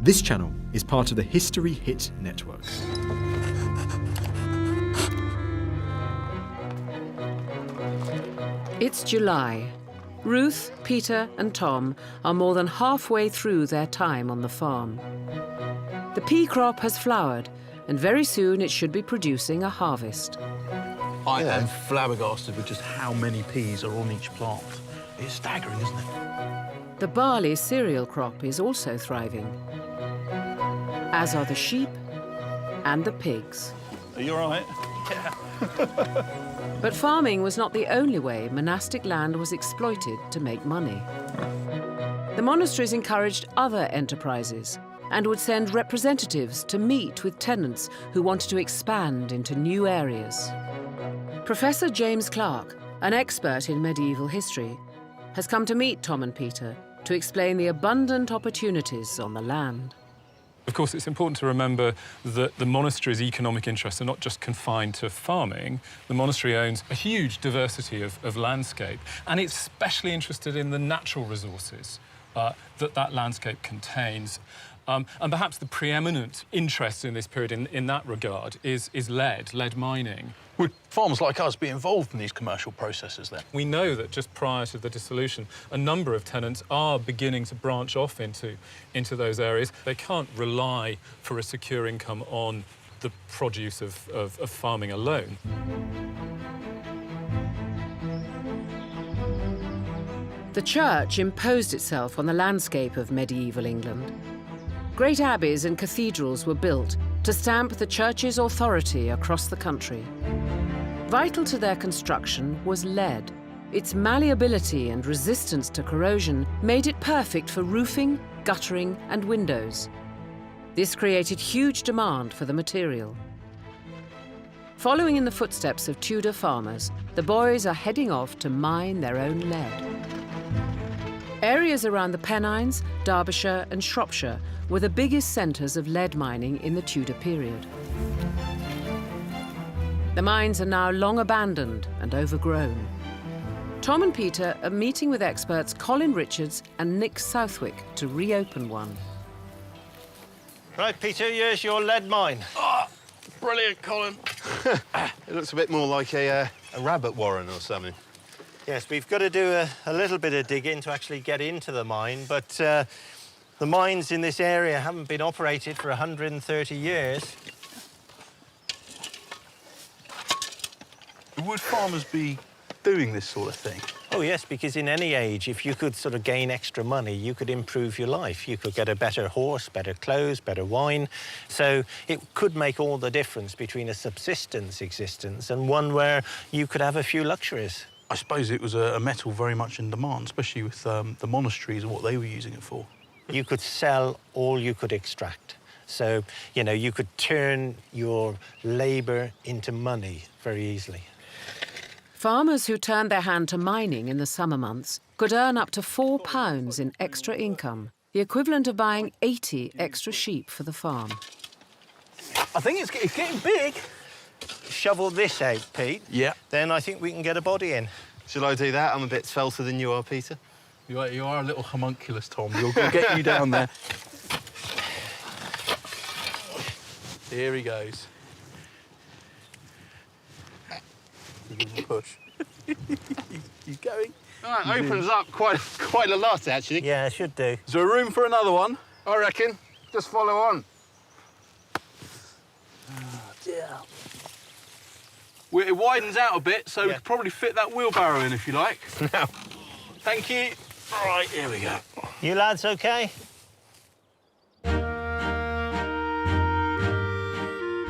This channel is part of the History Hit network. It's July. Ruth, Peter and Tom are more than halfway through their time on the farm. The pea crop has flowered, and very soon it should be producing a harvest. I am flabbergasted with just how many peas are on each plant. It's staggering, isn't it? The barley cereal crop is also thriving, as are the sheep and the pigs. Are you all right? But farming was not the only way monastic land was exploited to make money. The monasteries encouraged other enterprises and would send representatives to meet with tenants who wanted to expand into new areas. Professor James Clark, an expert in medieval history, has come to meet Tom and Peter to explain the abundant opportunities on the land. Of course, it's important to remember that the monastery's economic interests are not just confined to farming. The monastery owns a huge diversity of landscape, and it's especially interested in the natural resources that landscape contains. And perhaps the preeminent interest in this period in that regard is lead mining. Would farmers like us be involved in these commercial processes then? We know that just prior to the dissolution, a number of tenants are beginning to branch off into those areas. They can't rely for a secure income on the produce of farming alone. The church imposed itself on the landscape of medieval England. Great abbeys and cathedrals were built to stamp the church's authority across the country. Vital to their construction was lead. Its malleability and resistance to corrosion made it perfect for roofing, guttering, and windows. This created huge demand for the material. Following in the footsteps of Tudor farmers, the boys are heading off to mine their own lead. Areas around the Pennines, Derbyshire, and Shropshire were the biggest centres of lead mining in the Tudor period. The mines are now long abandoned and overgrown. Tom and Peter are meeting with experts Colin Richards and Nick Southwick to reopen one. Right, Peter, here's your lead mine. Oh, brilliant, Colin. It looks a bit more like a rabbit warren or something. Yes, we've got to do a little bit of digging to actually get into the mine, but the mines in this area haven't been operated for 130 years. Would farmers be doing this sort of thing? Oh, yes, because in any age, if you could sort of gain extra money, you could improve your life. You could get a better horse, better clothes, better wine. So it could make all the difference between a subsistence existence and one where you could have a few luxuries. I suppose it was a metal very much in demand, especially with the monasteries and what they were using it for. You could sell all you could extract. So, you know, you could turn your labour into money very easily. Farmers who turned their hand to mining in the summer months could earn up to £4 in extra income, the equivalent of buying 80 extra sheep for the farm. I think it's getting big. Shovel this out, Pete. Yeah. Then I think we can get a body in. Shall I do that? I'm a bit felter than you are, Peter. You are a little homunculus, Tom. We'll get you down there. Here he goes. Push. He's going. All right, opens up quite a lot, actually. Yeah, it should do. Is there room for another one? I reckon. Just follow on. Oh, dear. It widens out a bit, so we could probably fit that wheelbarrow in if you like. No. Thank you. All right, here we go. You lads okay?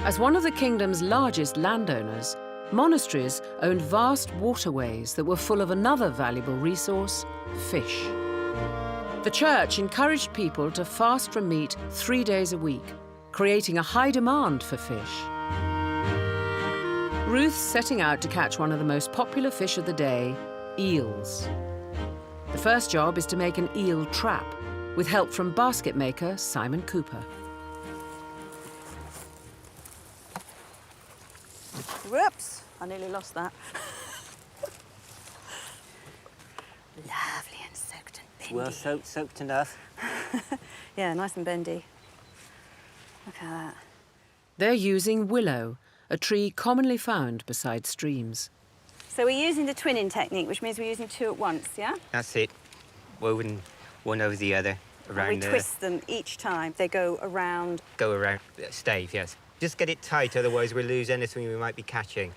As one of the kingdom's largest landowners, monasteries owned vast waterways that were full of another valuable resource, fish. The church encouraged people to fast from meat 3 days a week, creating a high demand for fish. Ruth's setting out to catch one of the most popular fish of the day, eels. The first job is to make an eel trap, with help from basket maker Simon Cooper. Whoops, I nearly lost that. Lovely and soaked and bendy. Well soaked enough. Yeah, nice and bendy. Look at that. They're using willow, a tree commonly found beside streams. So we're using the twinning technique, which means we're using two at once, yeah? That's it. Woven one over the other around And we twist them each time. They go around. Go around stave, yes. Just get it tight, otherwise we'll lose anything we might be catching.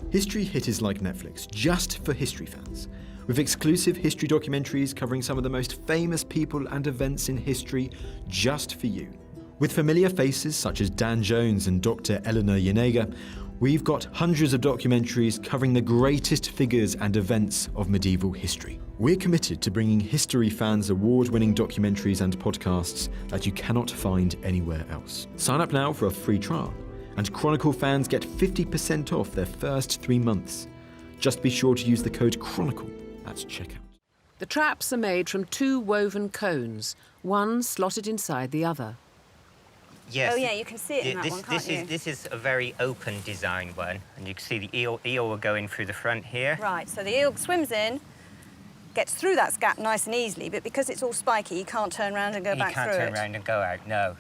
History Hit is like Netflix, just for history fans. With exclusive history documentaries covering some of the most famous people and events in history, just for you. With familiar faces such as Dan Jones and Dr. Eleanor Yanega, we've got hundreds of documentaries covering the greatest figures and events of medieval history. We're committed to bringing history fans award-winning documentaries and podcasts that you cannot find anywhere else. Sign up now for a free trial, and Chronicle fans get 50% off their first 3 months. Just be sure to use the code CHRONICLE at checkout. The traps are made from 2 woven cones, one slotted inside the other. Yes. Oh, yeah, you can see it in that one, can't you? This is a very open design one, and you can see the eel will go in through the front here. Right, so the eel swims in, gets through that gap nice and easily, but because it's all spiky, you can't turn around and go back through it. You can't turn around and go out, no.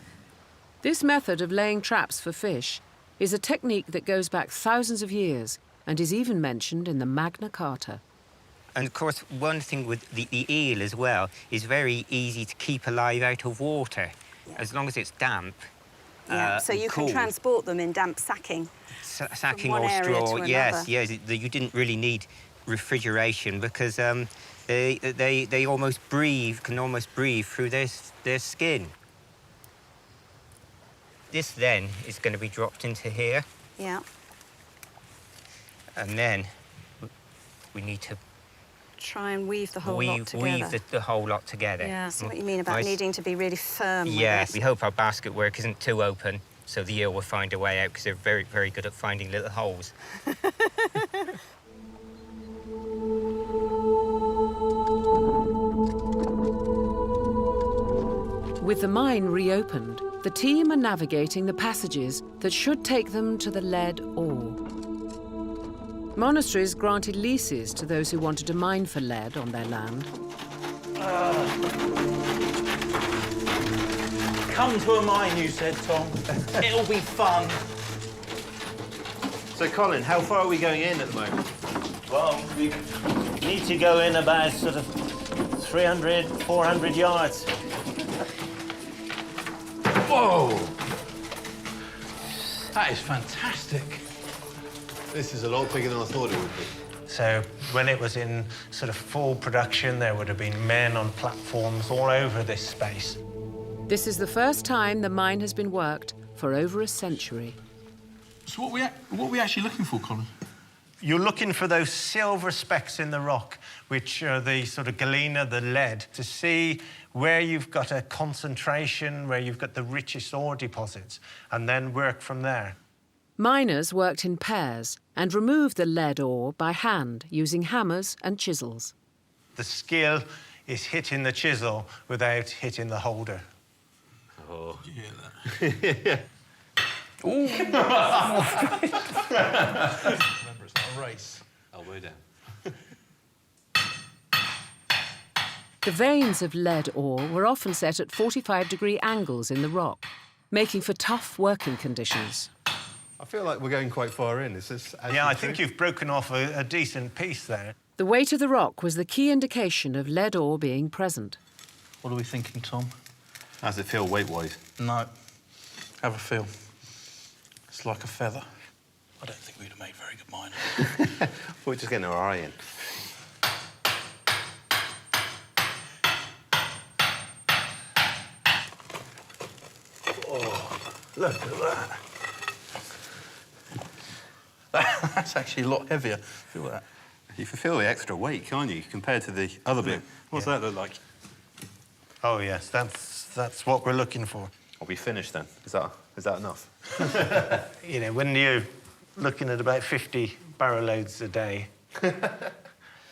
This method of laying traps for fish is a technique that goes back thousands of years and is even mentioned in the Magna Carta. And of course, one thing with the eel as well is very easy to keep alive out of water, as long as it's damp. Yeah, so you cool. can transport them in damp sacking. Sacking from one or area straw, to yes, another. yes. You didn't really need refrigeration because they almost breathe, can almost breathe through their skin. This then is going to be dropped into here. Yeah. And then we need to Try and weave the whole lot together. weave the whole lot together. Yeah, I see what you mean about Nice. needing to be really firm Yeah, with we this. hope our basket work isn't too open, so the eel will find a way out, because they're very, very good at finding little holes. With the mine reopened, the team are navigating the passages that should take them to the lead ore. Monasteries granted leases to those who wanted to mine for lead on their land. Come to a mine, you said, Tom. It'll be fun. So, Colin, how far are we going in at the moment? Well, we need to go in about sort of 300, 400 yards. Whoa! That is fantastic. This is a lot quicker than I thought it would be. So when it was in sort of full production, there would have been men on platforms all over this space. This is the first time the mine has been worked for over a century. So what are we actually looking for, Colin? You're looking for those silver specks in the rock, which are the sort of galena, the lead, to see where you've got a concentration, where you've got the richest ore deposits, and then work from there. Miners worked in pairs and removed the lead ore by hand using hammers and chisels. The skill is hitting the chisel without hitting the holder. Oh. Yeah. Ooh. Remember, it's not a race. Elbow down. The veins of lead ore were often set at 45-degree angles in the rock, making for tough working conditions. I feel like we're going quite far in. Is this Yeah, I think you've broken off a decent piece there. The weight of the rock was the key indication of lead ore being present. What are we thinking, Tom? How does it feel weight-wise? No. Have a feel. It's like a feather. I don't think we'd have made very good miners. We're just getting our eye in. Oh, look at that. That's actually a lot heavier. Feel that? You can feel the extra weight, can't you, compared to the other bit? What's that look like? Oh, yes, that's what we're looking for. Are we finished then? Is that enough? You know, when you're looking at about 50 barrow loads a day,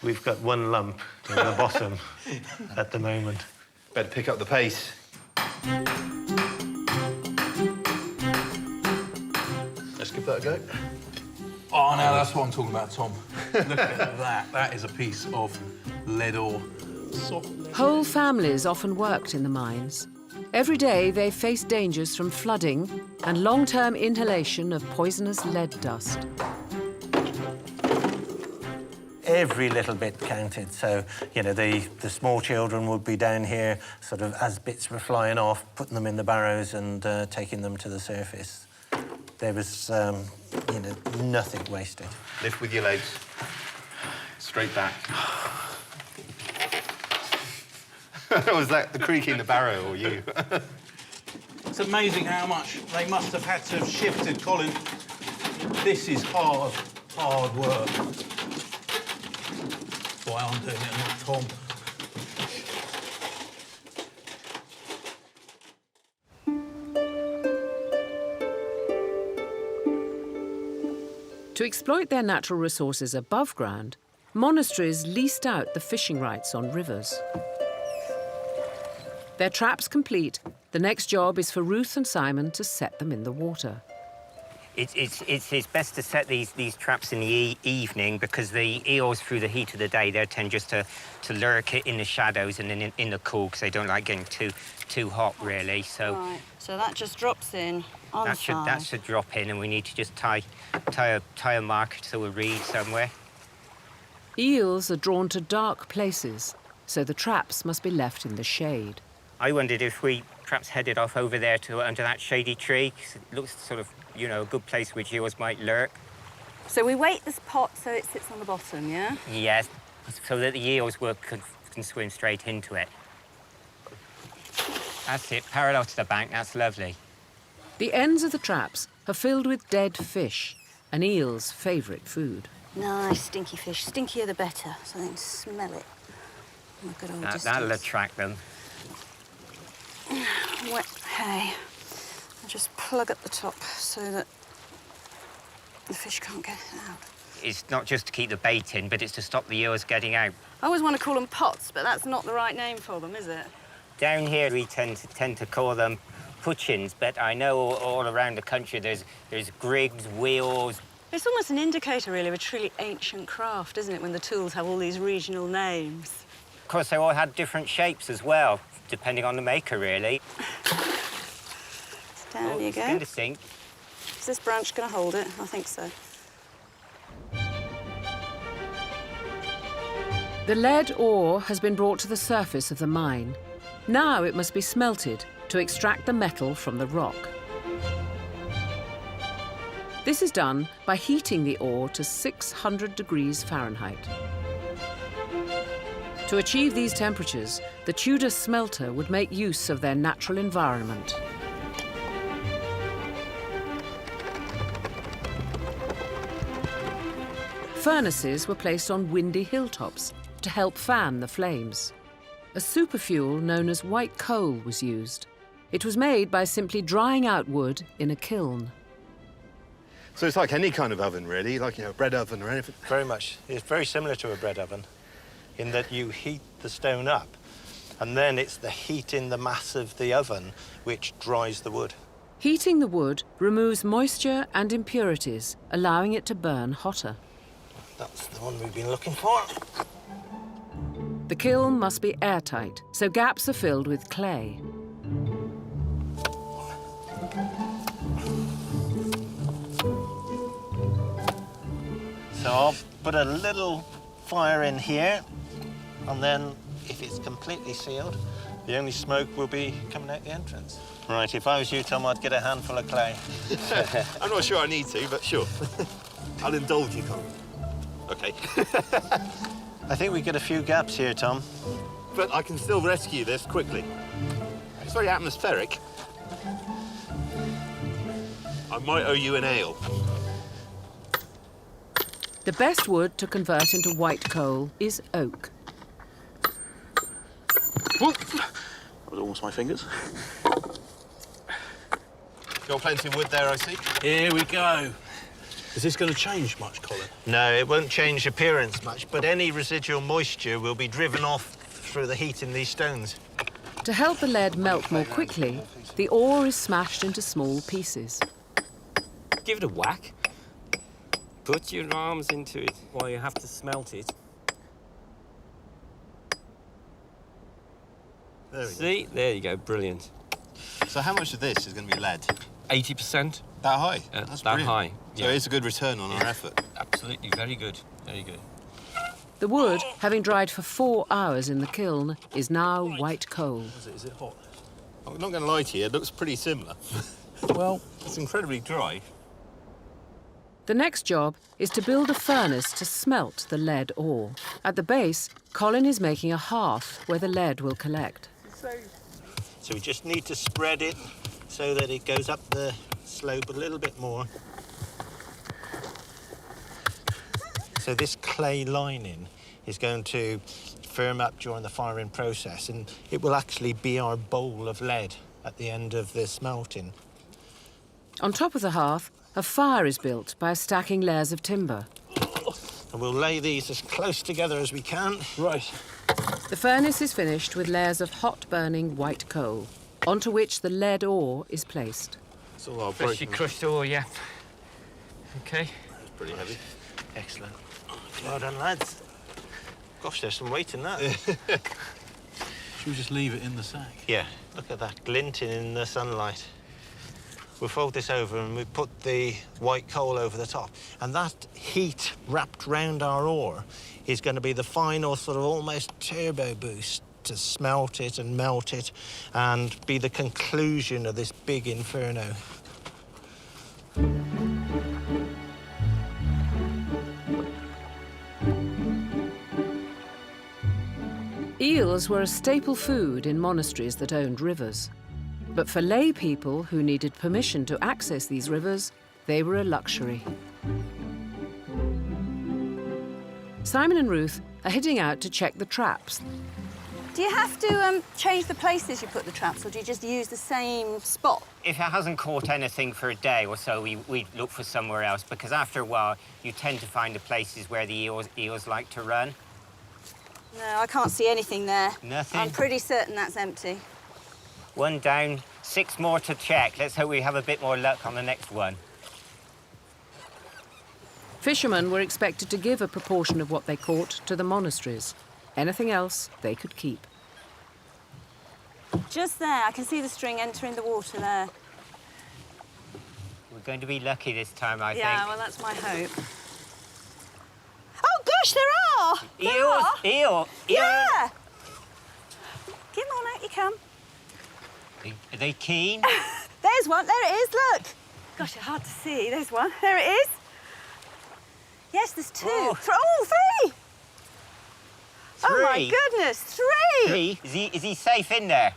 we've got one lump in the bottom at the moment. Better pick up the pace. Let's give that a go. Oh, now that's what I'm talking about, Tom. Look at that. That is a piece of lead ore. Soft lead. Whole families often worked in the mines. Every day they face dangers from flooding and long-term inhalation of poisonous lead dust. Every little bit counted. So, you know, the small children would be down here, sort of as bits were flying off, putting them in the barrows and taking them to the surface. There was, you know, nothing wasted. Lift with your legs. Straight back. Was that the creak in the barrow or you? It's amazing how much they must have had to have shifted, Colin. This is hard, hard work. That's why I'm doing it, and not Tom. To exploit their natural resources above ground, monasteries leased out the fishing rights on rivers. Their traps complete, the next job is for Ruth and Simon to set them in the water. It's best to set these traps in the evening because the eels, through the heat of the day, they tend just to lurk it in the shadows and in the cool because they don't like getting too hot, really. So Right, so that just drops in on the side. that should drop in, and we need to just tie a marker to a reed somewhere. Eels are drawn to dark places, so the traps must be left in the shade. I wondered if we perhaps headed off over there to under that shady tree, 'cause it looks sort of, you know, a good place which eels might lurk. So we weight this pot so it sits on the bottom, yeah? Yes, so that the eels can swim straight into it. That's it, parallel to the bank, that's lovely. The ends of the traps are filled with dead fish, an eel's favourite food. Nice stinky fish. Stinkier the better, so they can smell it. Oh, good old That'll distance. attract them. Wet hay. I'll just plug at the top so that the fish can't get out. It's not just to keep the bait in, but it's to stop the eels getting out. I always want to call them pots, but that's not the right name for them, is it? Down here, we tend to call them hutchins, but I know all around the country there's grigs, wheels. It's almost an indicator, really, of a truly ancient craft, isn't it, when the tools have all these regional names? Of course, they all had different shapes as well, depending on the maker, really. Down you It's go. going to sink. Is this branch going to hold it? I think so. The lead ore has been brought to the surface of the mine. Now it must be smelted to extract the metal from the rock. This is done by heating the ore to 600 degrees Fahrenheit. To achieve these temperatures, the Tudor smelter would make use of their natural environment. Furnaces were placed on windy hilltops to help fan the flames. A superfuel known as white coal was used. It was made by simply drying out wood in a kiln. So it's like any kind of oven, really, like, you know, a bread oven or anything. Very much. It's very similar to a bread oven in that you heat the stone up and then it's the heat in the mass of the oven which dries the wood. Heating the wood removes moisture and impurities, allowing it to burn hotter. That's the one we've been looking for. The kiln must be airtight, so gaps are filled with clay. So I'll put a little fire in here, and then if it's completely sealed, the only smoke will be coming out the entrance. Right, if I was you, Tom, I'd get a handful of clay. I'm not sure I need to, but sure. I'll indulge you, Colin. OK. I think we get a few gaps here, Tom. But I can still rescue this quickly. It's very atmospheric. I might owe you an ale. The best wood to convert into white coal is oak. That was almost my fingers. Got plenty of wood there, I see. Here we go. Is this going to change much, Colin? No, it won't change appearance much, but any residual moisture will be driven off through the heat in these stones. To help the lead melt more quickly, the ore is smashed into small pieces. Give it a whack. Put your arms into it while you have to smelt it. There we go. See? There you go, brilliant. So how much of this is going to be lead? 80%. That high? That's that brilliant. high. So Yeah. it's a good return on our effort. Absolutely, very good. Very good. The wood, having dried for 4 hours in the kiln, is now white coal. Is it hot? I'm not going to lie to you, it looks pretty similar. Well, It's incredibly dry. The next job is to build a furnace to smelt the lead ore. At the base, Colin is making a hearth where the lead will collect. So we just need to spread it so that it goes up the slope a little bit more. So this clay lining is going to firm up during the firing process, and it will actually be our bowl of lead at the end of the smelting. On top of the hearth, a fire is built by stacking layers of timber. And we'll lay these as close together as we can. right. The furnace is finished with layers of hot-burning white coal, onto which the lead ore is placed. It's all our Freshly broken. crushed ore, yeah. Okay. It's pretty heavy. Excellent. Well done, lads. Gosh, there's some weight in that. Should we just leave it in the sack? Yeah, look at that, glinting in the sunlight. We'll fold this over and we put the white coal over the top. And that heat wrapped round our ore is going to be the final sort of almost turbo boost to smelt it and melt it and be the conclusion of this big inferno. Eels were a staple food in monasteries that owned rivers. But for lay people who needed permission to access these rivers, they were a luxury. Simon and Ruth are heading out to check the traps. Do you have to change the places you put the traps, or do you just use the same spot? If it hasn't caught anything for a day or so, we look for somewhere else, because after a while, you tend to find the places where the eels like to run. No, I can't see anything there. Nothing? I'm pretty certain that's empty. One down, 6 more to check. Let's hope we have a bit more luck on the next one. Fishermen were expected to give a proportion of what they caught to the monasteries. Anything else they could keep. Just there, I can see the string entering the water there. We're going to be lucky this time, I Yeah, think. well, that's my hope. Oh, gosh, there are! There Eels! are. Eel! Yeah! Come on, out you come. Are they keen? There's one. There it is, look. Gosh, it's hard to see. There's one. There it is. Yes, there's 2. Oh. 3! Oh, my 3. goodness, 3! 3? Is he safe in there?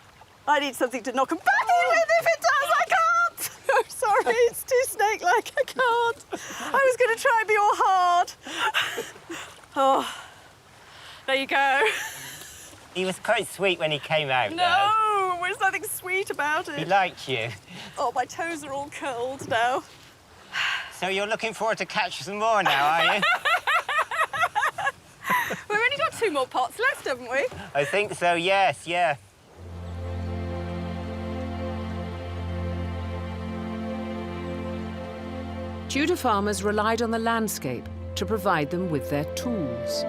I need something to knock him back in with. If it does, I can't. I'm sorry, it's too snake-like. I can't. I was going to try and be all hard. Oh, there you go. He was quite sweet when he came out, though. No, there's nothing sweet about He it. liked you. Oh, my toes are all curled now. So you're looking forward to catch some more now, are you? We've only got 2 more pots left, haven't we? I think so, yes, yeah. Tudor farmers relied on the landscape to provide them with their tools.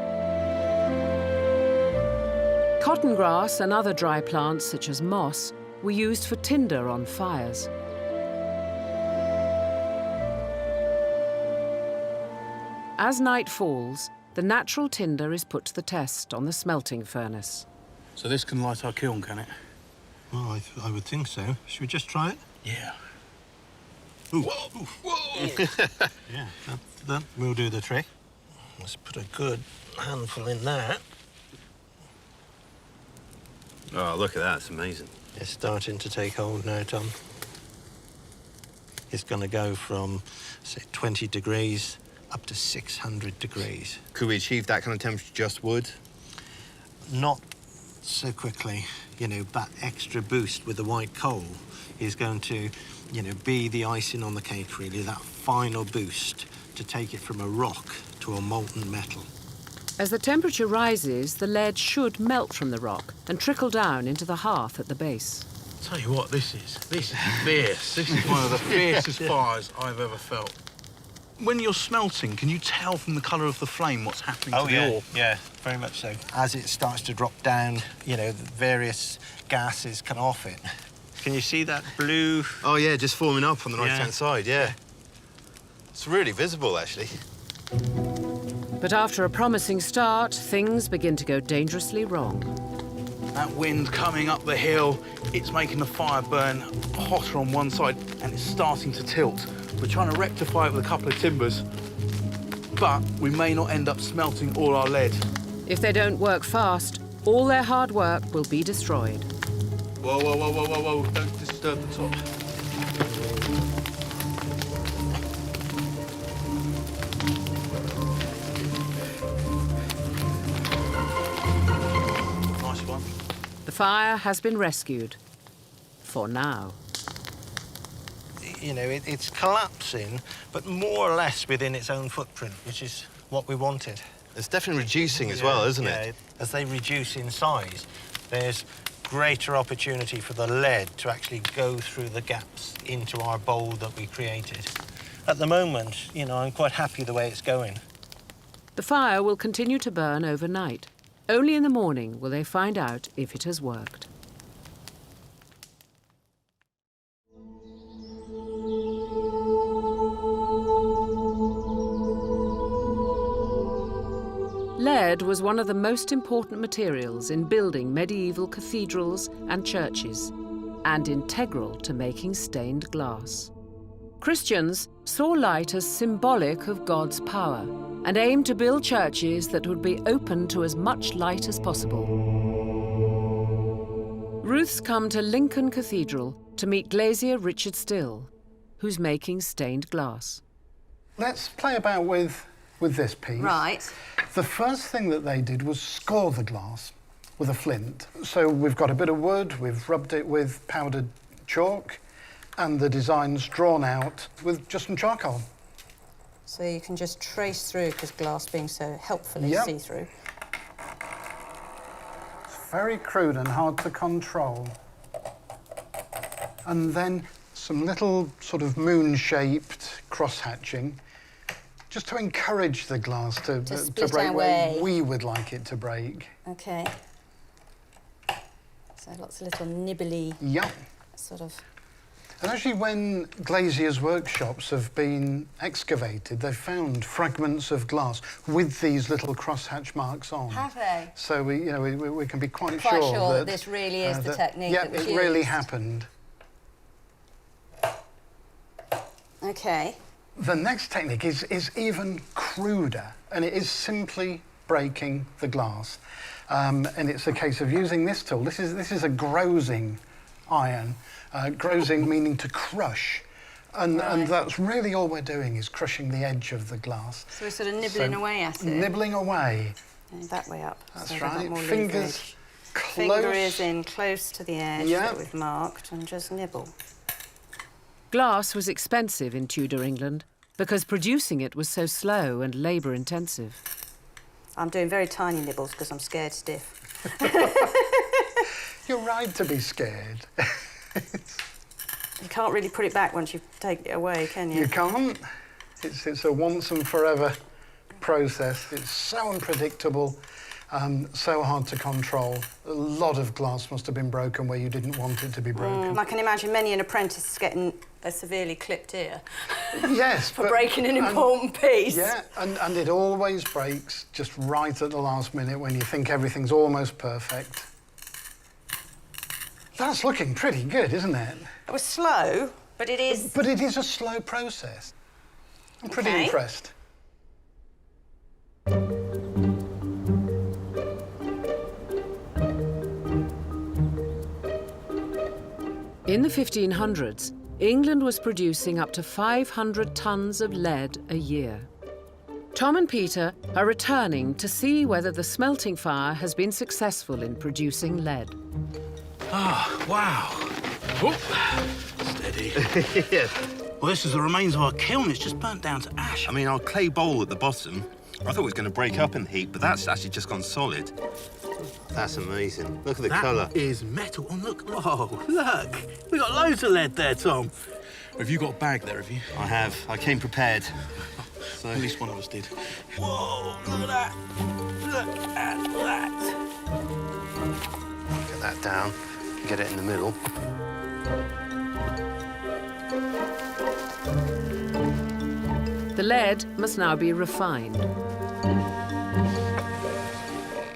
Cotton grass and other dry plants, such as moss, were used for tinder on fires. As night falls, the natural tinder is put to the test on the smelting furnace. So this can light our kiln, can it? Well, I would think so. Should we just try it? Yeah. Ooh. Whoa! Whoa! Yeah, that will do the trick. Let's put a good handful in there. Oh, look at that, it's amazing. It's starting to take hold now, Tom. It's going to go from, say, 20 degrees up to 600 degrees. Could we achieve that kind of temperature just wood? Not so quickly. You know, that extra boost with the white coal is going to, you know, be the icing on the cake, really, that final boost to take it from a rock to a molten metal. As the temperature rises, the lead should melt from the rock and trickle down into the hearth at the base. Tell you what, this is fierce. This is one of the fiercest fires I've ever felt. When you're smelting, can you tell from the colour of the flame what's happening to the ore? Yeah, very much so. As it starts to drop down, you know, the various gases come off it. Can you see that blue? Oh, yeah, just forming up on the Yeah. right-hand side, yeah. It's really visible, actually. But after a promising start, things begin to go dangerously wrong. That wind coming up the hill, it's making the fire burn hotter on one side and it's starting to tilt. We're trying to rectify it with a couple of timbers, but we may not end up smelting all our lead. If they don't work fast, all their hard work will be destroyed. Whoa, whoa, whoa, whoa, whoa, whoa, don't disturb the top. Nice one. The fire has been rescued. For now. You know, it's collapsing, but more or less within its own footprint, which is what we wanted. It's definitely reducing as well, isn't it? As they reduce in size, there's greater opportunity for the lead to actually go through the gaps into our bowl that we created. At the moment, you know, I'm quite happy the way it's going. The fire will continue to burn overnight. Only in the morning will they find out if it has worked. Lead was one of the most important materials in building medieval cathedrals and churches, and integral to making stained glass. Christians saw light as symbolic of God's power and aimed to build churches that would be open to as much light as possible. Ruth's come to Lincoln Cathedral to meet glazier Richard Still, who's making stained glass. Let's play about with this piece. Right. The first thing that they did was score the glass with a flint. So we've got a bit of wood, we've rubbed it with powdered chalk, and the design's drawn out with just some charcoal. So you can just trace through, because glass being so helpfully Yep. see-through. Very crude and hard to control. And then some little sort of moon-shaped cross-hatching, just to encourage the glass to split break where away. we would like it to break. OK. So lots of little nibbly Yep. sort of... And actually, when glaziers' workshops have been excavated, they've found fragments of glass with these little crosshatch marks on. Have they? So we can be quite Quite sure sure that that this really is the technique yeah, that was it really used. happened. OK. The next technique is even cruder, and it is simply breaking the glass. And it's a case of using this tool. This is a grozing iron. Grozing meaning to crush. And that's really all we're doing is crushing the edge of the glass. So we're sort of nibbling away at it. Nibbling away. And that way up. That's so they've got right. more Fingers leverage. close. Finger is in close to the edge Yeah. that we've marked, and just nibble. Glass was expensive in Tudor England because producing it was so slow and labour-intensive. I'm doing very tiny nibbles because I'm scared stiff. You're right to be scared. You can't really put it back once you take it away, can you? You can't. It's a once and forever process. It's so unpredictable, so hard to control. A lot of glass must have been broken where you didn't want it to be broken. I can imagine many an apprentice getting a severely clipped ear. Yes. For breaking an important piece. Yeah, and it always breaks just right at the last minute when you think everything's almost perfect. That's looking pretty good, isn't it? It was slow, but it is... But it is a slow process. I'm pretty impressed. In the 1500s, England was producing up to 500 tons of lead a year. Tom and Peter are returning to see whether the smelting fire has been successful in producing lead. Ah, wow. Whoop. Steady. Yeah. Well, this is the remains of our kiln. It's just burnt down to ash. I mean, our clay bowl at the bottom, I thought it was going to break up in the heat, but that's actually just gone solid. That's amazing. Look at the colour. That is metal. Oh, look. Whoa, look. We've got loads of lead there, Tom. Have you got a bag there, have you? I have. I came prepared. So... At least one of us did. Whoa, look at that. Look at that. Get that down. Get it in the middle. The lead must now be refined.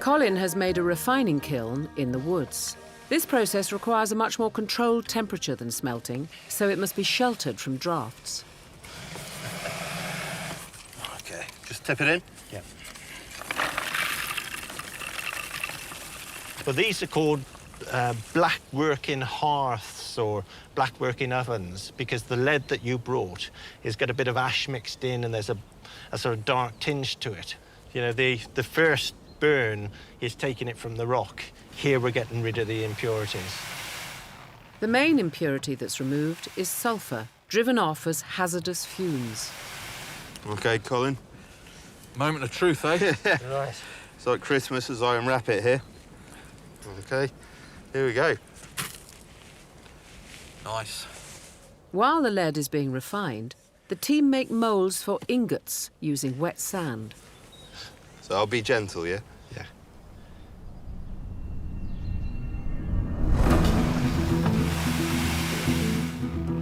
Colin has made a refining kiln in the woods. This process requires a much more controlled temperature than smelting, so it must be sheltered from drafts. OK, just tip it in? Yeah. Well, these are called black working hearths or black working ovens because the lead that you brought has got a bit of ash mixed in and there's a sort of dark tinge to it. You know, the first burn is taking it from the rock. Here we're getting rid of the impurities. The main impurity that's removed is sulphur, driven off as hazardous fumes. OK, Colin. Moment of truth, eh? Right. It's like Christmas as I unwrap it here. OK, here we go. Nice. While the lead is being refined, the team make moulds for ingots using wet sand. So I'll be gentle, yeah? Yeah.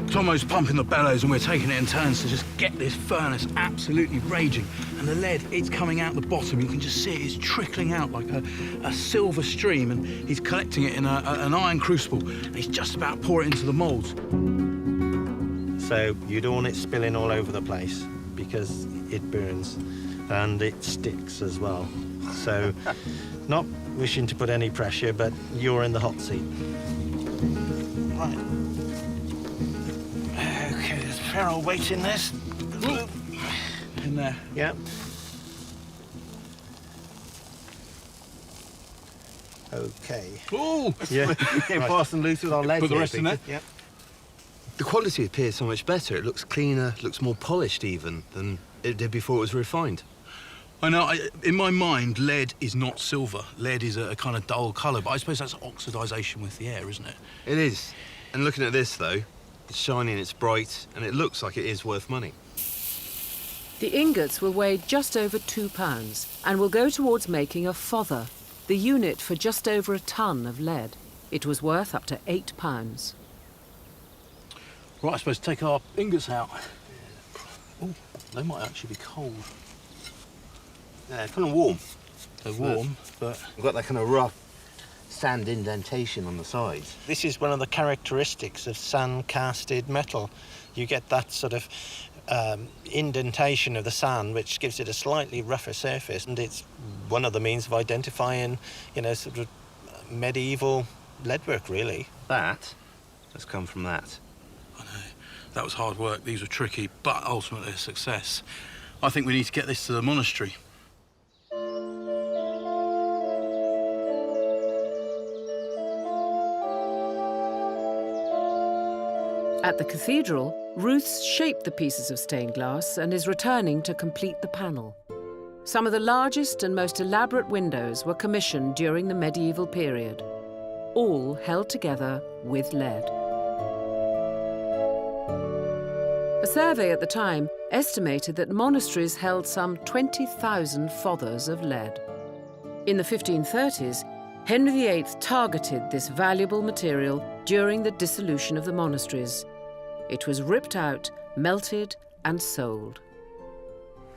Tomo's pumping the bellows and we're taking it in turns to just get this furnace absolutely raging. And the lead, it's coming out the bottom. You can just see it is trickling out like a silver stream, and he's collecting it in an iron crucible. And he's just about to pour it into the moulds. So you don't want it spilling all over the place because it burns and it sticks as well. So not wishing to put any pressure, but you're in the hot seat. Right. OK, there's a fair old weight in this. In there. Yeah. OK. Oh! Yeah. Fast and loose with our lead. Put the rest in there. Yeah. The quality appears so much better. It looks cleaner, looks more polished even than it did before it was refined. I know, in my mind, lead is not silver. Lead is a kind of dull colour, but I suppose that's oxidisation with the air, isn't it? It is. And looking at this, though, it's shiny and it's bright, and it looks like it is worth money. The ingots will weigh just over 2 pounds and will go towards making a fother, the unit for just over a tonne of lead. It was worth up to 8 pounds. Right, I suppose take our ingots out. Oh, they might actually be cold. Yeah, kind of warm. They're warm, but... We've got that kind of rough sand indentation on the sides. This is one of the characteristics of sand-casted metal. You get that sort of indentation of the sand, which gives it a slightly rougher surface, and it's one of the means of identifying, you know, sort of medieval leadwork, really. That has come from that. I know. That was hard work. These were tricky, but ultimately a success. I think we need to get this to the monastery. At the cathedral, Ruth's shaped the pieces of stained glass and is returning to complete the panel. Some of the largest and most elaborate windows were commissioned during the medieval period, all held together with lead. A survey at the time estimated that monasteries held some 20,000 fothers of lead. In the 1530s, Henry VIII targeted this valuable material during the dissolution of the monasteries. It was ripped out, melted, and sold.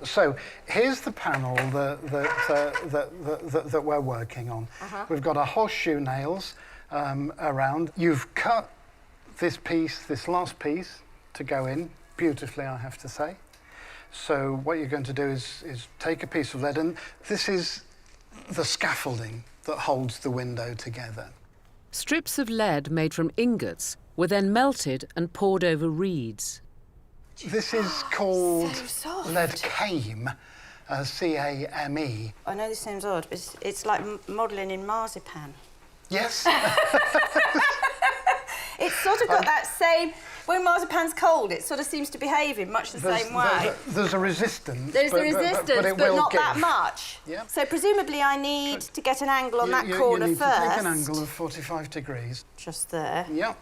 So here's the panel that we're working on. We've got our horseshoe nails around. You've cut this piece, this last piece, to go in beautifully, I have to say. So what you're going to do is take a piece of lead, and this is the scaffolding that holds the window together. Strips of lead made from ingots were then melted and poured over reeds. This is called So soft. lead came, C-A-M-E. I know this sounds odd, but it's like modelling in marzipan. Yes. It's sort of got that same... When marzipan's cold, it sort of seems to behave in much the same way. There's a resistance. There's the resistance, but not that much. Yeah. So presumably I need to get an angle on that you corner need first. to take an angle of 45 degrees. Just there. Yep.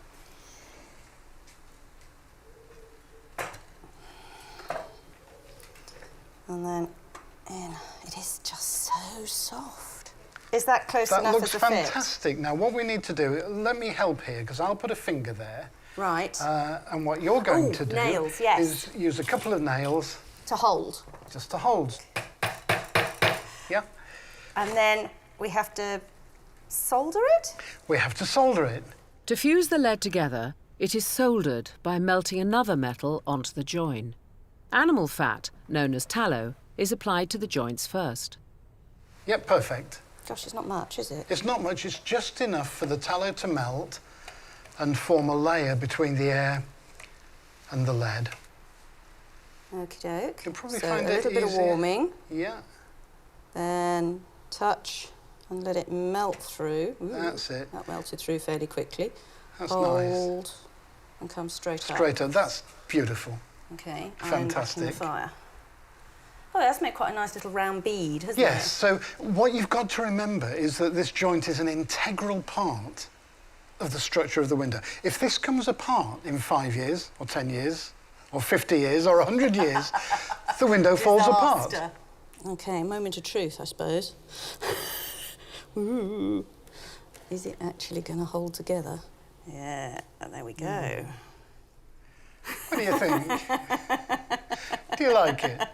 And then in. It is just so soft. Is that close That enough looks as a fit? fantastic. Now, what we need to do, let me help here, because I'll put a finger there, Right. And what you're going to do nails, yes. is use a couple of nails. To hold. Just to hold. Yeah. And then we have to solder it? We have to solder it. To fuse the lead together, it is soldered by melting another metal onto the join. Animal fat, known as tallow, is applied to the joints first. Yep, perfect. Gosh, it's not much, is it? It's not much, it's just enough for the tallow to melt and form a layer between the air and the lead. Okie doke. You'll probably so find a little bit of warming. Yeah. Then touch and let it melt through. Ooh, that's it. That melted through fairly quickly. That's Hold nice. And come straight up. Straight up, that's beautiful. Okay, Fantastic. And back in the fire. Oh, that's made quite a nice little round bead, hasn't it? Yes, so what you've got to remember is that this joint is an integral part of the structure of the window. If this comes apart in 5 years, or 10 years, or 50 years, or 100 years, the window falls apart. Okay, moment of truth, I suppose. Ooh. Is it actually going to hold together? Yeah, and there we go. What do you think? Do you like it?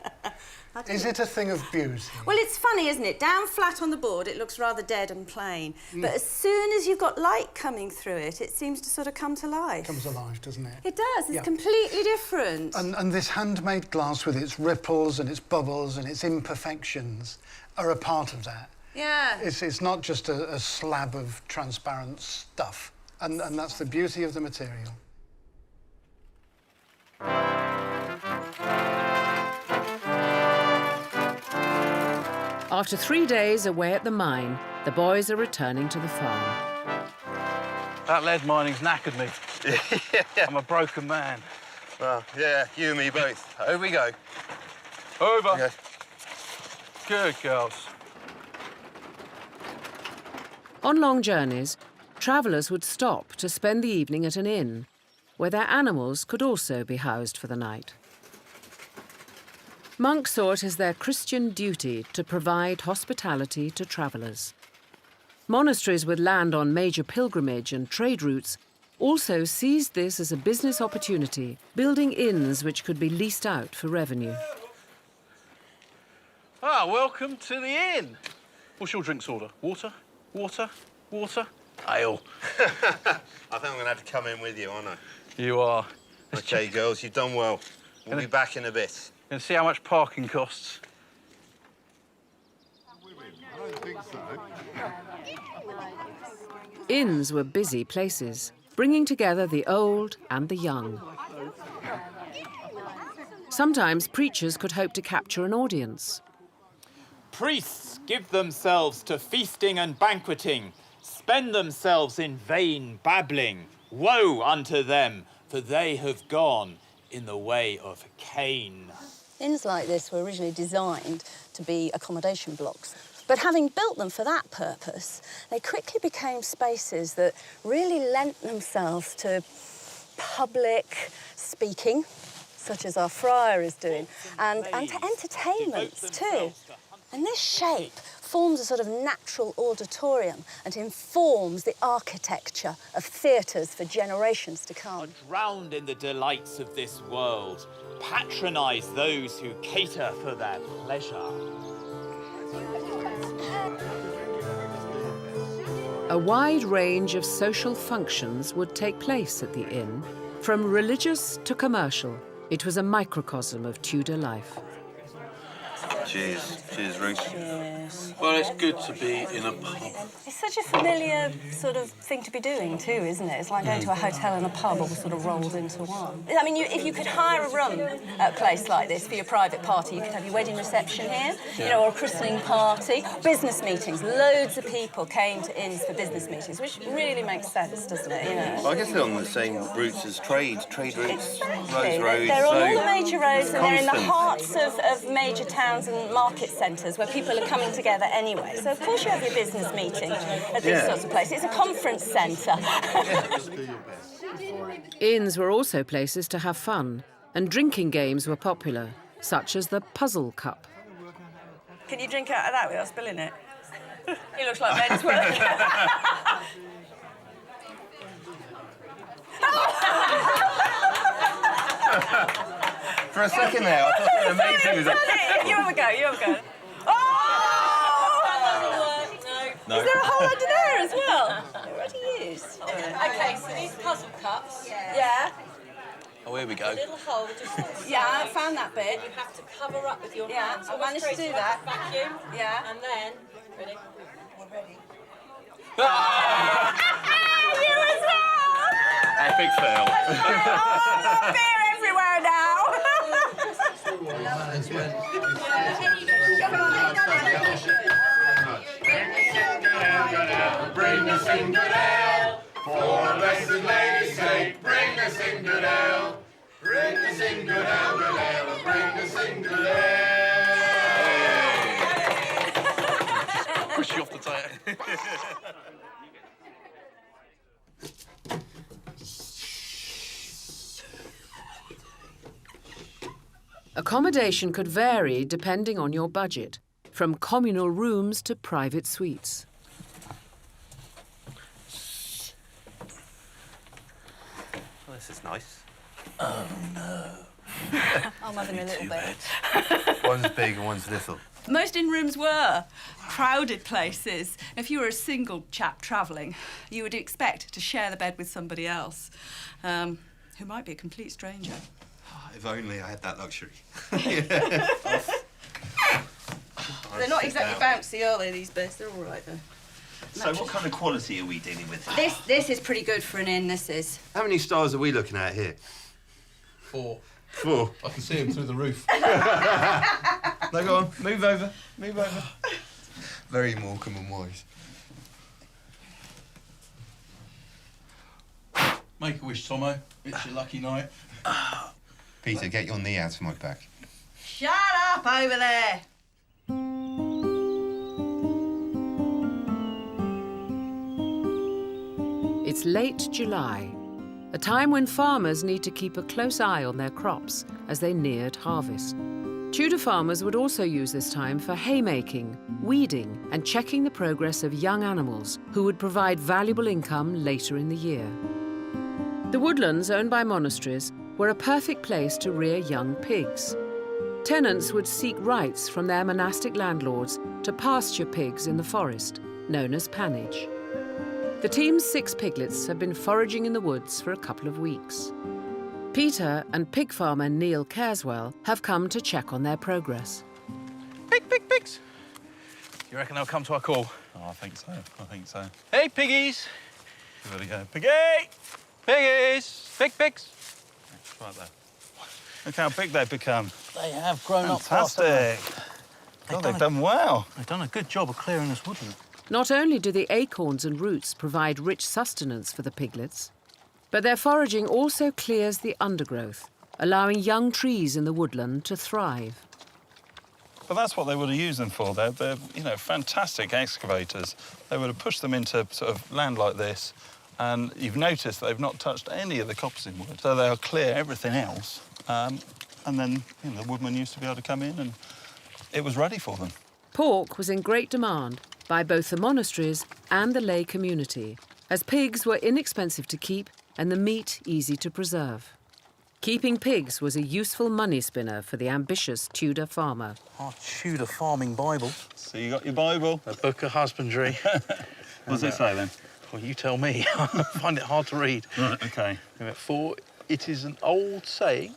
Is it a thing of beauty? Well, it's funny, isn't it? Down flat on the board, it looks rather dead and plain. But as soon as you've got light coming through it, it seems to sort of come to life. Comes alive, doesn't it? It does. It's completely different. And this handmade glass with its ripples and its bubbles and its imperfections are a part of that. Yeah. It's not just a slab of transparent stuff. And that's the beauty of the material. After 3 days away at the mine, the boys are returning to the farm. That lead mining's knackered me. I'm a broken man. Well, yeah, you and me both. Over we go. Over. Okay. Good girls. On long journeys, travellers would stop to spend the evening at an inn, where their animals could also be housed for the night. Monks saw it as their Christian duty to provide hospitality to travellers. Monasteries with land on major pilgrimage and trade routes also seized this as a business opportunity, building inns which could be leased out for revenue. Ah, welcome to the inn. What's your drinks order? Water? Water? Water? Ale. I think I'm going to have to come in with you, aren't I? You are. OK, girls, you've done well. We'll be back in a bit. And see how much parking costs. I don't think so. Inns were busy places, bringing together the old and the young. Sometimes preachers could hope to capture an audience. Priests give themselves to feasting and banqueting, spend themselves in vain babbling. Woe unto them, for they have gone in the way of Cain. Inns like this were originally designed to be accommodation blocks. But having built them for that purpose, they quickly became spaces that really lent themselves to public speaking, such as our friar is doing, and to entertainments too. And this shape forms a sort of natural auditorium and informs the architecture of theatres for generations to come. Drowned in the delights of this world, patronise those who cater for their pleasure. A wide range of social functions would take place at the inn. From religious to commercial, it was a microcosm of Tudor life. Cheers. Cheers, Ruth. Cheers. Well, it's good to be in a pub. It's such a familiar sort of thing to be doing too, isn't it? It's like going to a hotel and a pub all sort of rolled into one. I mean, if you could hire a room at a place like this for your private party, you could have your wedding reception here, you know, or a christening party, business meetings. Loads of people came to inns for business meetings, which really makes sense, doesn't it? You know? Well, I guess they're on the same routes as trade routes, Exactly. roads. They're on so all the major roads and they're in the constant. hearts of major towns and market centres where people are coming together anyway. So, of course, you have your business meeting at these sorts of places. It's a conference centre. Inns were also places to have fun, and drinking games were popular, such as the Puzzle Cup. Can you drink out of that without spilling it? It looks like men's work. For a second there, I thought they were amazing. You have a go, you have a go. Oh! No. Is there a hole under there as well? Already used. Okay, so these puzzle cups. Yeah. Oh, here we go. Little hole just. Yeah, I found that bit. You have to cover up with your Yeah, hands. I managed to do that. Vacuum. Yeah. And then, ready? We're ready. You as well! Epic fail. Oh, beer everywhere now! Bring us in good ale, for the blessed lady's sake. Bring us in good ale, bring us in good ale, bring us in good ale. Push you off the table. Accommodation could vary depending on your budget, from communal rooms to private suites. Well, this is nice. Oh no. I'm having a little bit. One's big and one's little. Most in-rooms were crowded places. If you were a single chap travelling, you would expect to share the bed with somebody else, who might be a complete stranger. If only I had that luxury. They're not exactly bouncy, are they, these beds? They're all right, though. So what kind of quality are we dealing with? This is pretty good for an inn, this is. How many stars are we looking at here? 4. 4. I can see him through the roof. No, go on. Move over. Move over. Very Morecambe and Wise. Make a wish, Tomo. It's your lucky night. Peter, get your knee out of my back. Shut up over there! It's late July, a time when farmers need to keep a close eye on their crops as they neared harvest. Tudor farmers would also use this time for haymaking, weeding, and checking the progress of young animals who would provide valuable income later in the year. The woodlands owned by monasteries were a perfect place to rear young pigs. Tenants would seek rights from their monastic landlords to pasture pigs in the forest, known as pannage. The team's 6 piglets have been foraging in the woods for a couple of weeks. Peter and pig farmer Neil Careswell have come to check on their progress. Pigs! You reckon they'll come to our call? Oh, I think so. I think so. Hey, piggies! There we go. Piggy! Piggies! Pigs! Right there. Look how big they've become. They have grown up Fantastic. God, they've done well. They've done a good job of clearing this woodland. Not only do the acorns and roots provide rich sustenance for the piglets, but their foraging also clears the undergrowth, allowing young trees in the woodland to thrive. But that's what they would have used them for. They're fantastic excavators. They would have pushed them into sort of land like this, and you've noticed they've not touched any of the coppice in wood. So they'll clear everything else, and then the woodmen used to be able to come in, and it was ready for them. Pork was in great demand by both the monasteries and the lay community, as pigs were inexpensive to keep and the meat easy to preserve. Keeping pigs was a useful money spinner for the ambitious Tudor farmer. Our Tudor farming Bible. So you got your Bible? A book of husbandry. What does it say then? Well, you tell me. I find it hard to read. Right, OK. For it is an old saying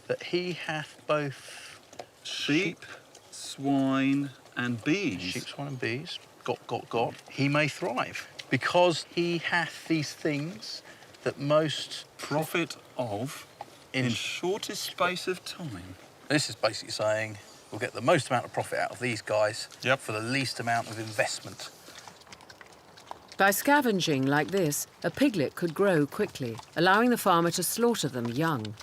that he hath both sheep, swine and bees. Sheep, swine and bees. Got. He may thrive because he hath these things that most profit of in shortest space of time. This is basically saying we'll get the most amount of profit out of these guys for the least amount of investment. By scavenging like this, a piglet could grow quickly, allowing the farmer to slaughter them young.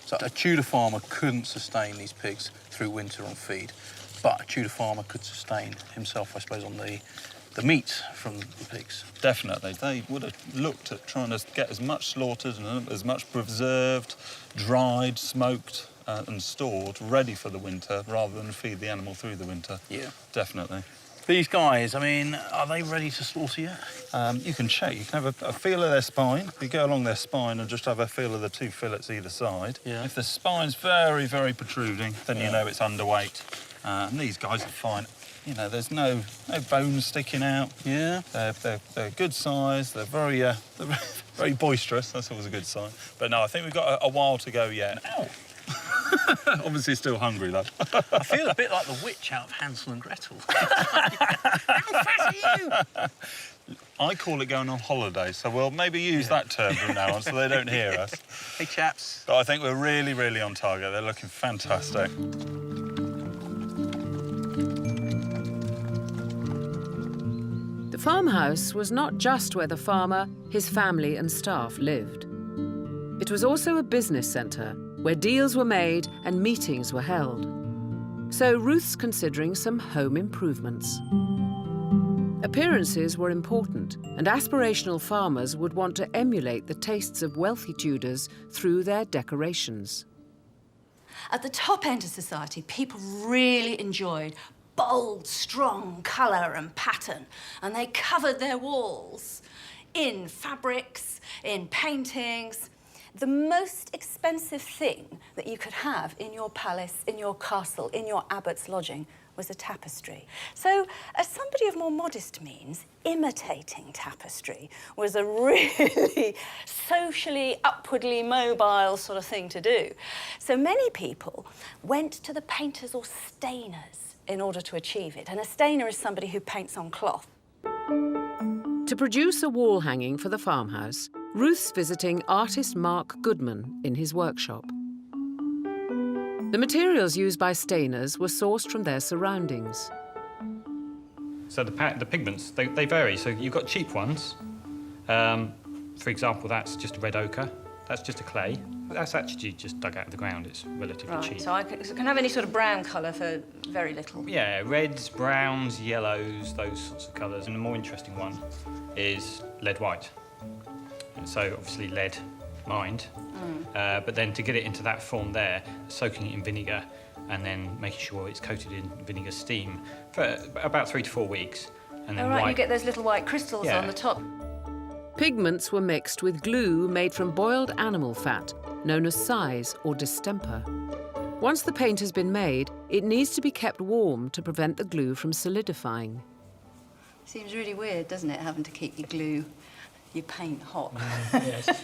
So a Tudor farmer couldn't sustain these pigs through winter on feed, but a Tudor farmer could sustain himself, I suppose, on the meat from the pigs. Definitely. They would have looked at trying to get as much slaughtered and as much preserved, dried, smoked and stored, ready for the winter, rather than feed the animal through the winter. Yeah. Definitely. These guys, I mean, are they ready to slaughter yet? You can check. You can have a feel of their spine. You go along their spine and just have a feel of the 2 fillets either side. Yeah. If the spine's very, very protruding, then you know it's underweight. And these guys are fine. You know, there's no bones sticking out. Yeah. They're good size. They're very very boisterous. That's always a good sign. But no, I think we've got a while to go yet. Ow. Obviously still hungry, though. I feel a bit like the witch out of Hansel and Gretel. How fat are you? I call it going on holiday, so we'll maybe use that term from now on so they don't hear us. Hey, chaps. But I think we're really, really on target. They're looking fantastic. The farmhouse was not just where the farmer, his family and staff lived. It was also a business centre where deals were made and meetings were held. So Ruth's considering some home improvements. Appearances were important, and aspirational farmers would want to emulate the tastes of wealthy Tudors through their decorations. At the top end of society, people really enjoyed bold, strong colour and pattern, and they covered their walls in fabrics, in paintings. The most expensive thing that you could have in your palace, in your castle, in your abbot's lodging was a tapestry. So, as somebody of more modest means, imitating tapestry was a really socially, upwardly mobile sort of thing to do. So many people went to the painters or stainers in order to achieve it. And a stainer is somebody who paints on cloth. To produce a wall hanging for the farmhouse, Ruth's visiting artist Mark Goodman in his workshop. The materials used by stainers were sourced from their surroundings. So the pigments, they vary. So you've got cheap ones. For example, that's just a red ochre. That's just a clay. That's actually just dug out of the ground. It's relatively cheap. So I can have any sort of brown colour for very little. Yeah, reds, browns, yellows, those sorts of colours. And the more interesting one is lead white. And so obviously lead mined. But then to get it into that form there, soaking it in vinegar and then making sure it's coated in vinegar steam for about 3 to 4 weeks. And then you get those little white crystals on the top. Pigments were mixed with glue made from boiled animal fat, known as size or distemper. Once the paint has been made, it needs to be kept warm to prevent the glue from solidifying. Seems really weird, doesn't it, having to keep your paint hot? Yes.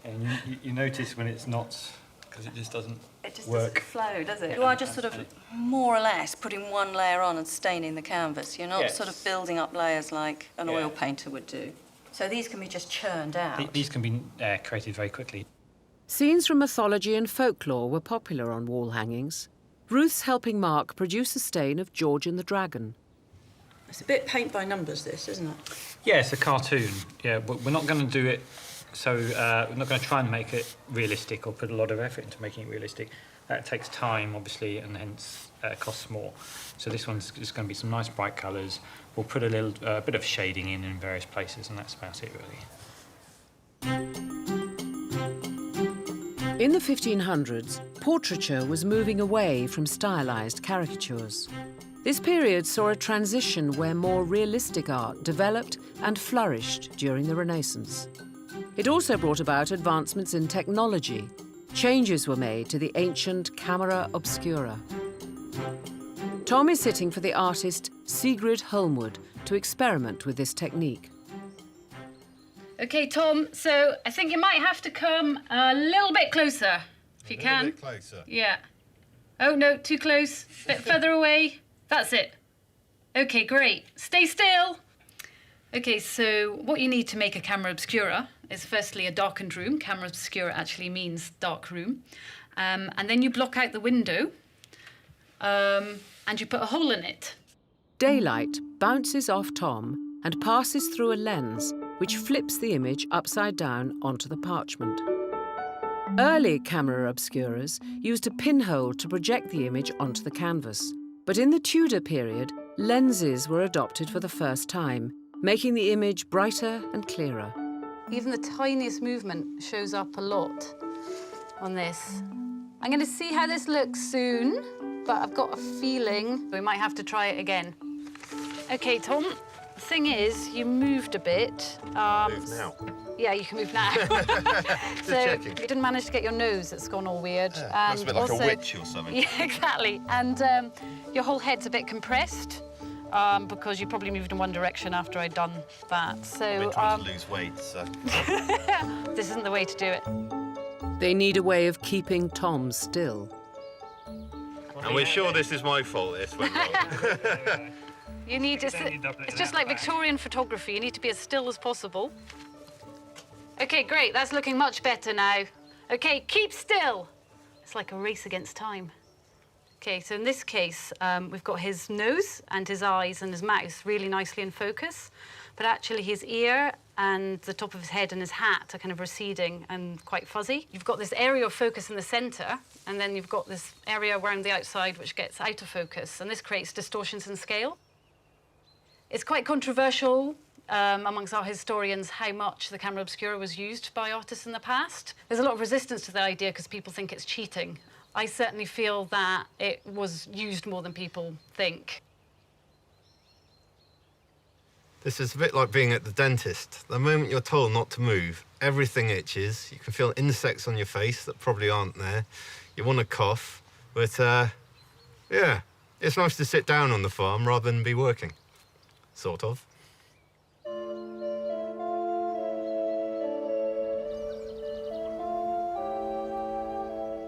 And you notice when it's not, because it just doesn't doesn't flow, does it? You are just sort of more or less putting one layer on and staining the canvas. You're not sort of building up layers like an oil painter would do. So these can be just churned out. These can be created very quickly. Scenes from mythology and folklore were popular on wall hangings. Ruth's helping Mark produce a stain of George and the Dragon. It's a bit paint by numbers, this, isn't it? Yeah, it's a cartoon. Yeah, but we're not going to do it. So we're not going to try and make it realistic or put a lot of effort into making it realistic. That takes time, obviously, and hence costs more. So this one's just going to be some nice bright colours. We'll put a little bit of shading in various places, and that's about it, really. In the 1500s, portraiture was moving away from stylised caricatures. This period saw a transition where more realistic art developed and flourished during the Renaissance. It also brought about advancements in technology. Changes were made to the ancient camera obscura. Tom is sitting for the artist Sigrid Holmwood to experiment with this technique. OK, Tom, so I think you might have to come a little bit closer, if you can. A little bit closer? Yeah. Oh, no, too close. A bit further away. That's it. OK, great. Stay still. OK, so what you need to make a camera obscura is firstly a darkened room. Camera obscura actually means dark room. And then you block out the window and you put a hole in it. Daylight bounces off Tom and passes through a lens which flips the image upside down onto the parchment. Early camera obscuras used a pinhole to project the image onto the canvas. But in the Tudor period, lenses were adopted for the first time, making the image brighter and clearer. Even the tiniest movement shows up a lot on this. I'm going to see how this looks soon. but I've got a feeling we might have to try it again. OK, Tom, the thing is, you moved a bit. Move now. Yeah, you can move now. So checking. you didn't manage to get your nose that's gone all weird. Yeah, must be like also, a witch or something. Yeah, exactly. And your whole head's a bit compressed because you probably moved in one direction after I'd done that. So I've been trying to lose weight, so... this isn't the way to do it. They need a way of keeping Tom still. And we're sure this is my fault, this went wrong. You need to... It's just like Victorian photography. You need to be as still as possible. OK, great. That's looking much better now. OK, keep still. It's like a race against time. OK, so in this case, we've got his nose and his eyes and his mouth really nicely in focus. But actually, his ear and the top of his head and his hat are kind of receding and quite fuzzy. You've got this area of focus in the centre, and then you've got this area around the outside which gets out of focus, and this creates distortions in scale. It's quite controversial amongst our historians how much the camera obscura was used by artists in the past. There's a lot of resistance to the idea because people think it's cheating. I certainly feel that it was used more than people think. This is a bit like being at the dentist. The moment you're told not to move, everything itches. You can feel insects on your face that probably aren't there. You want to cough, but yeah, it's nice to sit down on the farm rather than be working. Sort of.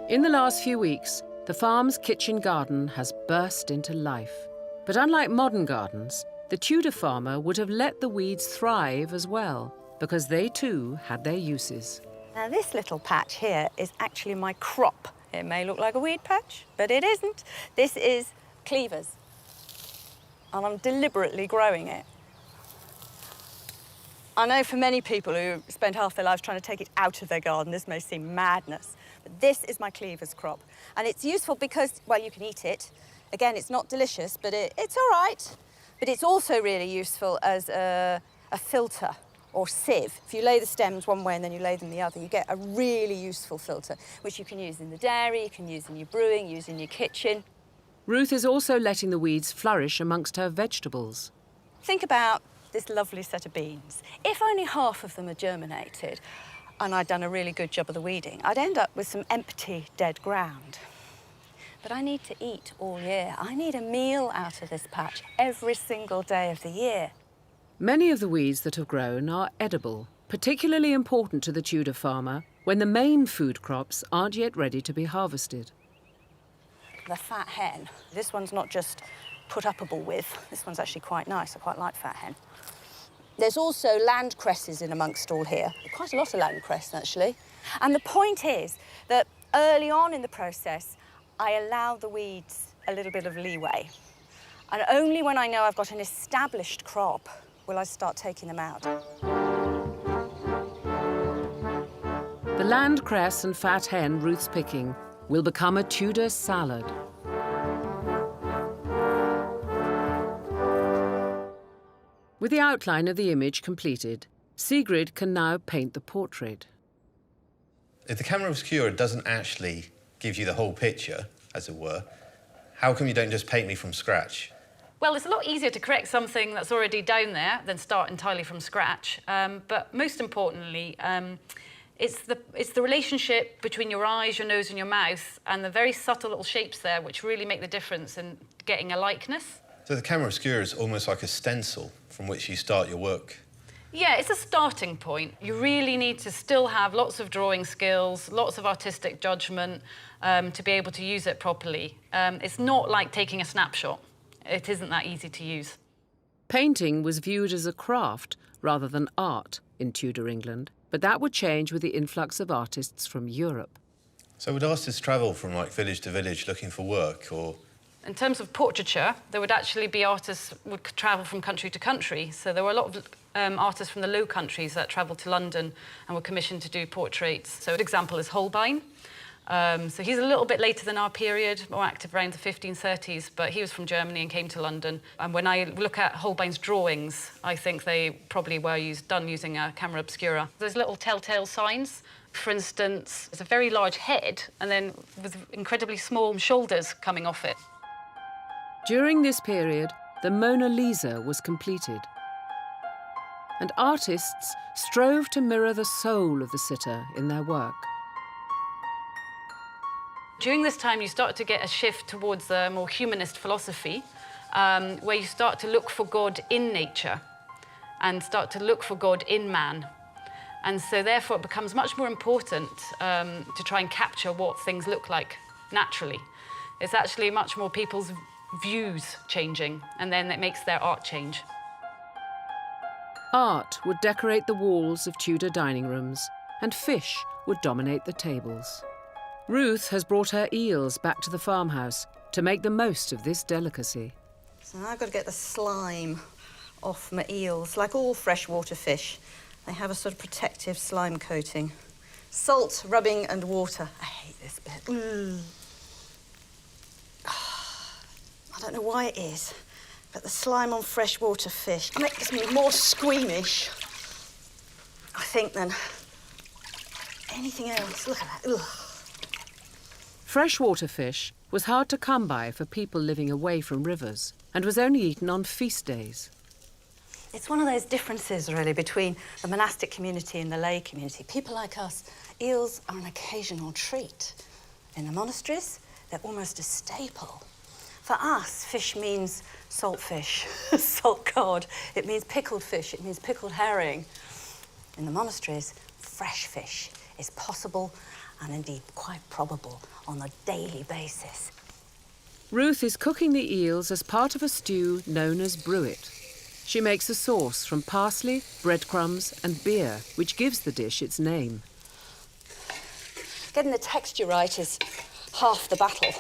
In the last few weeks, the farm's kitchen garden has burst into life. But unlike modern gardens, the Tudor farmer would have let the weeds thrive as well, because they too had their uses. Now this little patch here is actually my crop. It may look like a weed patch, but it isn't. This is cleavers, and I'm deliberately growing it. I know for many people who spend half their lives trying to take it out of their garden, this may seem madness, but this is my cleavers crop. And it's useful because, well, you can eat it. Again, it's not delicious, but it's all right. But it's also really useful as a filter or sieve. If you lay the stems one way and then you lay them the other, you get a really useful filter, which you can use in the dairy, you can use in your brewing, use in your kitchen. Ruth is also letting the weeds flourish amongst her vegetables. Think about this lovely set of beans. If only half of them had germinated and I'd done a really good job of the weeding, I'd end up with some empty, dead ground. But I need to eat all year. I need a meal out of this patch every single day of the year. Many of the weeds that have grown are edible, particularly important to the Tudor farmer when the main food crops aren't yet ready to be harvested. The fat hen, this one's not just put upable with, this one's actually quite nice. I quite like fat hen. There's also land cresses in amongst all here. Quite a lot of land cress, actually. And the point is that early on in the process, I allow the weeds a little bit of leeway. And only when I know I've got an established crop will I start taking them out. The land cress and fat hen Ruth's picking will become a Tudor salad. With the outline of the image completed, Sigrid can now paint the portrait. If the camera obscura doesn't actually give you the whole picture, as it were, how come you don't just paint me from scratch? Well, it's a lot easier to correct something that's already down there than start entirely from scratch. But most importantly, it's the relationship between your eyes, your nose and your mouth and the very subtle little shapes there which really make the difference in getting a likeness. So the camera obscura is almost like a stencil from which you start your work. Yeah, it's a starting point. You really need to still have lots of drawing skills, lots of artistic judgment to be able to use it properly. It's not like taking a snapshot. It isn't that easy to use. Painting was viewed as a craft rather than art in Tudor England, but that would change with the influx of artists from Europe. So would artists travel from like village to village looking for work, or...? In terms of portraiture, there would actually be artists who would travel from country to country. So there were a lot of artists from the Low Countries that travelled to London and were commissioned to do portraits. So an example is Holbein. So he's a little bit later than our period, more active around the 1530s, but he was from Germany and came to London. And when I look at Holbein's drawings, I think they probably were done using a camera obscura. There's little telltale signs. For instance, there's a very large head and then with incredibly small shoulders coming off it. During this period, the Mona Lisa was completed. And artists strove to mirror the soul of the sitter in their work. During this time, you start to get a shift towards a more humanist philosophy, where you start to look for God in nature and start to look for God in man. And so therefore it becomes much more important to try and capture what things look like naturally. It's actually much more people's views changing, and then it makes their art change. Art would decorate the walls of Tudor dining rooms, and fish would dominate the tables. Ruth has brought her eels back to the farmhouse to make the most of this delicacy. So now I've got to get the slime off my eels. Like all freshwater fish, they have a sort of protective slime coating. Salt, rubbing and water. I hate this bit. I don't know why it is, but the slime on freshwater fish makes me more squeamish, I think, than anything else. Look at that. Ugh. Freshwater fish was hard to come by for people living away from rivers and was only eaten on feast days. It's one of those differences, really, between the monastic community and the lay community. People like us, eels are an occasional treat. In the monasteries, they're almost a staple. For us, fish means salt fish, salt cod. It means pickled fish. It means pickled herring. In the monasteries, fresh fish is possible and indeed quite probable on a daily basis. Ruth is cooking the eels as part of a stew known as bruit. She makes a sauce from parsley, breadcrumbs and beer, which gives the dish its name. Getting the texture right is half the battle.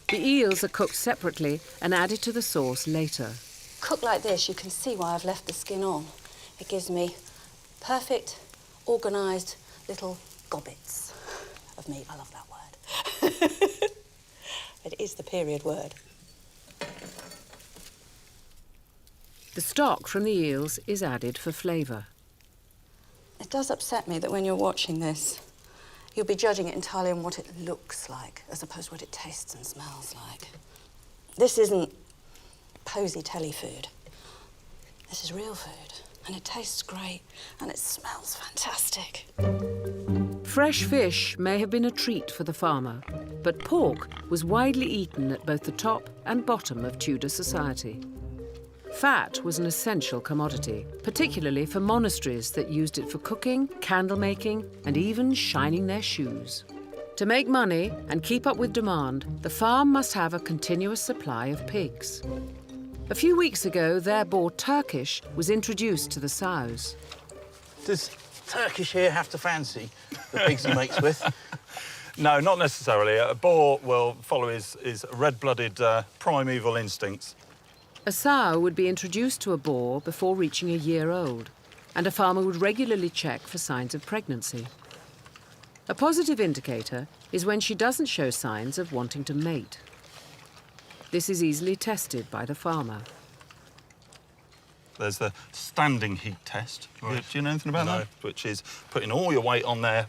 The eels are cooked separately and added to the sauce later. Cooked like this, you can see why I've left the skin on. It gives me perfect, organised little gobbets of meat. I love that word. It is the period word. The stock from the eels is added for flavour. It does upset me that when you're watching this, you'll be judging it entirely on what it looks like, as opposed to what it tastes and smells like. This isn't posy telly food. This is real food, and it tastes great, and it smells fantastic. Fresh fish may have been a treat for the farmer, but pork was widely eaten at both the top and bottom of Tudor society. Fat was an essential commodity, particularly for monasteries that used it for cooking, candle making, and even shining their shoes. To make money and keep up with demand, the farm must have a continuous supply of pigs. A few weeks ago, their boar Turkish was introduced to the sows. Does Turkish here have to fancy the pigs he makes with? No, not necessarily. A boar will follow his red-blooded primeval instincts. A sow would be introduced to a boar before reaching a year old, and a farmer would regularly check for signs of pregnancy. A positive indicator is when she doesn't show signs of wanting to mate. This is easily tested by the farmer. There's the standing heat test. Right. Do you know anything about No. that? Which is putting all your weight on their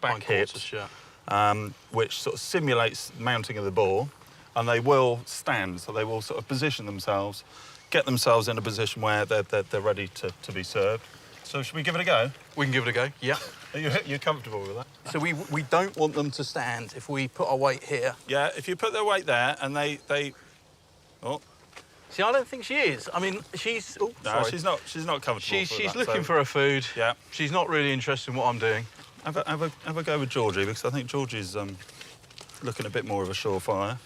back hips, which sort of simulates mounting of the boar, and they will stand, so they will sort of position themselves, get themselves in a position where they're ready to be served. So should we give it a go? We can give it a go, yeah. Are you comfortable with that? So we don't want them to stand if we put our weight here. Yeah, if you put their weight there and they... Oh. See, I don't think she is. I mean, she's... Oh, No, sorry. she's not comfortable. She's looking for her food. Yeah. She's not really interested in what I'm doing. Have a go with Georgie, because I think Georgie's looking a bit more of a surefire.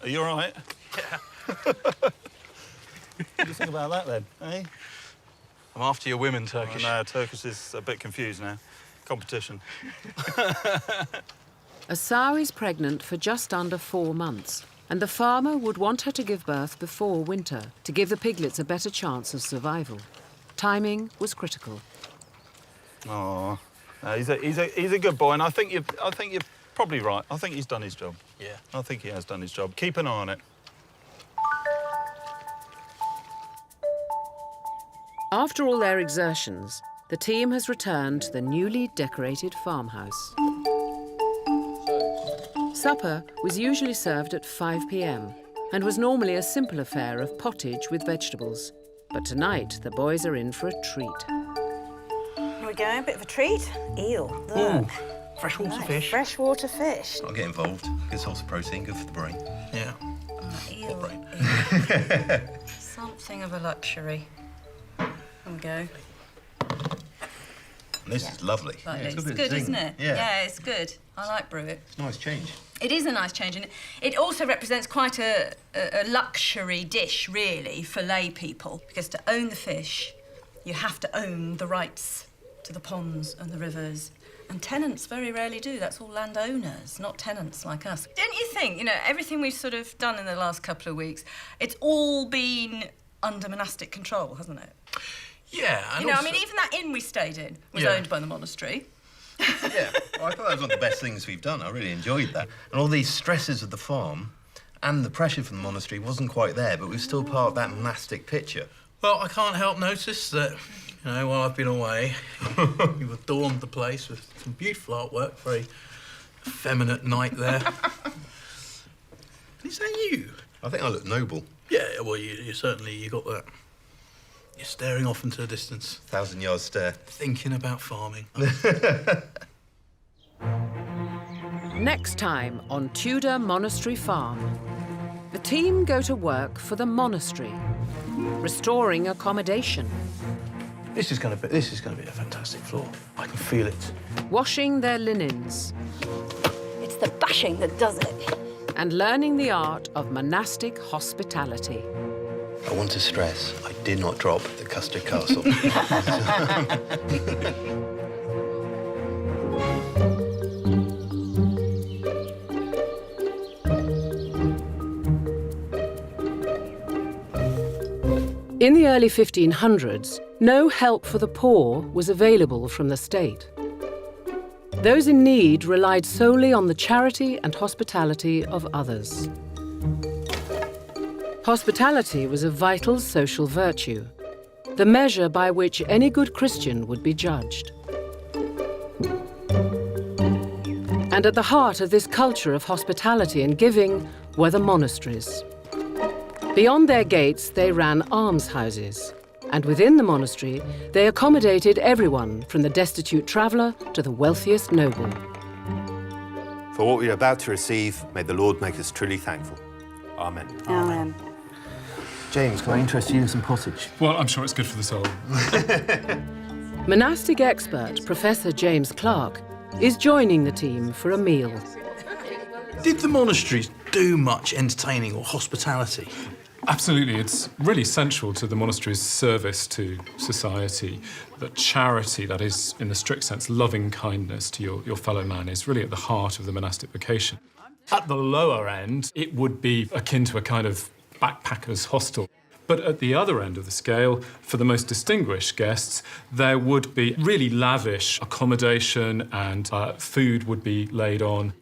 Are you all right? Yeah. What do you think about that, then, eh? I'm after your women, Turkish. No, Turkish is a bit confused now. Competition. A sow is pregnant for just under 4 months, and the farmer would want her to give birth before winter to give the piglets a better chance of survival. Timing was critical. Oh, No, he's a good boy, and I think you're probably right. I think he's done his job. Yeah. I think he has done his job. Keep an eye on it. After all their exertions, the team has returned to the newly decorated farmhouse. Supper was usually served at 5 p.m. and was normally a simple affair of pottage with vegetables. But tonight, the boys are in for a treat. Here we go, a bit of a treat. Eel, look. Freshwater fish. Freshwater fish. I'll get involved. Good source of protein, good for the brain. Yeah. Eel. brain. Something of a luxury. Here we go. And this is lovely. Like Yeah, it's good, isn't it? Yeah. It's good. I like brew it. It's a nice change. It is a nice change, and it also represents quite a luxury dish, really, for lay people. Because to own the fish, you have to own the rights to the ponds and the rivers. And tenants very rarely do. That's all landowners, not tenants like us. Don't you think, you know, everything we've sort of done in the last couple of weeks, it's all been under monastic control, hasn't it? Yeah, and You know, also, I mean, even that inn we stayed in was Yeah. owned by the monastery. Yeah, well, I thought that was one of the best things we've done. I really enjoyed that. And all these stresses of the farm and the pressure from the monastery wasn't quite there, but we were still part of that monastic picture. well, I can't help notice that, you know, while I've been away, you've adorned the place with some beautiful artwork, very effeminate knight there. Is that you? I think I look noble. Yeah, well, you certainly, you got that. You're staring off into the distance. 1,000-yard stare. Thinking about farming. Next time on Tudor Monastery Farm, the team go to work for the monastery, restoring accommodation, This is going to be a fantastic floor. I can feel it. washing their linens, It's the bashing that does it. and learning the art of monastic hospitality. I want to stress, I did not drop the custard castle. In the early 1500s, no help for the poor was available from the state. Those in need relied solely on the charity and hospitality of others. Hospitality was a vital social virtue, the measure by which any good Christian would be judged. And at the heart of this culture of hospitality and giving were the monasteries. Beyond their gates, they ran almshouses, and within the monastery, they accommodated everyone from the destitute traveller to the wealthiest noble. For what we are about to receive, may the Lord make us truly thankful. Amen. Amen. James, can I interest you in some pottage? Well, I'm sure it's good for the soul. Monastic expert Professor James Clark is joining the team for a meal. Did the monasteries do much entertaining or hospitality? Absolutely, it's really central to the monastery's service to society. That charity, that is, in the strict sense, loving kindness to your fellow man, is really at the heart of the monastic vocation. At the lower end, it would be akin to a kind of backpackers' hostel. But at the other end of the scale, for the most distinguished guests, there would be really lavish accommodation and food would be laid on.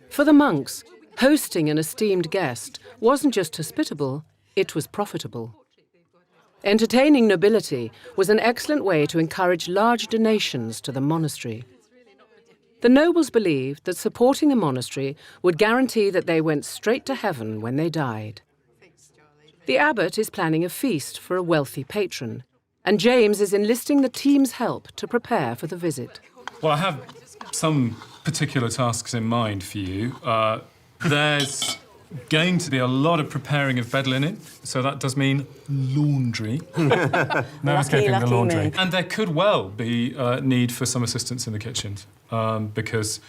For the monks, hosting an esteemed guest wasn't just hospitable, it was profitable. Entertaining nobility was an excellent way to encourage large donations to the monastery. The nobles believed that supporting the monastery would guarantee that they went straight to heaven when they died. The abbot is planning a feast for a wealthy patron, and James is enlisting the team's help to prepare for the visit. Well, I have some particular tasks in mind for you. There's going to be a lot of preparing of bed linen, so that does mean laundry. No escaping the laundry. And there could well be need for some assistance in the kitchens, because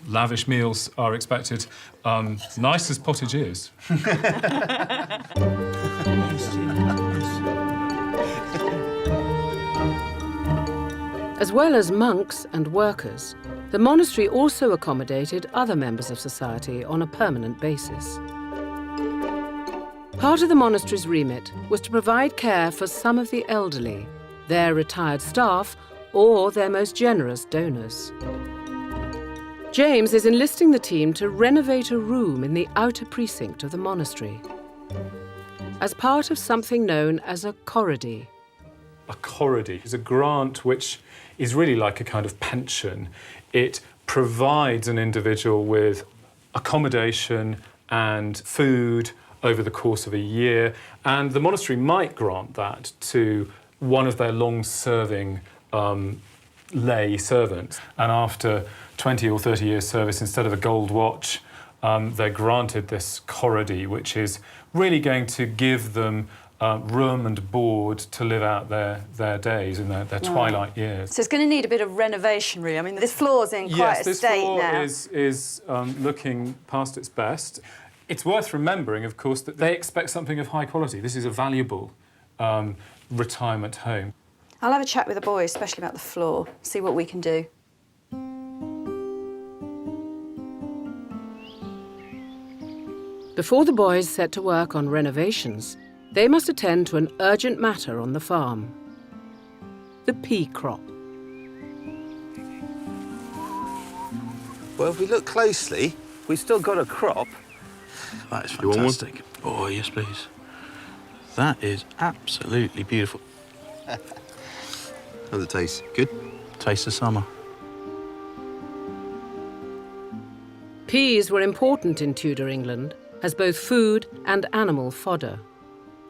lavish meals are expected, nice as pottage is. As well as monks and workers, the monastery also accommodated other members of society on a permanent basis. Part of the monastery's remit was to provide care for some of the elderly, their retired staff, or their most generous donors. James is enlisting the team to renovate a room in the outer precinct of the monastery as part of something known as a corrody. A corrody is a grant which is really like a kind of pension. It provides an individual with accommodation and food over the course of a year, and the monastery might grant that to one of their long-serving lay servants. And after 20 or 30 years' service, instead of a gold watch, they're granted this corrody, which is really going to give them room and board to live out their days in their twilight years. So it's going to need a bit of renovation, really. I mean, this floor's in quite a state now. Yes, this floor is looking past its best. It's worth remembering, of course, that they expect something of high quality. This is a valuable retirement home. I'll have a chat with the boys, especially about the floor, see what we can do. Before the boys set to work on renovations, they must attend to an urgent matter on the farm: the pea crop. Well, if we look closely, we've still got a crop. That is fantastic. Oh, yes, please. That is absolutely beautiful. How's it taste? Good? Taste of summer. Peas were important in Tudor England as both food and animal fodder.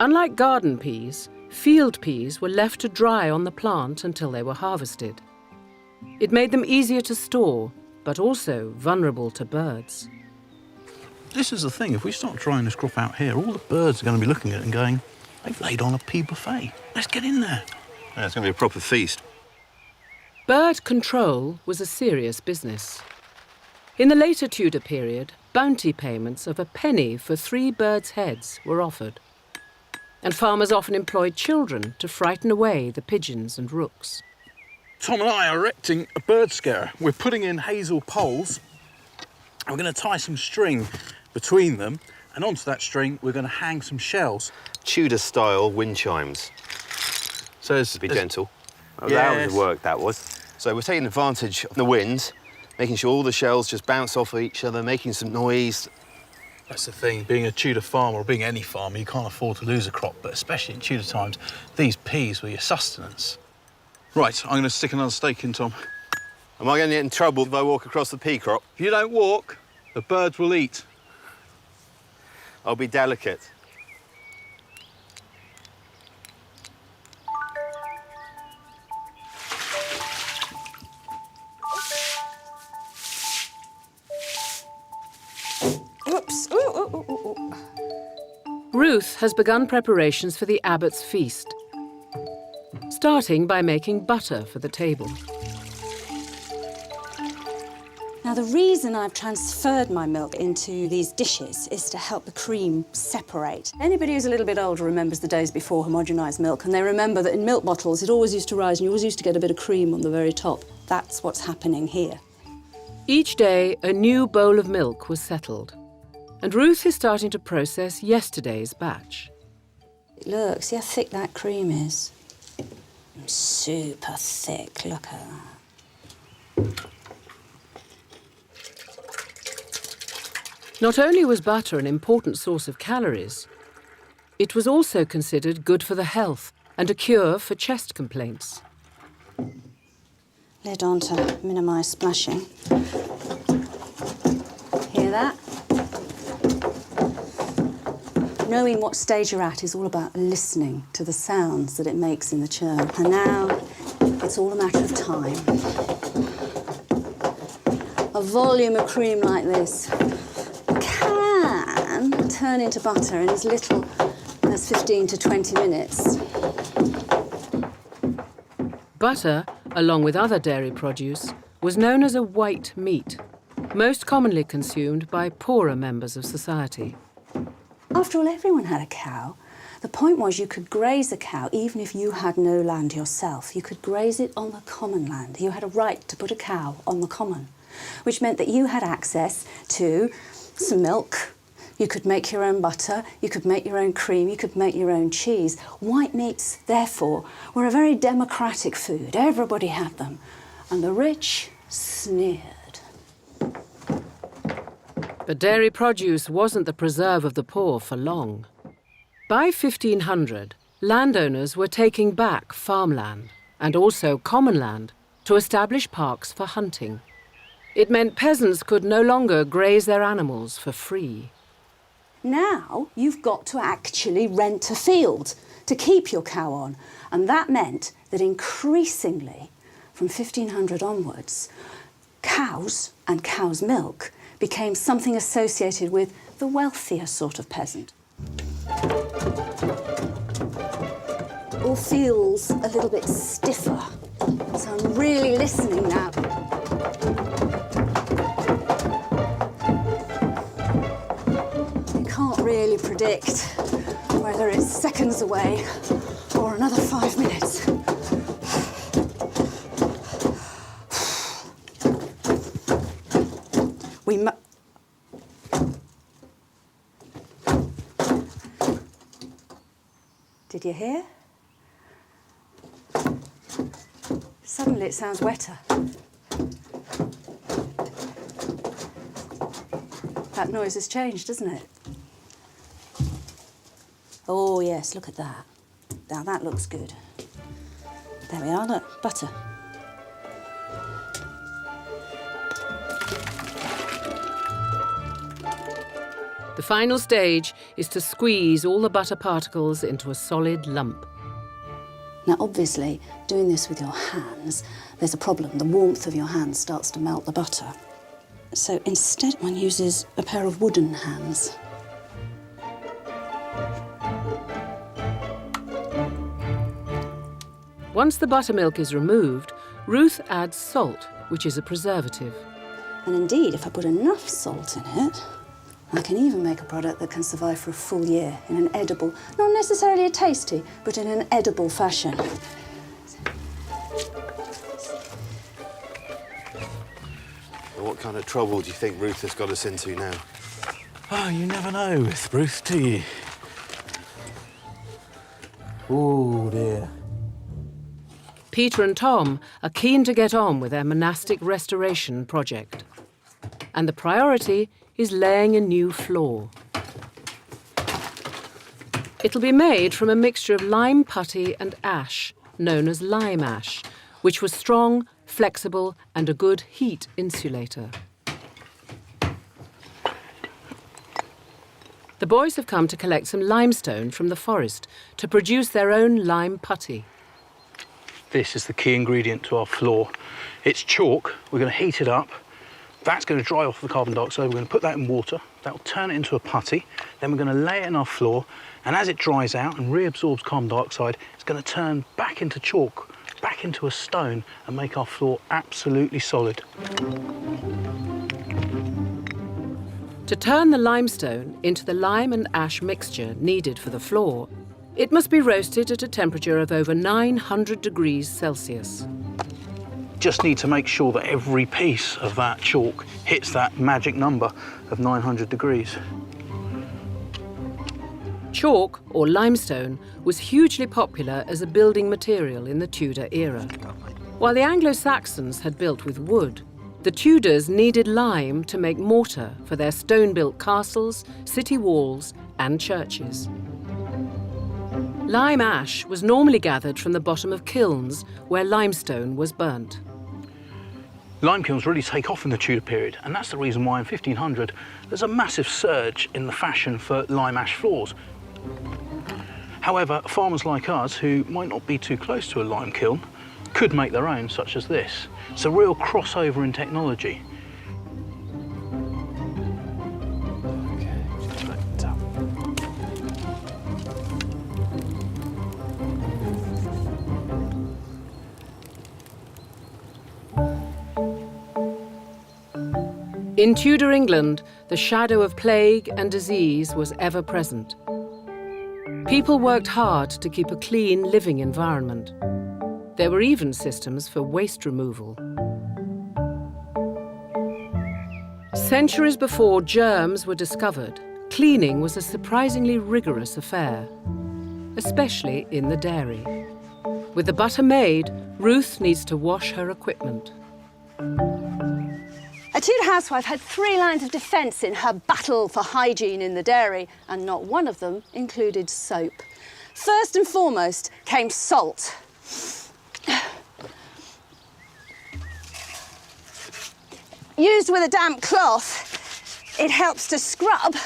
Unlike garden peas, field peas were left to dry on the plant until they were harvested. It made them easier to store, but also vulnerable to birds. This is the thing, if we start drying this crop out here, all the birds are going to be looking at it and going, they've laid on a pea buffet. Let's get in there. Yeah, it's going to be a proper feast. Bird control was a serious business. In the later Tudor period, bounty payments of a penny for 3 birds' heads were offered, and farmers often employed children to frighten away the pigeons and rooks. Tom and I are erecting a bird scarer. We're putting in hazel poles, and we're going to tie some string between them, and onto that string we're going to hang some shells. Tudor-style wind chimes. So be gentle. That was work, that was. So we're taking advantage of the wind, making sure all the shells just bounce off of each other, making some noise. That's the thing, being a Tudor farmer, or being any farmer, you can't afford to lose a crop, but especially in Tudor times, these peas were your sustenance. Right, I'm going to stick another stake in, Tom. Am I going to get in trouble if I walk across the pea crop? If you don't walk, the birds will eat. I'll be delicate. Oops. Ooh, ooh, ooh, ooh, ooh. Ruth has begun preparations for the abbot's feast, starting by making butter for the table. Now, the reason I've transferred my milk into these dishes is to help the cream separate. Anybody who's a little bit older remembers the days before homogenised milk, and they remember that in milk bottles it always used to rise and you always used to get a bit of cream on the very top. That's what's happening here. Each day, a new bowl of milk was settled, and Ruth is starting to process yesterday's batch. Look, see how thick that cream is? Super thick, look at that. Not only was butter an important source of calories, it was also considered good for the health and a cure for chest complaints. Lid on to minimise splashing. Hear that? Knowing what stage you're at is all about listening to the sounds that it makes in the churn. And now, it's all a matter of time. A volume of cream like this can turn into butter in as little as 15 to 20 minutes. Butter, along with other dairy produce, was known as a white meat, most commonly consumed by poorer members of society. After all, everyone had a cow. The point was you could graze a cow even if you had no land yourself. You could graze it on the common land. You had a right to put a cow on the common, which meant that you had access to some milk, You could make your own butter, you could make your own cream, you could make your own cheese. White meats, therefore, were a very democratic food. Everybody had them. And the rich sneered. But dairy produce wasn't the preserve of the poor for long. By 1500, landowners were taking back farmland and also common land to establish parks for hunting. It meant peasants could no longer graze their animals for free. Now you've got to actually rent a field to keep your cow on. And that meant that increasingly, from 1500 onwards, cows and cow's milk became something associated with the wealthier sort of peasant. All feels a little bit stiffer, so I'm really listening now. You can't really predict whether it's seconds away or another 5 minutes. Did you hear? Suddenly it sounds wetter. That noise has changed, doesn't it? Oh yes, look at that. Now that looks good. There we are, look, butter. The final stage is to squeeze all the butter particles into a solid lump. Now, obviously, doing this with your hands, there's a problem. The warmth of your hands starts to melt the butter. So instead, one uses a pair of wooden hands. Once the buttermilk is removed, Ruth adds salt, which is a preservative. And indeed, if I put enough salt in it, I can even make a product that can survive for a full year in an edible, not necessarily a tasty, but in an edible fashion. What kind of trouble do you think Ruth has got us into now? Oh, you never know with Ruth, do you? Oh, dear. Peter and Tom are keen to get on with their monastic restoration project. And the priority is laying a new floor. It'll be made from a mixture of lime putty and ash, known as lime ash, which was strong, flexible, and a good heat insulator. The boys have come to collect some limestone from the forest to produce their own lime putty. This is the key ingredient to our floor. It's chalk. We're going to heat it up. That's going to dry off the carbon dioxide. We're going to put that in water. That will turn it into a putty. Then we're going to lay it in our floor. And as it dries out and reabsorbs carbon dioxide, it's going to turn back into chalk, back into a stone, and make our floor absolutely solid. To turn the limestone into the lime and ash mixture needed for the floor, it must be roasted at a temperature of over 900 degrees Celsius. Just need to make sure that every piece of that chalk hits that magic number of 900 degrees. Chalk, or limestone, was hugely popular as a building material in the Tudor era. While the Anglo-Saxons had built with wood, the Tudors needed lime to make mortar for their stone-built castles, city walls, and churches. Lime ash was normally gathered from the bottom of kilns where limestone was burnt. Lime kilns really take off in the Tudor period, and that's the reason why in 1500 there's a massive surge in the fashion for lime ash floors. However, farmers like us, who might not be too close to a lime kiln, could make their own, such as this. It's a real crossover in technology. In Tudor England, the shadow of plague and disease was ever present. People worked hard to keep a clean living environment. There were even systems for waste removal. Centuries before germs were discovered, Cleaning was a surprisingly rigorous affair, especially in the dairy. With the butter made, Ruth needs to wash her equipment. A Tudor housewife had 3 lines of defence in her battle for hygiene in the dairy, and not one of them included soap. First and foremost came salt. Used with a damp cloth, it helps to scrub,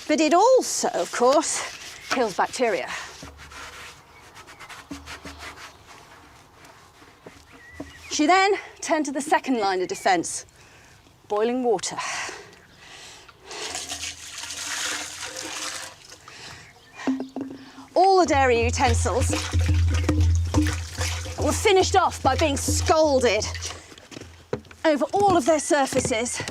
but it also, of course, kills bacteria. She then turned to the second line of defence, boiling water. All the dairy utensils were finished off by being scalded over all of their surfaces.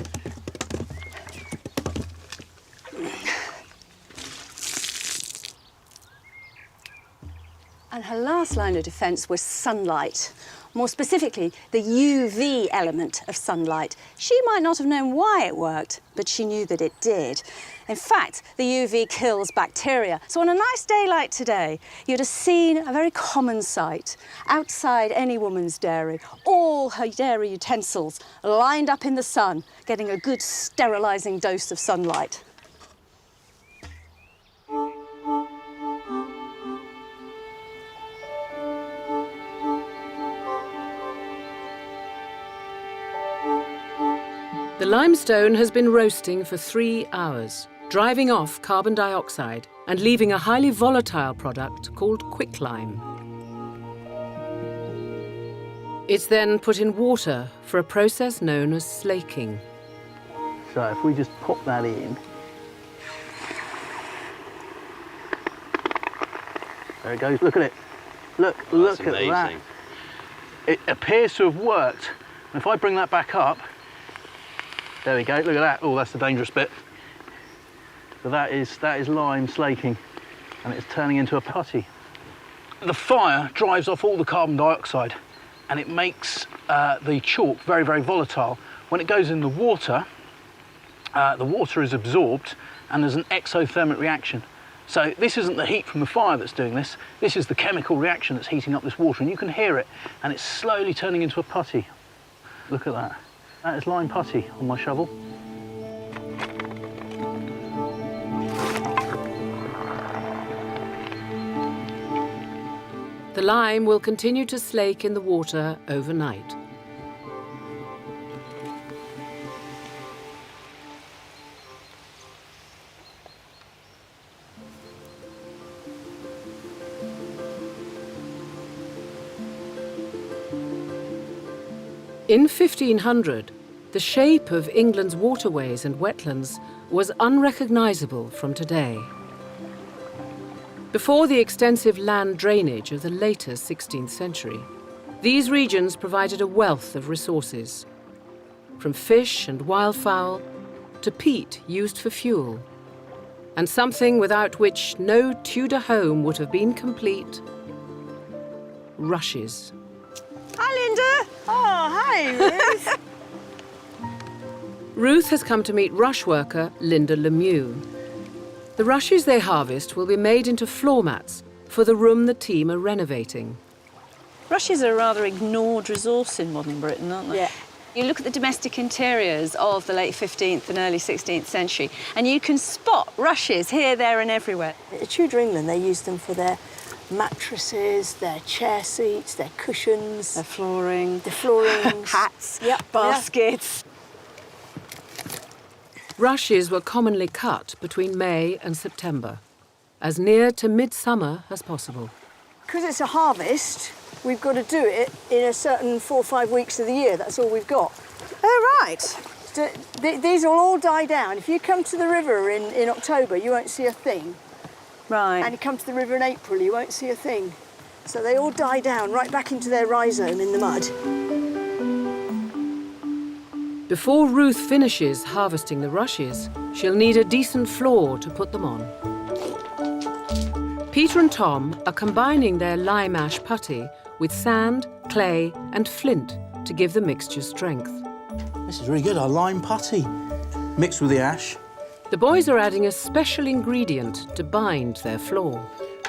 And her last line of defence was sunlight. More specifically, the UV element of sunlight. She might not have known why it worked, but she knew that it did. In fact, the UV kills bacteria. So on a nice day like today, you'd have seen a very common sight outside any woman's dairy. All her dairy utensils lined up in the sun, getting a good sterilising dose of sunlight. The limestone has been roasting for 3 hours, driving off carbon dioxide and leaving a highly volatile product called quicklime. It's then put in water for a process known as slaking. So if we just pop that in. There it goes, look at it. Look at that. It appears to have worked. And if I bring that back up, there we go, look at that. Oh, that's the dangerous bit. So that is lime slaking, and it's turning into a putty. The fire drives off all the carbon dioxide, and it makes the chalk very, very volatile. When it goes in the water is absorbed, and there's an exothermic reaction. So this isn't the heat from the fire that's doing this. This is the chemical reaction that's heating up this water, and you can hear it, and it's slowly turning into a putty. Look at that. That is lime putty on my shovel. The lime will continue to slake in the water overnight. In 1500, the shape of England's waterways and wetlands was unrecognisable from today. Before the extensive land drainage of the later 16th century, these regions provided a wealth of resources, from fish and wildfowl to peat used for fuel, and something without which no Tudor home would have been complete: rushes. Hi, Linda. Oh, hi, Ruth. Ruth has come to meet rush worker Linda Lemieux. The rushes they harvest will be made into floor mats for the room the team are renovating. Rushes are a rather ignored resource in modern Britain, aren't they? Yeah. You look at the domestic interiors of the late 15th and early 16th century, and you can spot rushes here, there and everywhere. In Tudor England, they used them for their mattresses, their chair seats, their cushions, their flooring, the floorings, hats, yep, baskets. Rushes were commonly cut between May and September, as near to midsummer as possible. Because it's a harvest, we've got to do it in a certain 4 or 5 weeks of the year. That's all we've got. Oh, right. So these will all die down. If you come to the river in October, you won't see a thing. Right. And you come to the river in April, you won't see a thing. So they all die down right back into their rhizome in the mud. Before Ruth finishes harvesting the rushes, she'll need a decent floor to put them on. Peter and Tom are combining their lime ash putty with sand, clay and flint to give the mixture strength. This is really good, our lime putty. Mixed with the ash, The boys are adding a special ingredient to bind their floor.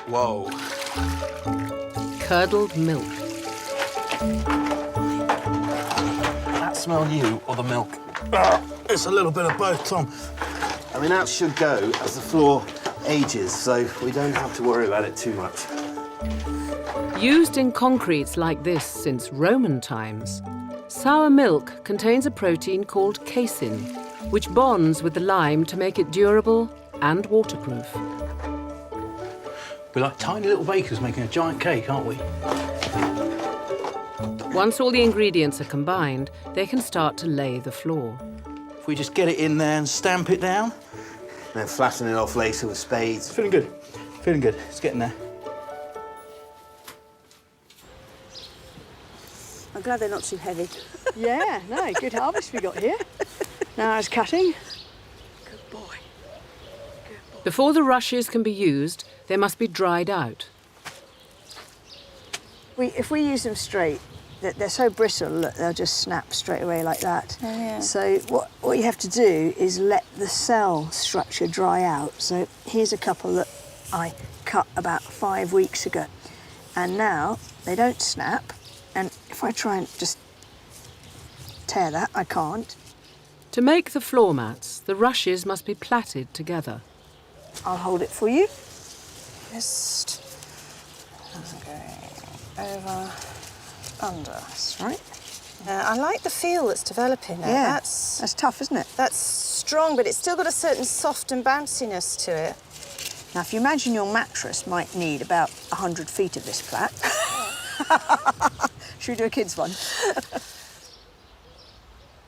Whoa. Curdled milk. That smell you or the milk? It's a little bit of both, Tom. I mean, that should go as the floor ages, so we don't have to worry about it too much. Used in concretes like this since Roman times, sour milk contains a protein called casein, which bonds with the lime to make it durable and waterproof. We're like tiny little bakers making a giant cake, aren't we? Once all the ingredients are combined, they can start to lay the floor. If we just get it in there and stamp it down. And then flatten it off later with spades. Feeling good. Feeling good. It's getting there. I'm glad they're not too heavy. Yeah, no, good harvest we got here. Now it's cutting. Good boy. Before the rushes can be used, they must be dried out. If we use them straight, they're so brittle that they'll just snap straight away like that. Oh, yeah. So what you have to do is let the cell structure dry out. So here's a couple that I cut about 5 weeks ago. And now they don't snap. And if I try and just tear that, I can't. To make the floor mats, the rushes must be plaited together. I'll hold it for you. Just going over, under. That's right. I like the feel that's developing there. Yeah, that's tough, isn't it? That's strong, but it's still got a certain soft and bounciness to it. Now, if you imagine your mattress might need about 100 feet of this plat. Should we do a kid's one?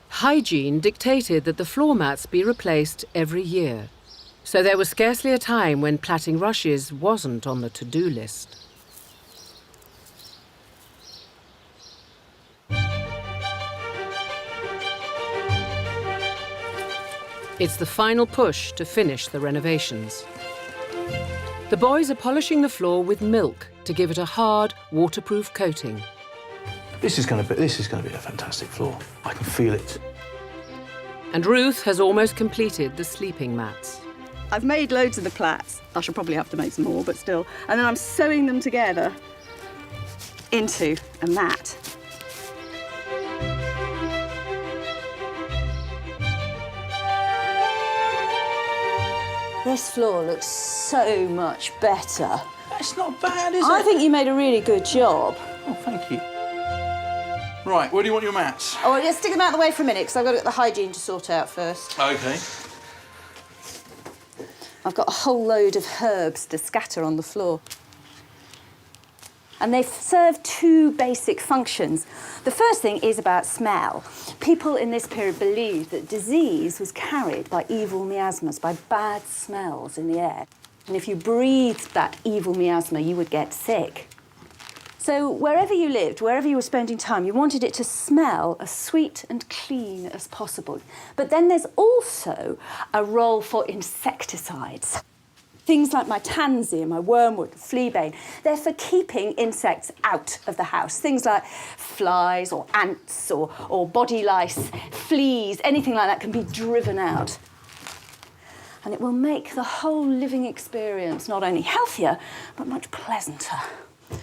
Hygiene dictated that the floor mats be replaced every year, so there was scarcely a time when plaiting rushes wasn't on the to-do list. It's the final push to finish the renovations. The boys are polishing the floor with milk to give it a hard, waterproof coating. This is going to be a fantastic floor. I can feel it. And Ruth has almost completed the sleeping mats. I've made loads of the plats. I shall probably have to make some more, but still. And then I'm sewing them together into a mat. This floor looks so much better. It's not bad, is it? I think you made a really good job. Oh, thank you. Right, where do you want your mats? Oh, well, let's stick them out of the way for a minute, because I've got to get the hygiene to sort out first. OK. I've got a whole load of herbs to scatter on the floor. And they serve two basic functions. The first thing is about smell. People in this period believed that disease was carried by evil miasmas, by bad smells in the air. And if you breathed that evil miasma, you would get sick. So wherever you lived, wherever you were spending time, you wanted it to smell as sweet and clean as possible. But then there's also a role for insecticides. Things like my tansy and my wormwood, fleabane, they're for keeping insects out of the house. Things like flies or ants or body lice, fleas, anything like that can be driven out. And it will make the whole living experience not only healthier, but much pleasanter. Do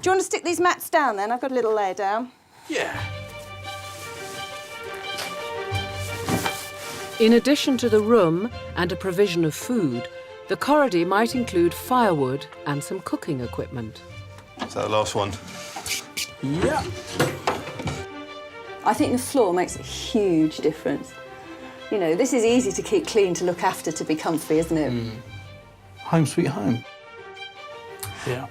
you want to stick these mats down then? I've got a little layer down. Yeah. In addition to the room and a provision of food, the corridor might include firewood and some cooking equipment. Is that the last one? Yeah. I think the floor makes a huge difference. You know, this is easy to keep clean, to look after, to be comfy, isn't it? Mm. Home sweet home. Yeah.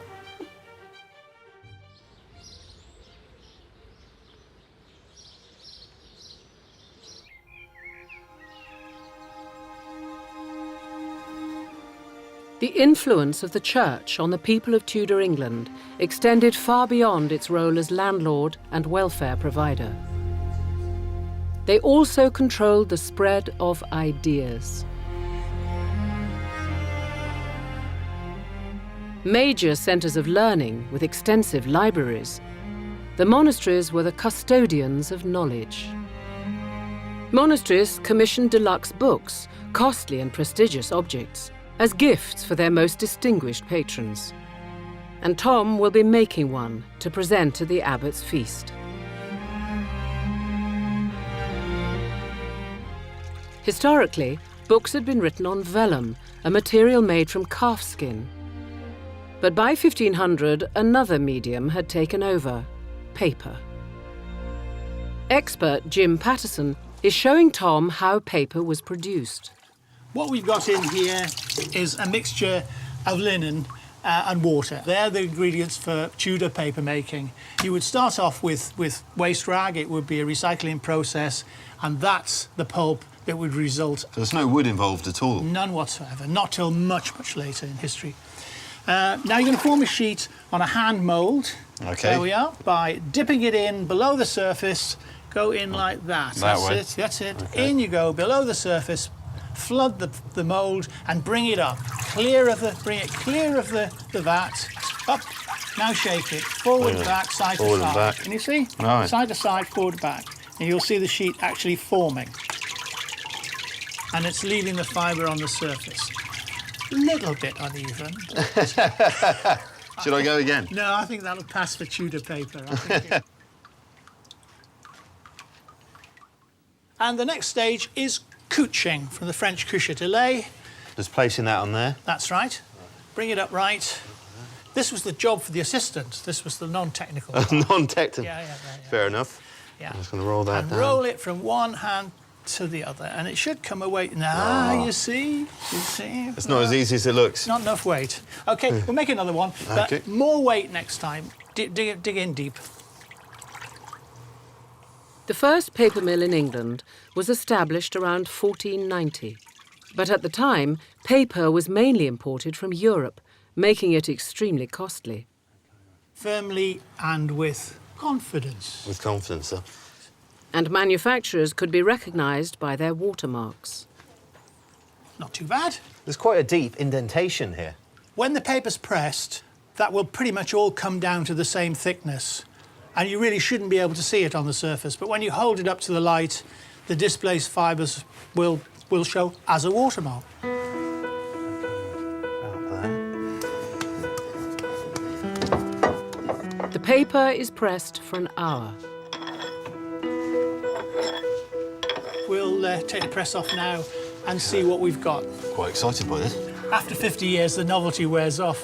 The influence of the church on the people of Tudor England extended far beyond its role as landlord and welfare provider. They also controlled the spread of ideas. Major centres of learning with extensive libraries, the monasteries were the custodians of knowledge. Monasteries commissioned deluxe books costly and prestigious objects, as gifts for their most distinguished patrons. And Tom will be making one to present at the abbot's feast. Historically, books had been written on vellum, a material made from calf skin. But by 1500, another medium had taken over: paper. Expert Jim Patterson is showing Tom how paper was produced. What we've got in here is a mixture of linen and water. They're the ingredients for Tudor paper making. You would start off with waste rag. It would be a recycling process, and that's the pulp that would result. So there's no wood involved at all? None whatsoever, not till much, much later in history. Now you're going to form a sheet on a hand mould. Okay. There we are. By dipping it in below the surface, go in like that. That's it. Okay. In you go, below the surface, flood the mould and bring it up. Bring it clear of the vat. Up. Now shake it. Forward, back, side to side. Back. Can you see? Right. Side to side, forward, back. And you'll see the sheet actually forming. And it's leaving the fibre on the surface. A little bit uneven. Should I go again? No, I think that'll pass for Tudor paper. And the next stage is couching, from the French coucher to lay. Just placing that on there? That's right. Bring it up right. This was the job for the assistant. This was the non-technical. Non-technical. Yeah. Fair enough. Yeah. I'm just going to roll that down. Roll it from one hand to the other, and it should come away. Now, you see? It's not as easy as it looks. Not enough weight. OK, we'll make another one, but more weight next time. Dig in deep. The first paper mill in England was established around 1490. But at the time, paper was mainly imported from Europe, making it extremely costly. Firmly and with confidence. With confidence, sir. And manufacturers could be recognised by their watermarks. Not too bad. There's quite a deep indentation here. When the paper's pressed, that will pretty much all come down to the same thickness. And you really shouldn't be able to see it on the surface. But when you hold it up to the light, the displaced fibres will show as a watermark. The paper is pressed for an hour. We'll take the press off now and see what we've got. Quite excited by this. After 50 years, the novelty wears off.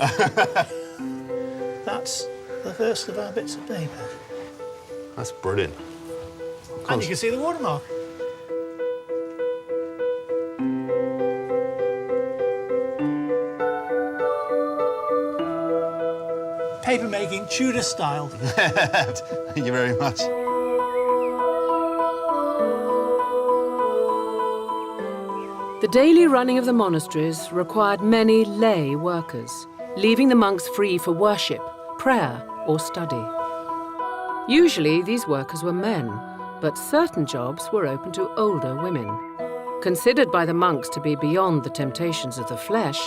That's the first of our bits of paper. That's brilliant. And you can see the watermark. Paper making Tudor style. Thank you very much. The daily running of the monasteries required many lay workers, leaving the monks free for worship, prayer, or study. Usually, these workers were men, but certain jobs were open to older women. Considered by the monks to be beyond the temptations of the flesh,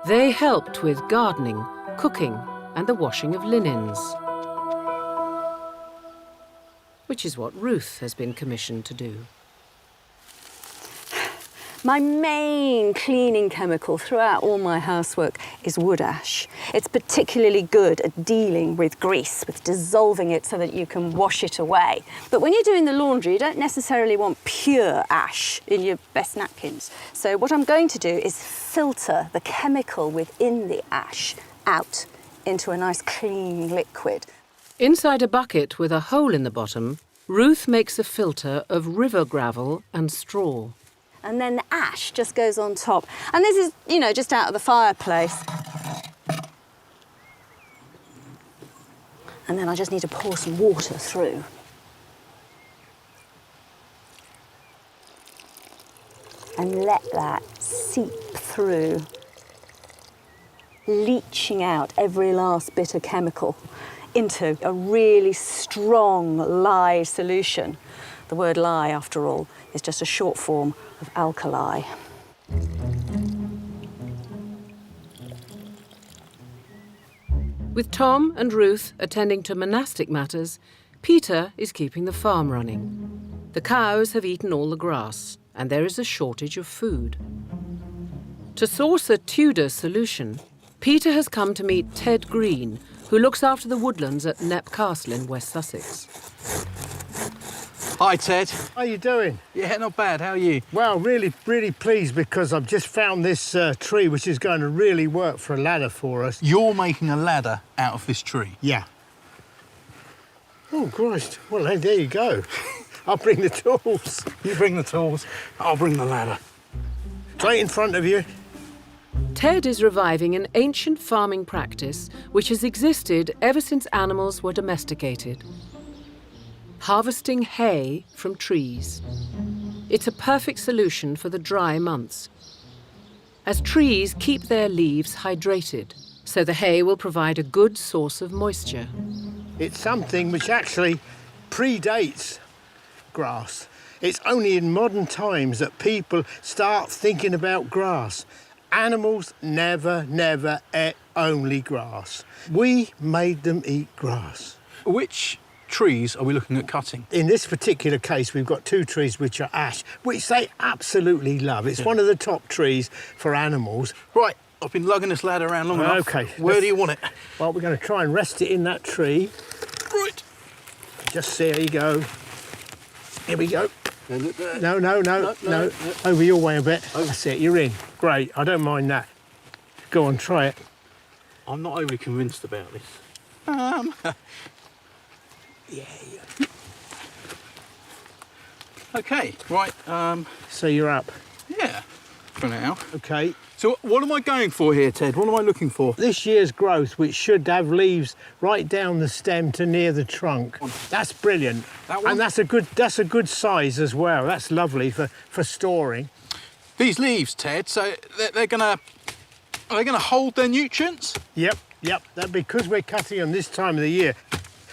they helped with gardening, cooking, and the washing of linens. Which is what Ruth has been commissioned to do. My main cleaning chemical throughout all my housework is wood ash. It's particularly good at dealing with grease, with dissolving it so that you can wash it away. But when you're doing the laundry, you don't necessarily want pure ash in your best napkins. So what I'm going to do is filter the chemical within the ash out into a nice clean liquid. Inside a bucket with a hole in the bottom, Ruth makes a filter of river gravel and straw. And then the ash just goes on top. And this is, you know, just out of the fireplace. And then I just need to pour some water through. And let that seep through, leaching out every last bit of chemical into a really strong lye solution. The word lye, after all, is just a short form of alkali. With Tom and Ruth attending to monastic matters, Peter is keeping the farm running. The cows have eaten all the grass, and there is a shortage of food. To source a Tudor solution, Peter has come to meet Ted Green, who looks after the woodlands at Knepp Castle in West Sussex. Hi, Ted. How are you doing? Yeah, not bad. How are you? Well, really pleased because I've just found this tree which is going to really work for a ladder for us. You're making a ladder out of this tree? Yeah. Oh, Christ. Well, there you go. I'll bring the tools. You bring the tools, I'll bring the ladder. Straight in front of you. Ted is reviving an ancient farming practice which has existed ever since animals were domesticated. Harvesting hay from trees. It's a perfect solution for the dry months, as trees keep their leaves hydrated, so the hay will provide a good source of moisture. It's something which actually predates grass. It's only in modern times that people start thinking about grass. Animals never ate only grass. We made them eat grass. Which trees are we looking at cutting? In this particular case, we've got two trees which are ash, which they absolutely love. It's one of the top trees for animals. Right, I've been lugging this ladder around long enough. OK. Where do you want it? Well, we're going to try and rest it in that tree. Right. Just there you go. Here we go. No. No. Over your way a bit. That's it, you're in. Great, I don't mind that. Go on, try it. I'm not overly convinced about this. Yeah. OK, right. So you're up? Yeah, for now. OK. So what am I going for here, Ted? What am I looking for? This year's growth, which should have leaves right down the stem to near the trunk. That's brilliant. That one? And that's a good size as well. That's lovely for storing. These leaves, Ted, so are they gonna hold their nutrients? Yep. That because we're cutting them this time of the year.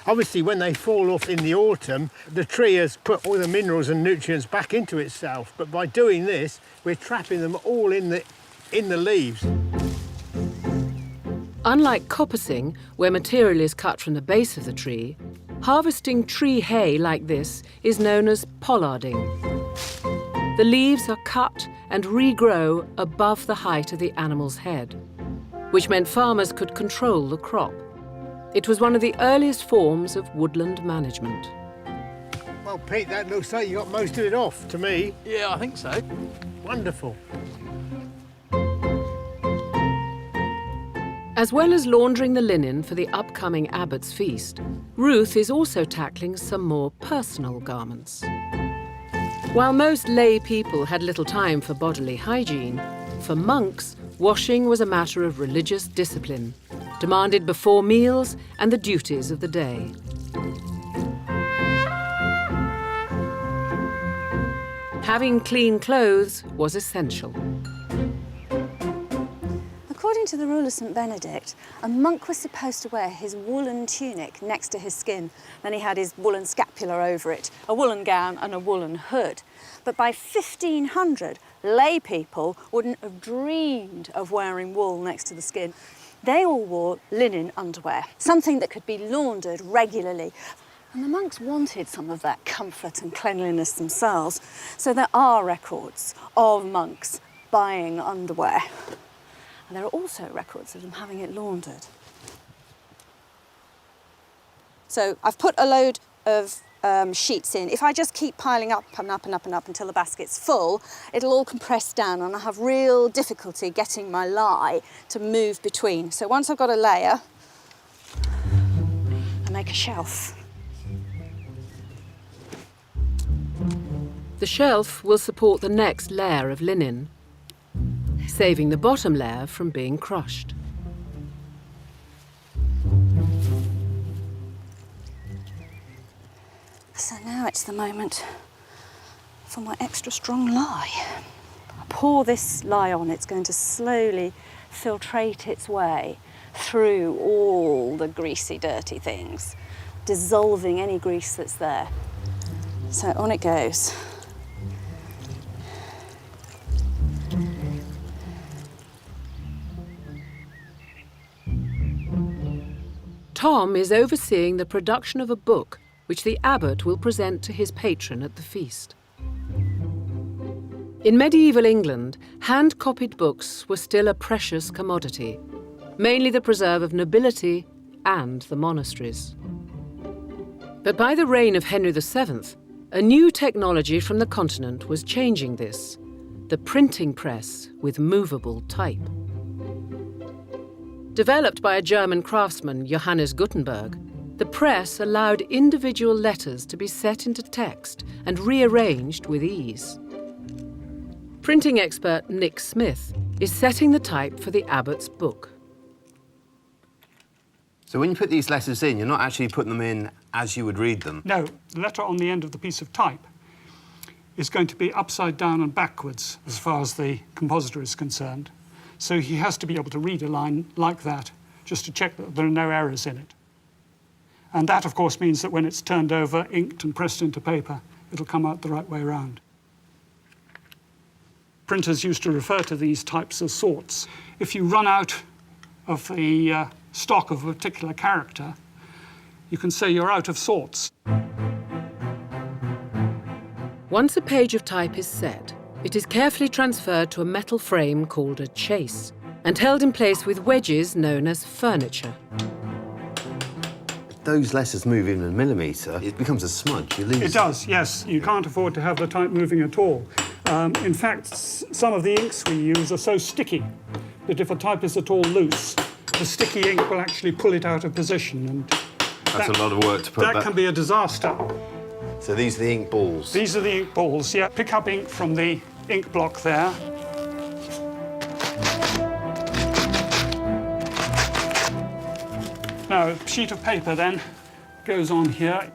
Obviously, when they fall off in the autumn, the tree has put all the minerals and nutrients back into itself. But by doing this, we're trapping them all in the leaves. Unlike coppicing, where material is cut from the base of the tree, harvesting tree hay like this is known as pollarding. The leaves are cut and regrow above the height of the animal's head, which meant farmers could control the crop. It was one of the earliest forms of woodland management. Well, Pete, that looks like you got most of it off, to me. Yeah, I think so. Wonderful. As well as laundering the linen for the upcoming abbot's feast, Ruth is also tackling some more personal garments. While most lay people had little time for bodily hygiene, for monks, washing was a matter of religious discipline, demanded before meals and the duties of the day. Having clean clothes was essential. According to the rule of St Benedict, a monk was supposed to wear his woolen tunic next to his skin. Then he had his woolen scapular over it, a woolen gown and a woolen hood. But by 1500, lay people wouldn't have dreamed of wearing wool next to the skin. They all wore linen underwear, something that could be laundered regularly. And the monks wanted some of that comfort and cleanliness themselves. So there are records of monks buying underwear. And there are also records of them having it laundered. So I've put a load of sheets in. If I just keep piling up and up and up and up until the basket's full, it'll all compress down and I have real difficulty getting my lye to move between. So once I've got a layer, I make a shelf. The shelf will support the next layer of linen, saving the bottom layer from being crushed. So now it's the moment for my extra strong lye. I pour this lye on, it's going to slowly filtrate its way through all the greasy, dirty things, dissolving any grease that's there. So on it goes. Tom is overseeing the production of a book which the abbot will present to his patron at the feast. In medieval England, hand-copied books were still a precious commodity, mainly the preserve of nobility and the monasteries. But by the reign of Henry VII, a new technology from the continent was changing this: the printing press with movable type. Developed by a German craftsman, Johannes Gutenberg, the press allowed individual letters to be set into text and rearranged with ease. Printing expert Nick Smith is setting the type for the Abbot's book. So when you put these letters in, you're not actually putting them in as you would read them? No, the letter on the end of the piece of type is going to be upside down and backwards as far as the compositor is concerned. So he has to be able to read a line like that just to check that there are no errors in it. And that, of course, means that when it's turned over, inked and pressed into paper, it'll come out the right way around. Printers used to refer to these types as sorts. If you run out of the stock of a particular character, you can say you're out of sorts. Once a page of type is set, it is carefully transferred to a metal frame called a chase and held in place with wedges known as furniture. If those letters move even a millimetre, it becomes a smudge. You lose. It does, yes. You can't afford to have the type moving at all. In fact, some of the inks we use are so sticky that if a type is at all loose, the sticky ink will actually pull it out of position. And that's a lot of work to put that can be a disaster. So these are the ink balls? These are the ink balls, yeah. Pick up ink from the ink block there. Now, a sheet of paper then goes on here.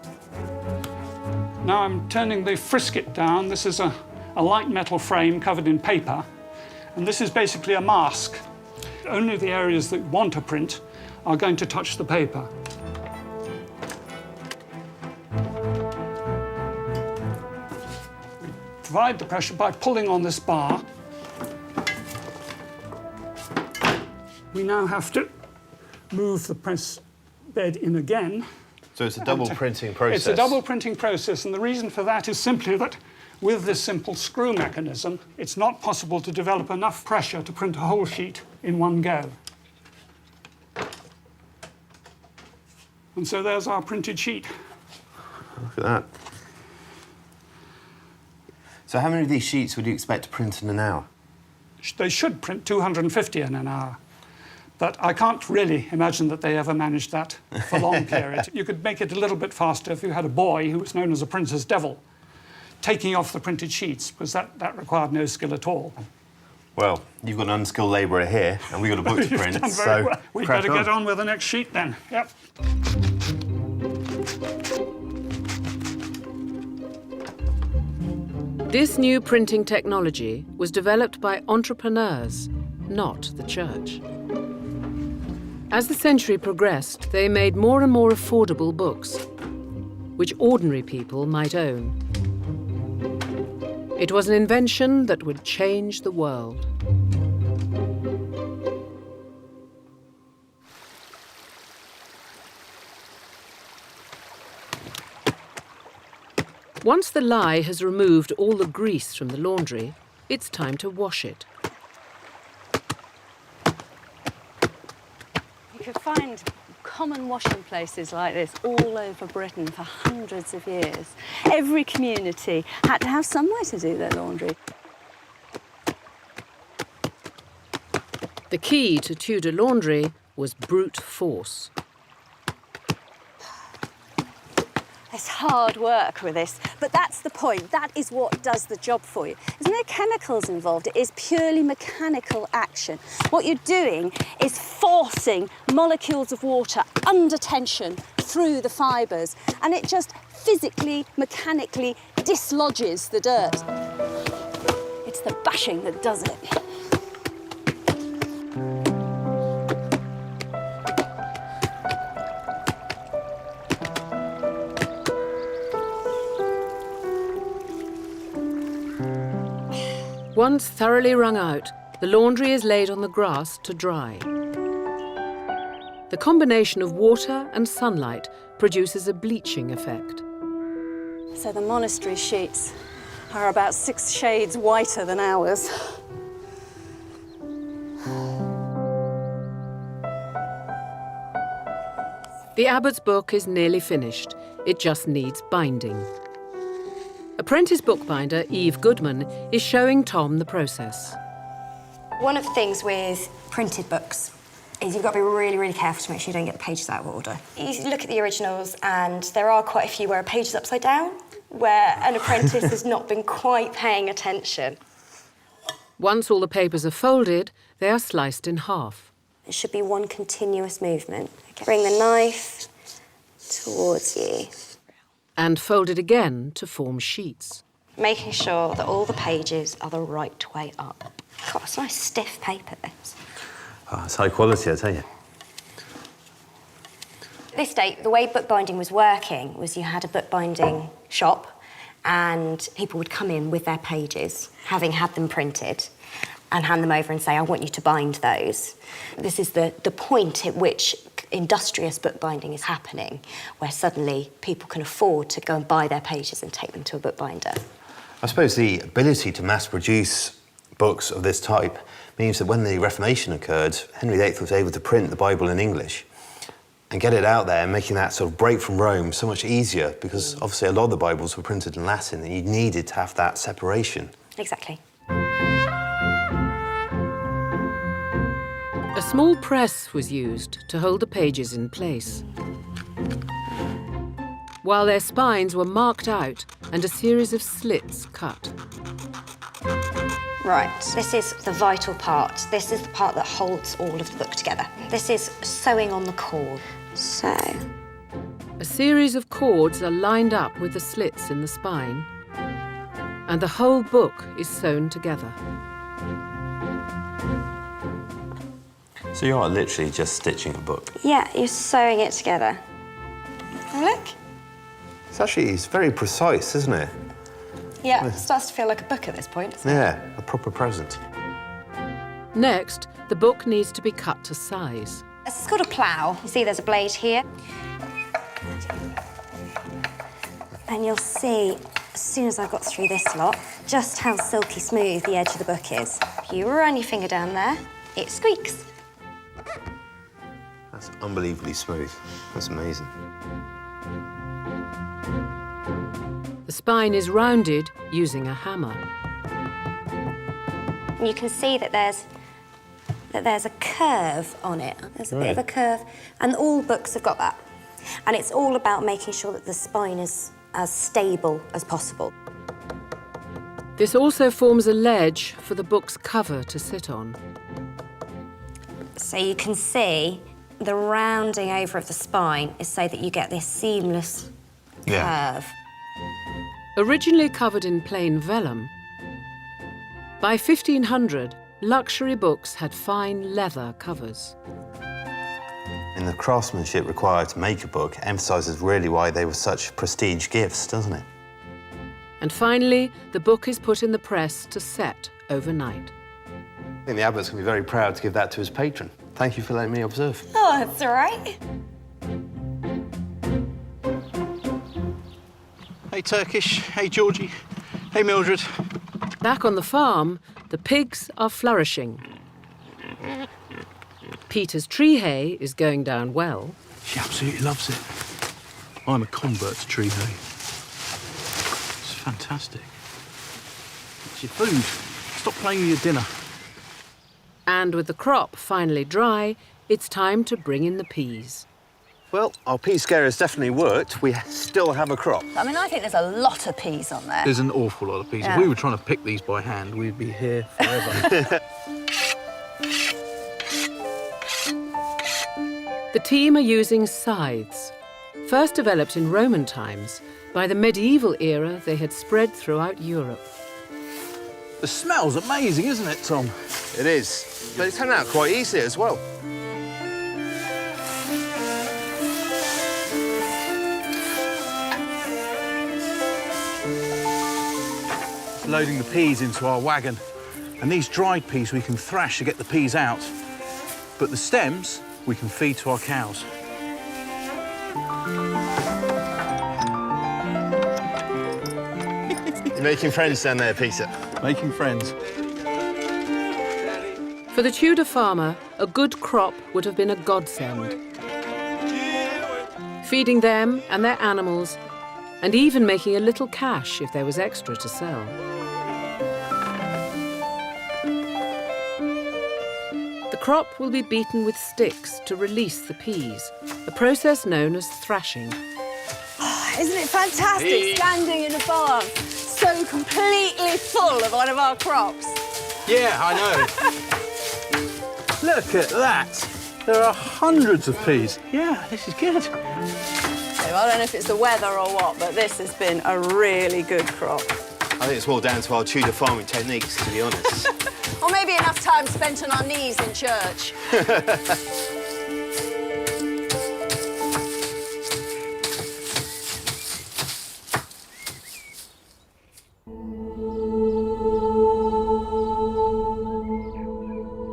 Now I'm turning the frisket down. This is a light metal frame covered in paper, and this is basically a mask. Only the areas that want to print are going to touch the paper. We provide the pressure by pulling on this bar. We now have to move the press bed in again. So it's a double printing process? It's a double printing process, and the reason for that is simply that with this simple screw mechanism, it's not possible to develop enough pressure to print a whole sheet in one go. And so there's our printed sheet. Look at that. So how many of these sheets would you expect to print in an hour? They should print 250 in an hour. But I can't really imagine that they ever managed that for a long period. You could make it a little bit faster if you had a boy who was known as a printer's devil, taking off the printed sheets, because that required no skill at all. Well, you've got an unskilled labourer here, and we've got a book to print, so well. We better get on with the next sheet then. Yep. This new printing technology was developed by entrepreneurs, not the church. As the century progressed, they made more and more affordable books, which ordinary people might own. It was an invention that would change the world. Once the lye has removed all the grease from the laundry, it's time to wash it. You could find common washing places like this all over Britain for hundreds of years. Every community had to have somewhere to do their laundry. The key to Tudor laundry was brute force. It's hard work with this, but that's the point. That is what does the job for you. There's no chemicals involved. It is purely mechanical action. What you're doing is forcing molecules of water under tension through the fibres, and it just physically, mechanically dislodges the dirt. It's the bashing that does it. Once thoroughly wrung out, the laundry is laid on the grass to dry. The combination of water and sunlight produces a bleaching effect. So the monastery sheets are about 6 shades whiter than ours. The abbot's book is nearly finished. It just needs binding. Apprentice bookbinder Eve Goodman is showing Tom the process. One of the things with printed books is you've got to be really, really careful to make sure you don't get the pages out of order. You look at the originals and there are quite a few where a page is upside down, where an apprentice has not been quite paying attention. Once all the papers are folded, they are sliced in half. It should be one continuous movement. Okay. Bring the knife towards you. And folded again to form sheets. Making sure that all the pages are the right way up. God, it's nice stiff paper, this. Oh, it's high quality, I tell you. This day, the way bookbinding was working was you had a bookbinding shop and people would come in with their pages, having had them printed, and hand them over and say, I want you to bind those. This is the point at which industrious bookbinding is happening, where suddenly people can afford to go and buy their pages and take them to a bookbinder. I suppose the ability to mass produce books of this type means that when the Reformation occurred, Henry VIII was able to print the Bible in English and get it out there, making that sort of break from Rome so much easier, because obviously a lot of the Bibles were printed in Latin and you needed to have that separation. Exactly. A small press was used to hold the pages in place, while their spines were marked out and a series of slits cut. Right, this is the vital part. This is the part that holds all of the book together. This is sewing on the cord. So... A series of cords are lined up with the slits in the spine, and the whole book is sewn together. So you are literally just stitching a book. Yeah, you're sewing it together. Look. It's very precise, isn't it? Yeah, it starts to feel like a book at this point, doesn't it? Yeah, a proper present. Next, the book needs to be cut to size. This is called a plough. You see there's a blade here. And you'll see, as soon as I've got through this lot, just how silky smooth the edge of the book is. If you run your finger down there, it squeaks. That's unbelievably smooth. That's amazing. The spine is rounded using a hammer. And you can see that there's a curve on it. There's a bit of a curve, and all books have got that. And it's all about making sure that the spine is as stable as possible. This also forms a ledge for the book's cover to sit on. So you can see the rounding over of the spine is so that you get this seamless curve. Originally covered in plain vellum, by 1500, luxury books had fine leather covers. And the craftsmanship required to make a book emphasises really why they were such prestige gifts, doesn't it? And finally, the book is put in the press to set overnight. I think the abbot's going to be very proud to give that to his patron. Thank you for letting me observe. Oh, that's all right. Hey, Turkish. Hey, Georgie. Hey, Mildred. Back on the farm, the pigs are flourishing. Peter's tree hay is going down well. She absolutely loves it. I'm a convert to tree hay. It's fantastic. It's your food. Stop playing with your dinner. And with the crop finally dry, it's time to bring in the peas. Well, our pea scare has definitely worked. We still have a crop. I mean, I think there's a lot of peas on there. There's an awful lot of peas. Yeah. If we were trying to pick these by hand, we'd be here forever. The team are using scythes. First developed in Roman times, by the medieval era they had spread throughout Europe. The smell's amazing, isn't it, Tom? It is. But it's turned out quite easy as well. Loading the peas into our wagon. And these dried peas we can thrash to get the peas out. But the stems we can feed to our cows. You're making friends down there, Peter. Making friends. For the Tudor farmer, a good crop would have been a godsend. Feeding them and their animals, and even making a little cash if there was extra to sell. The crop will be beaten with sticks to release the peas, a process known as thrashing. Isn't it fantastic standing in a barn so completely full of one of our crops? Yeah, I know. Look at that. There are hundreds of peas. Yeah, this is good. I don't know if it's the weather or what, but this has been a really good crop. I think it's all down to our Tudor farming techniques, to be honest. Or maybe enough time spent on our knees in church.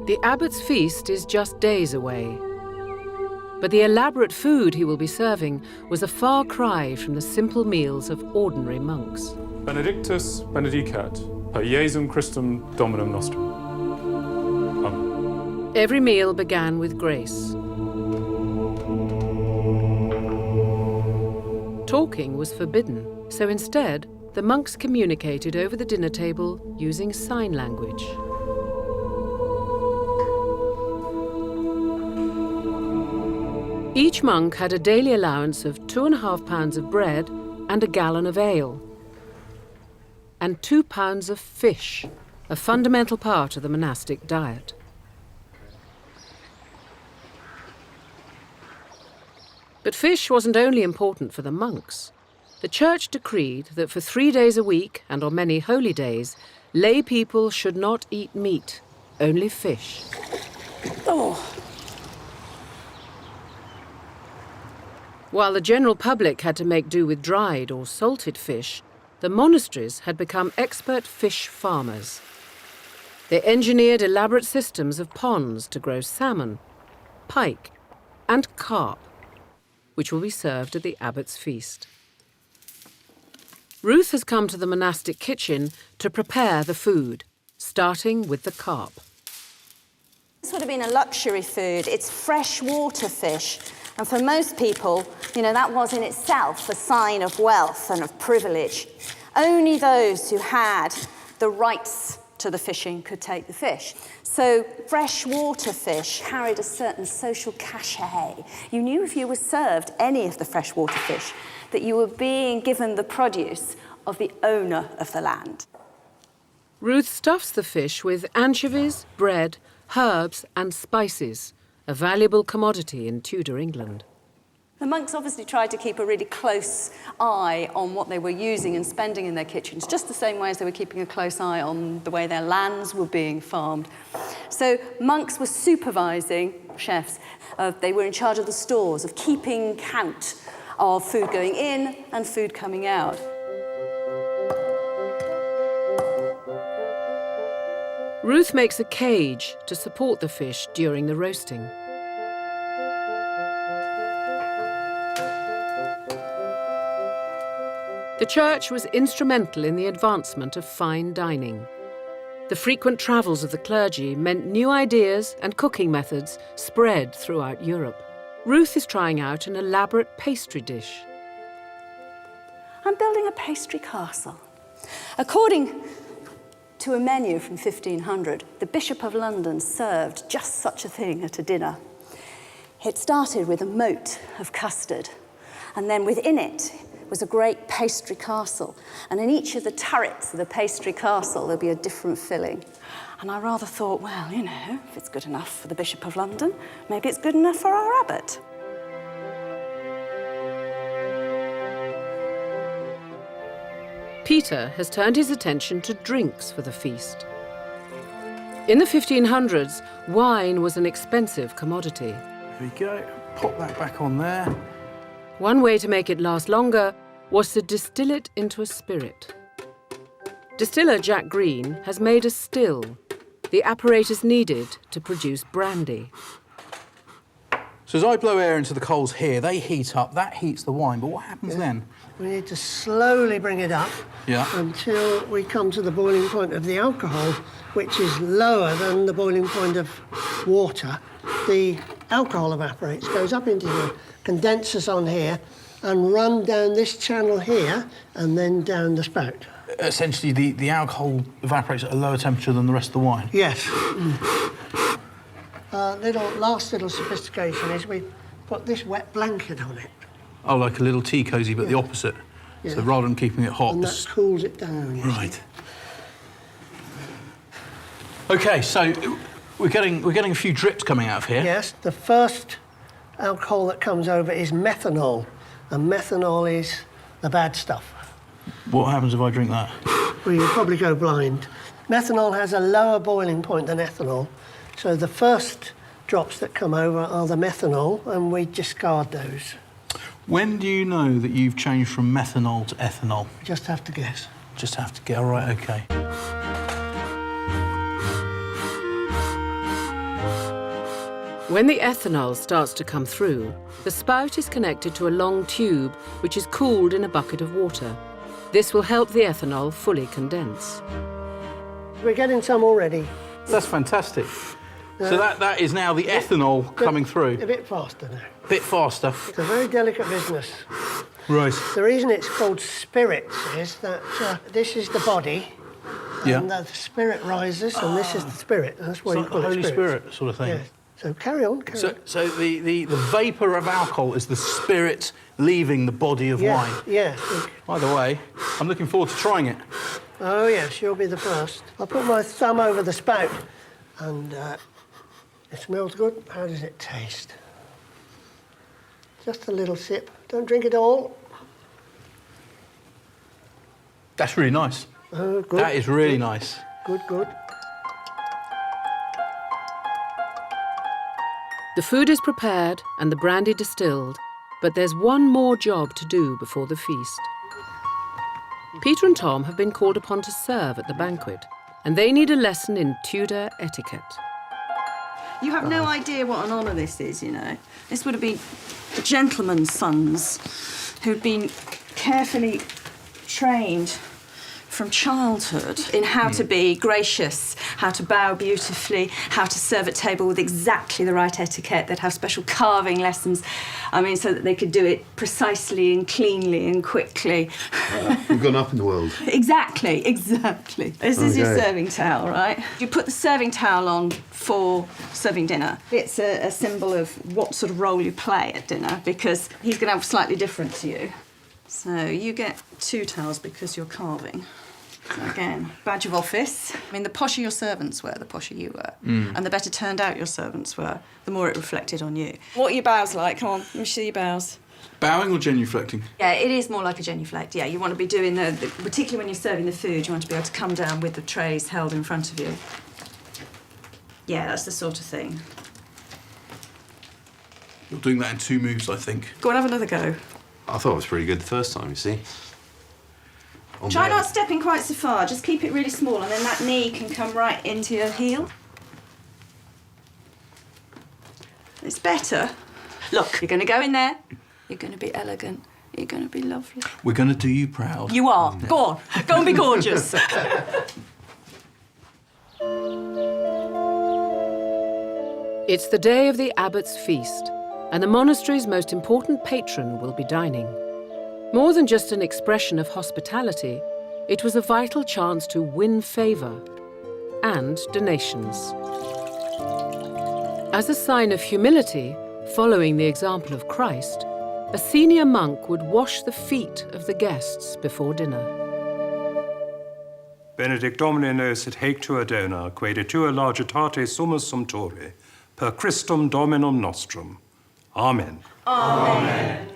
The abbot's feast is just days away. But the elaborate food he will be serving was a far cry from the simple meals of ordinary monks. Benedictus benedicat, per Jesum Christum Dominum Nostrum. Amen. Every meal began with grace. Talking was forbidden, so instead, the monks communicated over the dinner table using sign language. Each monk had a daily allowance of 2.5 pounds of bread and a gallon of ale, and 2 pounds of fish, a fundamental part of the monastic diet. But fish wasn't only important for the monks. The church decreed that for 3 days a week and on many holy days, lay people should not eat meat, only fish. Oh. While the general public had to make do with dried or salted fish, the monasteries had become expert fish farmers. They engineered elaborate systems of ponds to grow salmon, pike, and carp, which will be served at the abbot's feast. Ruth has come to the monastic kitchen to prepare the food, starting with the carp. This would have been a luxury food. It's freshwater fish. And for most people, you know, that was in itself a sign of wealth and of privilege. Only those who had the rights to the fishing could take the fish. So freshwater fish carried a certain social cachet. You knew if you were served any of the freshwater fish that you were being given the produce of the owner of the land. Ruth stuffs the fish with anchovies, bread, herbs and spices, a valuable commodity in Tudor England. The monks obviously tried to keep a really close eye on what they were using and spending in their kitchens, just the same way as they were keeping a close eye on the way their lands were being farmed. So monks were supervising chefs. They were in charge of the stores, of keeping count of food going in and food coming out. Ruth makes a cage to support the fish during the roasting. The church was instrumental in the advancement of fine dining. The frequent travels of the clergy meant new ideas and cooking methods spread throughout Europe. Ruth is trying out an elaborate pastry dish. I'm building a pastry castle. According to a menu from 1500, the Bishop of London served just such a thing at a dinner. It started with a moat of custard, and then within it was a great pastry castle. And in each of the turrets of the pastry castle, there'll be a different filling. And I rather thought, well, you know, if it's good enough for the Bishop of London, maybe it's good enough for our abbot. Peter has turned his attention to drinks for the feast. In the 1500s, wine was an expensive commodity. There we go. Pop that back on there. One way to make it last longer was to distill it into a spirit. Distiller Jack Green has made a still, the apparatus needed to produce brandy. So as I blow air into the coals here, they heat up, that heats the wine, but what happens then? We need to slowly bring it up until we come to the boiling point of the alcohol, which is lower than the boiling point of water. The alcohol evaporates, goes up into the condensers on here, and run down this channel here, and then down the spout. Essentially, the alcohol evaporates at a lower temperature than the rest of the wine? Yes. Last little sophistication is we put this wet blanket on it. Oh, like a little tea cosy, but the opposite. Yeah. So rather than keeping it hot... And that cools it down. Yes. Right. OK, so we're getting a few drips coming out of here. Yes, the first alcohol that comes over is methanol, and methanol is the bad stuff. What happens if I drink that? Well, you'll probably go blind. Methanol has a lower boiling point than ethanol, so the first drops that come over are the methanol, and we discard those. When do you know that you've changed from methanol to ethanol? Just have to guess. Just have to guess. All right, OK. When the ethanol starts to come through, the spout is connected to a long tube which is cooled in a bucket of water. This will help the ethanol fully condense. We're getting some already. That's fantastic. So that is now the ethanol coming through. A bit faster now. A bit faster. It's a very delicate business. Right. The reason it's called spirits is that this is the body, and the spirit rises, and this is the spirit. That's why you call it Holy spirits. Spirit sort of thing. Yes. So carry on. So the vapour of alcohol is the spirit leaving the body of wine. Yes. By the way, I'm looking forward to trying it. Oh yes, you'll be the first. I'll put my thumb over the spout, and it smells good. How does it taste? Just a little sip. Don't drink it all. That's really nice. Oh, good. That is really nice. Good, good. The food is prepared and the brandy distilled, but there's one more job to do before the feast. Peter and Tom have been called upon to serve at the banquet, and they need a lesson in Tudor etiquette. You have no idea what an honour this is, you know. This would have been gentlemen's sons who'd been carefully trained from childhood in how to be gracious, how to bow beautifully, how to serve at table with exactly the right etiquette. They'd have special carving lessons, I mean, so that they could do it precisely and cleanly and quickly. We've gone up in the world. Exactly. This is your serving towel, right? You put the serving towel on for serving dinner. It's a symbol of what sort of role you play at dinner, because he's going to have slightly different to you. So you get 2 towels because you're carving. So again, badge of office. I mean, the posher your servants were, the posher you were. And the better turned out your servants were, the more it reflected on you. What are your bows like? Come on, let me see your bows. Bowing or genuflecting? Yeah, it is more like a genuflect. Yeah, you want to be doing particularly when you're serving the food, you want to be able to come down with the trays held in front of you. Yeah, that's the sort of thing. You're doing that in 2 moves, I think. Go on, have another go. I thought it was pretty good the first time, you see. Try not stepping quite so far. Just keep it really small, and then that knee can come right into your heel. It's better. Look, you're going to go in there. You're going to be elegant. You're going to be lovely. We're going to do you proud. You are. Go on. Go and be gorgeous. It's the day of the abbot's feast, and the monastery's most important patron will be dining. More than just an expression of hospitality, it was a vital chance to win favour and donations. As a sign of humility, following the example of Christ, a senior monk would wash the feet of the guests before dinner. Benedict Domine nos et haec tua dona, quae tua largitate summus sumptore, per Christum Dominum nostrum. Amen. Amen.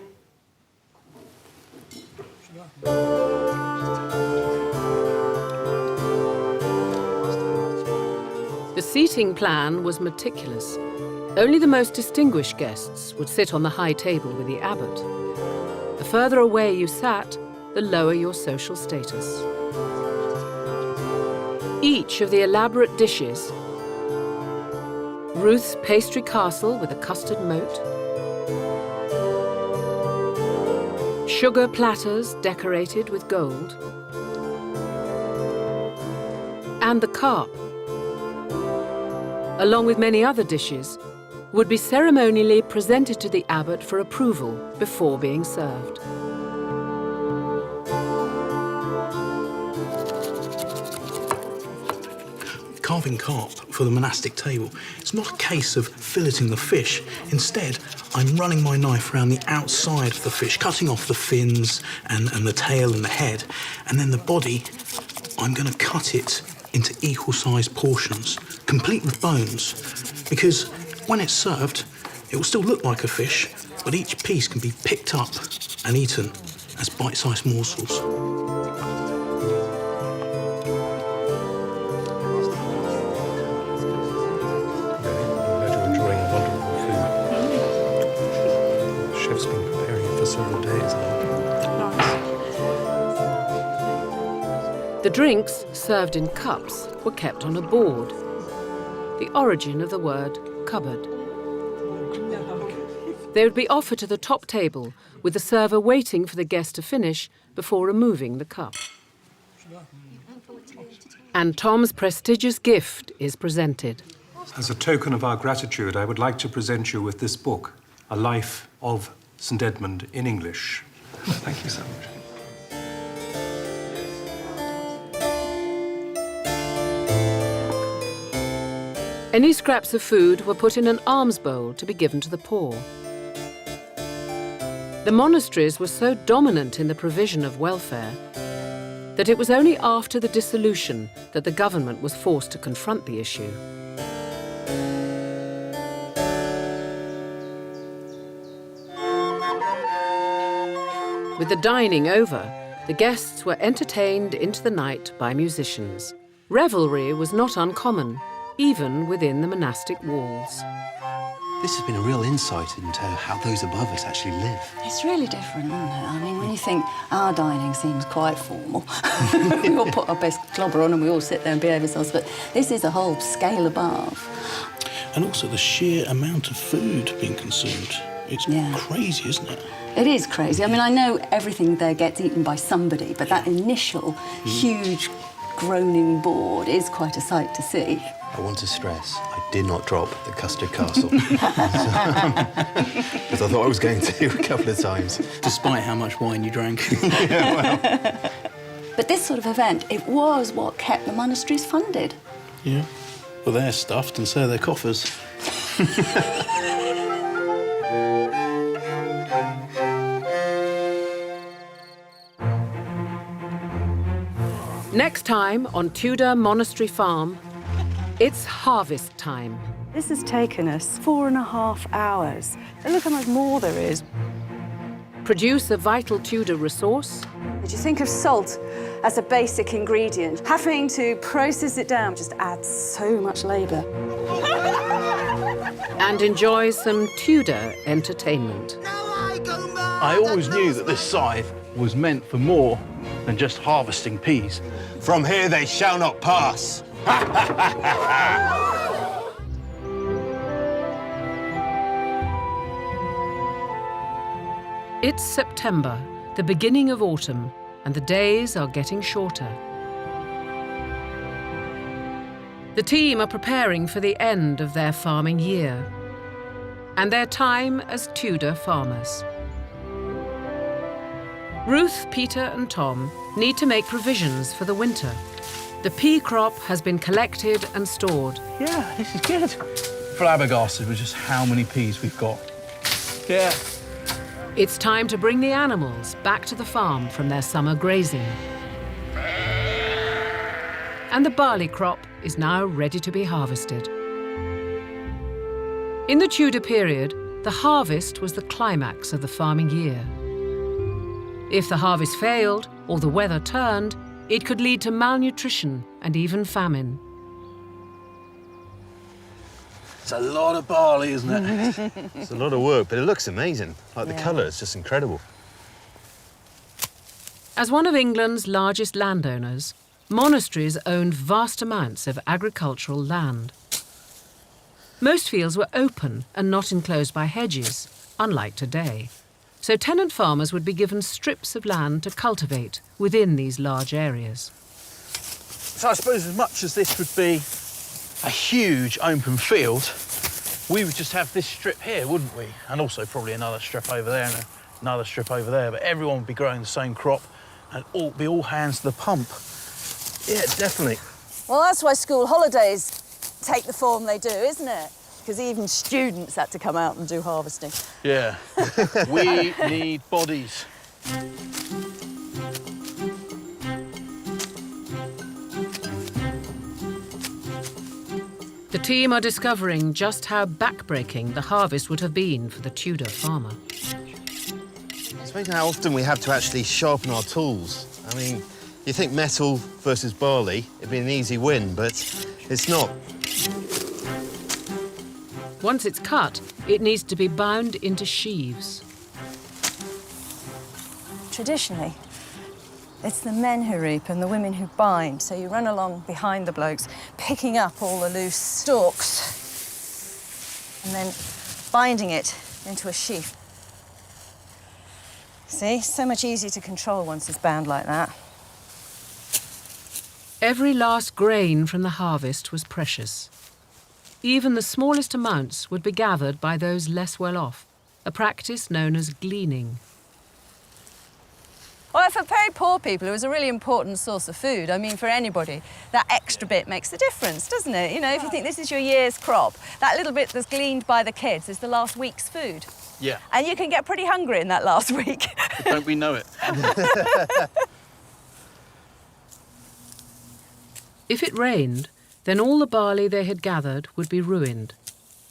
The seating plan was meticulous. Only the most distinguished guests would sit on the high table with the abbot. The further away you sat, the lower your social status. Each of the elaborate dishes, Ruth's pastry castle with a custard moat, Sugar platters decorated with gold, and the carp, along with many other dishes, would be ceremonially presented to the abbot for approval before being served. Carving carp for the monastic table, it's not a case of filleting the fish. Instead, I'm running my knife around the outside of the fish, cutting off the fins and the tail and the head. And then the body, I'm going to cut it into equal-sized portions, complete with bones. Because when it's served, it will still look like a fish, but each piece can be picked up and eaten as bite-sized morsels. Chef's been preparing it for several days now. The drinks, served in cups, were kept on a board, the origin of the word cupboard. They would be offered to the top table, with the server waiting for the guest to finish before removing the cup. And Tom's prestigious gift is presented. As a token of our gratitude, I would like to present you with this book, A Life of St. Edmund in English. Thank you so much. Any scraps of food were put in an alms bowl to be given to the poor. The monasteries were so dominant in the provision of welfare that it was only after the dissolution that the government was forced to confront the issue. With the dining over, the guests were entertained into the night by musicians. Revelry was not uncommon, even within the monastic walls. This has been a real insight into how those above us actually live. It's really different, isn't it? I mean, when you think our dining seems quite formal, we all put our best clobber on and we all sit there and behave ourselves, but this is a whole scale above. And also the sheer amount of food being consumed. It's crazy, isn't it? It is crazy. I mean, I know everything there gets eaten by somebody, but that initial huge groaning board is quite a sight to see. I want to stress, I did not drop the custard castle. Because I thought I was going to a couple of times. Despite how much wine you drank. But this sort of event, it was what kept the monasteries funded. Yeah. Well, they're stuffed and so are their coffers. Next time on Tudor Monastery Farm, it's harvest time. This has taken us 4.5 hours. And look how much more there is. Produce a vital Tudor resource. Did you think of salt as a basic ingredient? Having to process it down just adds so much labour. And enjoy some Tudor entertainment. I always knew that this scythe was meant for more than just harvesting peas. From here they shall not pass. It's September, the beginning of autumn, and the days are getting shorter. The team are preparing for the end of their farming year and their time as Tudor farmers. Ruth, Peter and Tom need to make provisions for the winter. The pea crop has been collected and stored. Yeah, this is good. Flabbergasted with just how many peas we've got. Yeah. It's time to bring the animals back to the farm from their summer grazing. And the barley crop is now ready to be harvested. In the Tudor period, the harvest was the climax of the farming year. If the harvest failed or the weather turned, it could lead to malnutrition and even famine. It's a lot of barley, isn't it? It's a lot of work, but it looks amazing. Like the colour is just incredible. As one of England's largest landowners, monasteries owned vast amounts of agricultural land. Most fields were open and not enclosed by hedges, unlike today. So tenant farmers would be given strips of land to cultivate within these large areas. So I suppose as much as this would be a huge open field, we would just have this strip here, wouldn't we? And also probably another strip over there and another strip over there, but everyone would be growing the same crop and be all hands to the pump. Yeah, definitely. Well, that's why school holidays take the form they do, isn't it? Because even students had to come out and do harvesting. Yeah. We need bodies. The team are discovering just how backbreaking the harvest would have been for the Tudor farmer. It's amazing how often we have to actually sharpen our tools. I mean, you think metal versus barley, it'd be an easy win, but it's not. Once it's cut, it needs to be bound into sheaves. Traditionally, it's the men who reap and the women who bind. So you run along behind the blokes, picking up all the loose stalks and then binding it into a sheaf. See, so much easier to control once it's bound like that. Every last grain from the harvest was precious. Even the smallest amounts would be gathered by those less well off, a practice known as gleaning. Well, for very poor people, it was a really important source of food. I mean, for anybody, that extra bit makes the difference, doesn't it? You know, if you think this is your year's crop, that little bit that's gleaned by the kids is the last week's food. Yeah. And you can get pretty hungry in that last week. Don't we know it? If it rained, then all the barley they had gathered would be ruined.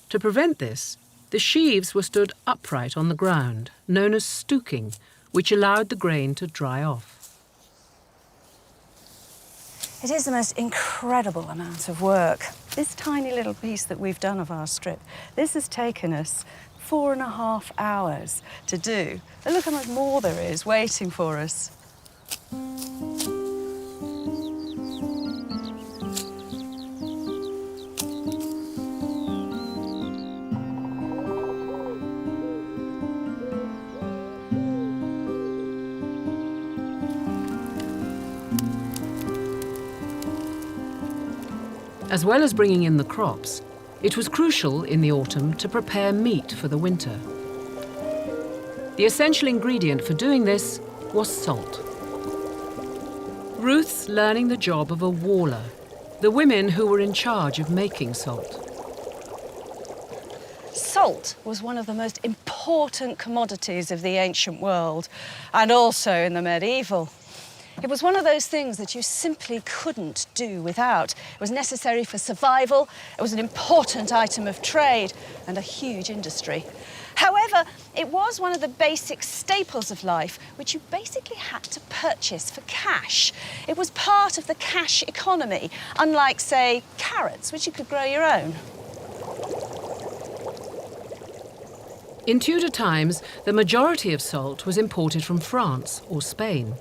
To prevent this, the sheaves were stood upright on the ground, known as stooking, which allowed the grain to dry off. It is the most incredible amount of work. This tiny little piece that we've done of our strip, this has taken us 4.5 hours to do. And look how much more there is waiting for us. As well as bringing in the crops, it was crucial in the autumn to prepare meat for the winter. The essential ingredient for doing this was salt. Ruth's learning the job of a waller, the women who were in charge of making salt. Salt was one of the most important commodities of the ancient world, and also in the medieval. It was one of those things that you simply couldn't do without. It was necessary for survival, it was an important item of trade, and a huge industry. However, it was one of the basic staples of life, which you basically had to purchase for cash. It was part of the cash economy, unlike, say, carrots, which you could grow your own. In Tudor times, the majority of salt was imported from France or Spain.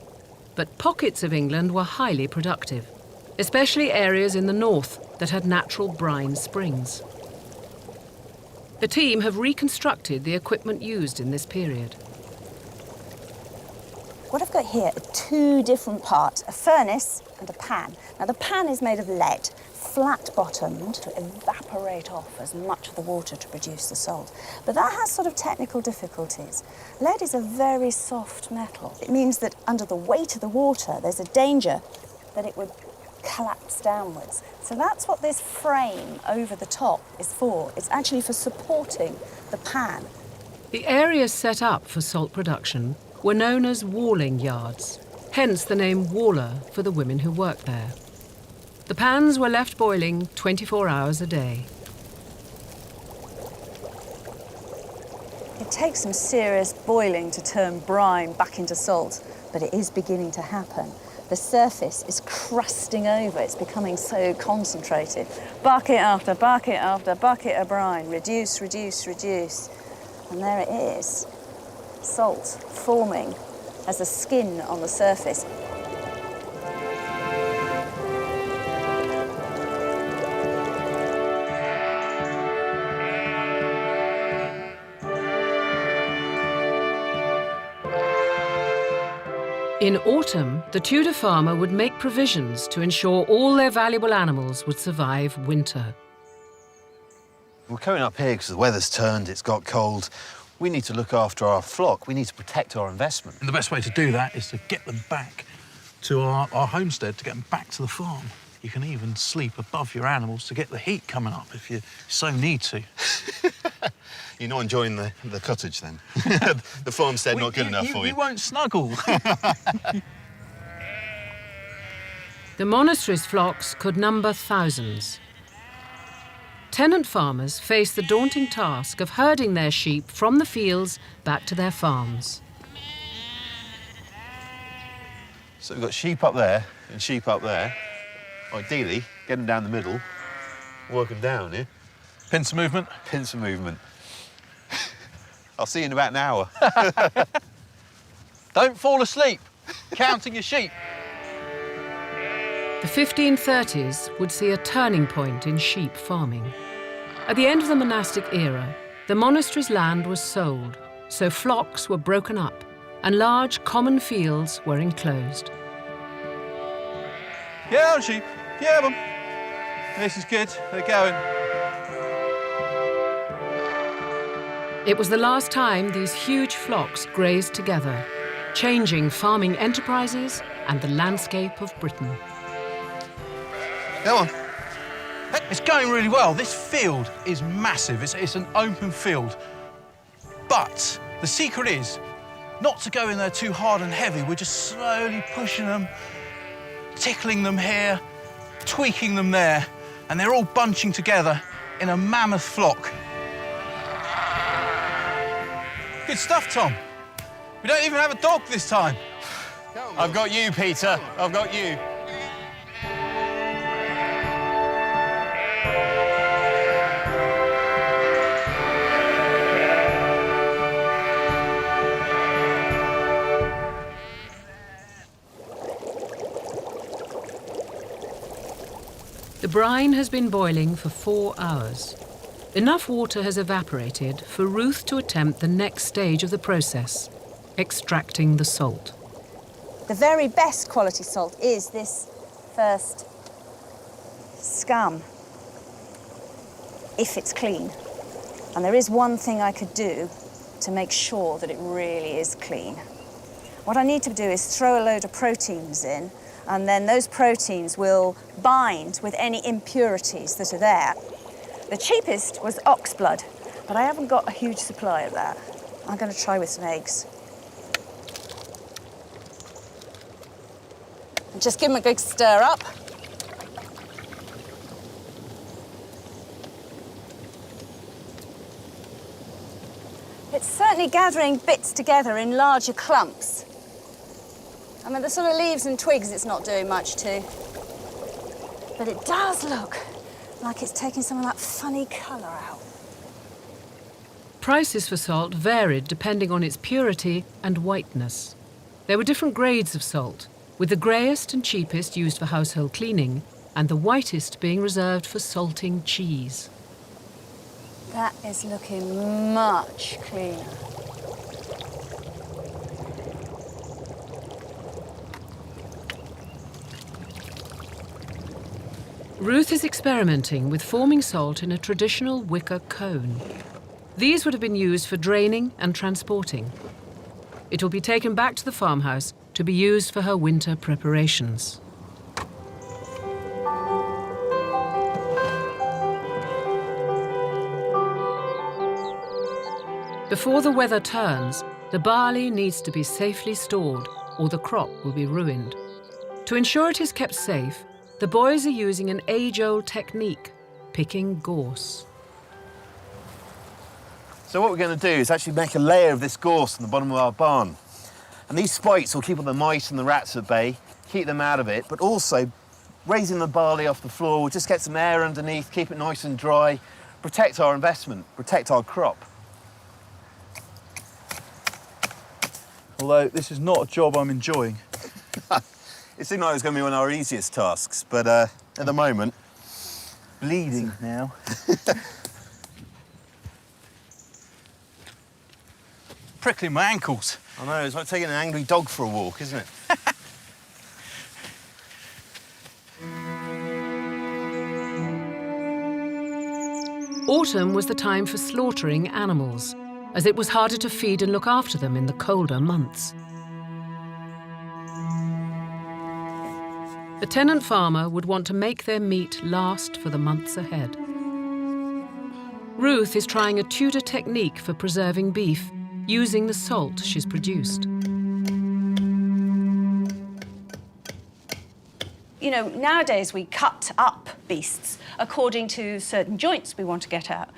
But pockets of England were highly productive, especially areas in the north that had natural brine springs. The team have reconstructed the equipment used in this period. What I've got here are two different parts, a furnace and a pan. Now the pan is made of lead, flat-bottomed to evaporate off as much of the water to produce the salt. But that has sort of technical difficulties. Lead is a very soft metal. It means that under the weight of the water, there's a danger that it would collapse downwards. So that's what this frame over the top is for. It's actually for supporting the pan. The areas set up for salt production were known as walling yards, hence the name waller for the women who worked there. The pans were left boiling 24 hours a day. It takes some serious boiling to turn brine back into salt, but it is beginning to happen. The surface is crusting over, it's becoming so concentrated. Bucket after bucket after bucket of brine, reduce, reduce, reduce. And there it is, salt forming as a skin on the surface. In autumn, the Tudor farmer would make provisions to ensure all their valuable animals would survive winter. We're coming up here because the weather's turned, it's got cold. We need to look after our flock. We need to protect our investment. And the best way to do that is to get them back to our homestead, to get them back to the farm. You can even sleep above your animals to get the heat coming up if you so need to. You're not enjoying the cottage, then? The farmstead not good enough for you? You won't snuggle. The monastery's flocks could number thousands. Tenant farmers faced the daunting task of herding their sheep from the fields back to their farms. So we've got sheep up there and sheep up there. Ideally, get them down the middle, work them down, yeah? Pincer movement? Pincer movement. I'll see you in about an hour. Don't fall asleep counting your sheep. The 1530s would see a turning point in sheep farming. At the end of the monastic era, the monastery's land was sold, so flocks were broken up and large common fields were enclosed. Yeah, on sheep. Yeah, them. This is good. They're going. It was the last time these huge flocks grazed together, changing farming enterprises and the landscape of Britain. Go on. It's going really well. This field is massive. It's an open field. But the secret is not to go in there too hard and heavy. We're just slowly pushing them, tickling them here, tweaking them there, and they're all bunching together in a mammoth flock. Good stuff, Tom. We don't even have a dog this time. I've got you, Peter. I've got you. The brine has been boiling for 4 hours. Enough water has evaporated for Ruth to attempt the next stage of the process, extracting the salt. The very best quality salt is this first scum, if it's clean. And there is one thing I could do to make sure that it really is clean. What I need to do is throw a load of proteins in, and then those proteins will bind with any impurities that are there. The cheapest was ox blood, but I haven't got a huge supply of that. I'm going to try with some eggs. And just give them a good stir up. It's certainly gathering bits together in larger clumps. I mean, the sort of leaves and twigs it's not doing much to. But it does look like it's taking some of that funny colour out. Prices for salt varied depending on its purity and whiteness. There were different grades of salt, with the greyest and cheapest used for household cleaning, and the whitest being reserved for salting cheese. That is looking much cleaner. Ruth is experimenting with forming salt in a traditional wicker cone. These would have been used for draining and transporting. It will be taken back to the farmhouse to be used for her winter preparations. Before the weather turns, the barley needs to be safely stored or the crop will be ruined. To ensure it is kept safe, the boys are using an age-old technique, picking gorse. So what we're going to do is actually make a layer of this gorse on the bottom of our barn. And these spikes will keep all the mice and the rats at bay, keep them out of it, but also raising the barley off the floor will just get some air underneath, keep it nice and dry, protect our investment, protect our crop. Although this is not a job I'm enjoying. It seemed like it was going to be one of our easiest tasks, but at the moment, bleeding now. Prickling my ankles. I know, it's like taking an angry dog for a walk, isn't it? Autumn was the time for slaughtering animals, as it was harder to feed and look after them in the colder months. A tenant farmer would want to make their meat last for the months ahead. Ruth is trying a Tudor technique for preserving beef, using the salt she's produced. You know, nowadays we cut up beasts according to certain joints we want to get out.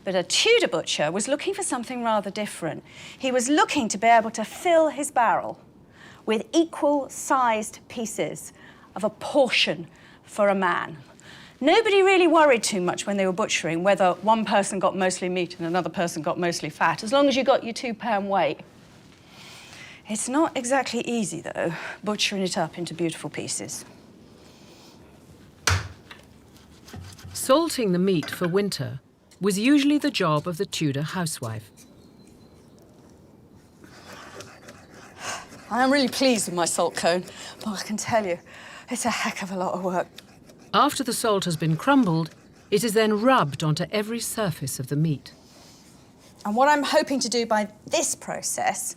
But a Tudor butcher was looking for something rather different. He was looking to be able to fill his barrel with equal-sized pieces of a portion for a man. Nobody really worried too much when they were butchering whether one person got mostly meat and another person got mostly fat, as long as you got your 2-pound weight. It's not exactly easy, though, butchering it up into beautiful pieces. Salting the meat for winter was usually the job of the Tudor housewife. I am really pleased with my salt cone, but I can tell you, it's a heck of a lot of work. After the salt has been crumbled, it is then rubbed onto every surface of the meat. And what I'm hoping to do by this process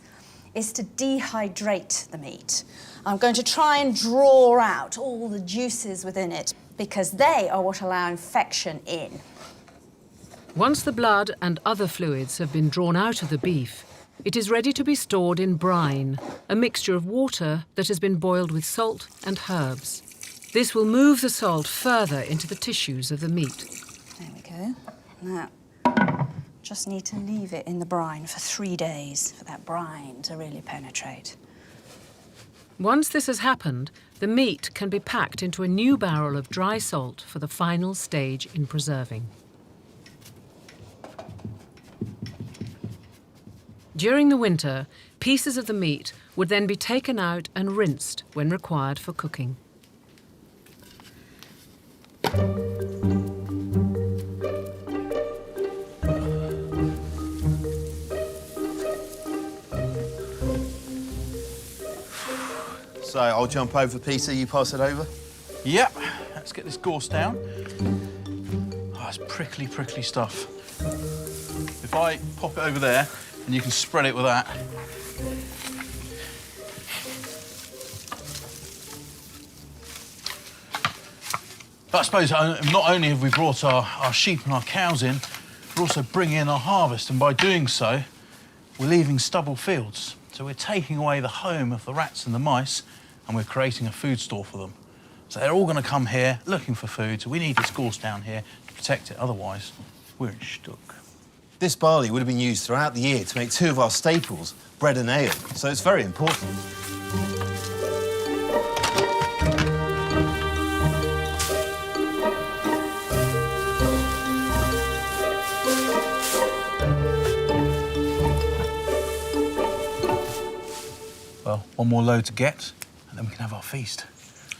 is to dehydrate the meat. I'm going to try and draw out all the juices within it, because they are what allow infection in. Once the blood and other fluids have been drawn out of the beef, it is ready to be stored in brine, a mixture of water that has been boiled with salt and herbs. This will move the salt further into the tissues of the meat. There we go. Now, just need to leave it in the brine for 3 days for that brine to really penetrate. Once this has happened, the meat can be packed into a new barrel of dry salt for the final stage in preserving. During the winter, pieces of the meat would then be taken out and rinsed when required for cooking. So I'll jump over, Peter, you pass it over? Yep, let's get this gorse down. Oh, it's prickly, prickly stuff. If I pop it over there, and you can spread it with that. But I suppose not only have we brought our sheep and our cows in, we're also bringing in our harvest, and by doing so, we're leaving stubble fields. So we're taking away the home of the rats and the mice, and we're creating a food store for them. So they're all going to come here looking for food, so we need this gorse down here to protect it, otherwise we're in stuck. This barley would have been used throughout the year to make 2 of our staples, bread and ale, so it's very important. Well, one more load to get, and then we can have our feast.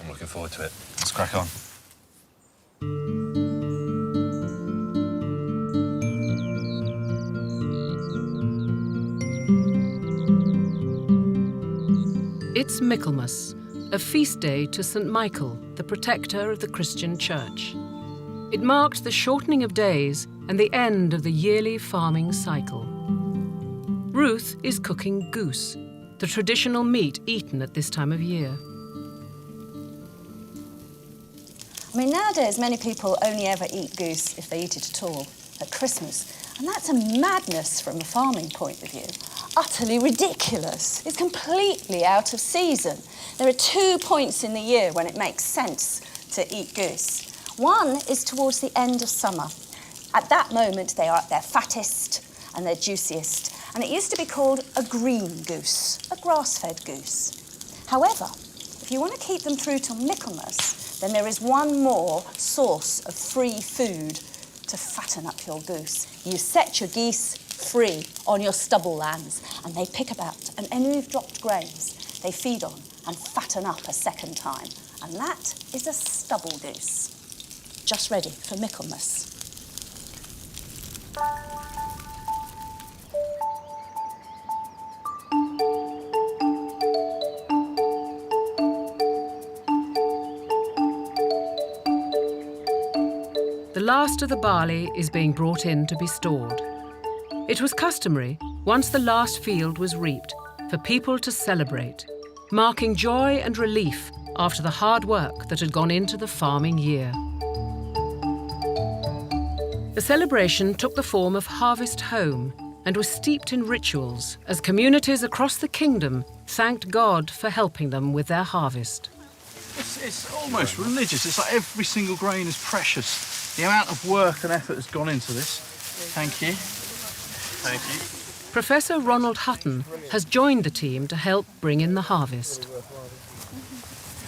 I'm looking forward to it. Let's crack on. It's Michaelmas, a feast day to St. Michael, the protector of the Christian Church. It marked the shortening of days and the end of the yearly farming cycle. Ruth is cooking goose, the traditional meat eaten at this time of year. I mean, nowadays, many people only ever eat goose, if they eat it at all, at Christmas. And that's a madness from a farming point of view. Utterly ridiculous. It's completely out of season. There are 2 points in the year when it makes sense to eat goose. One is towards the end of summer. At that moment, they are at their fattest and their juiciest. And it used to be called a green goose, a grass-fed goose. However, if you want to keep them through till Michaelmas, then there is one more source of free food to fatten up your goose. You set your geese free on your stubble lands, and they pick about, and any you've dropped grains, they feed on and fatten up a second time. And that is a stubble goose, just ready for Michaelmas. The the last of the barley is being brought in to be stored. It was customary, once the last field was reaped, for people to celebrate, marking joy and relief after the hard work that had gone into the farming year. The celebration took the form of Harvest Home and was steeped in rituals as communities across the kingdom thanked God for helping them with their harvest. It's almost religious. It's like every single grain is precious. The amount of work and effort has gone into this. Thank you. Thank you. Professor Ronald Hutton has joined the team to help bring in the harvest.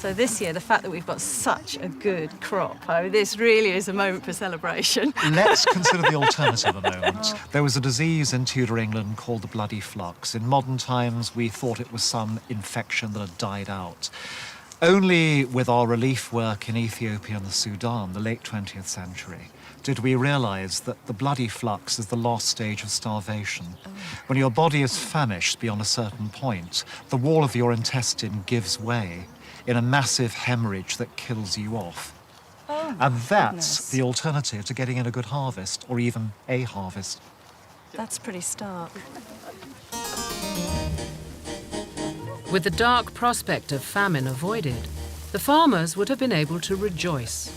So this year, the fact that we've got such a good crop, this really is a moment for celebration. Let's consider the alternative a moment. There was a disease in Tudor England called the bloody flux. In modern times, we thought it was some infection that had died out. Only with our relief work in Ethiopia and the Sudan, the late 20th century, did we realise that the bloody flux is the last stage of starvation. When your body is famished beyond a certain point, the wall of your intestine gives way in a massive hemorrhage that kills you off. And that's the alternative to getting in a good harvest, or even a harvest. That's pretty stark. With the dark prospect of famine avoided, the farmers would have been able to rejoice.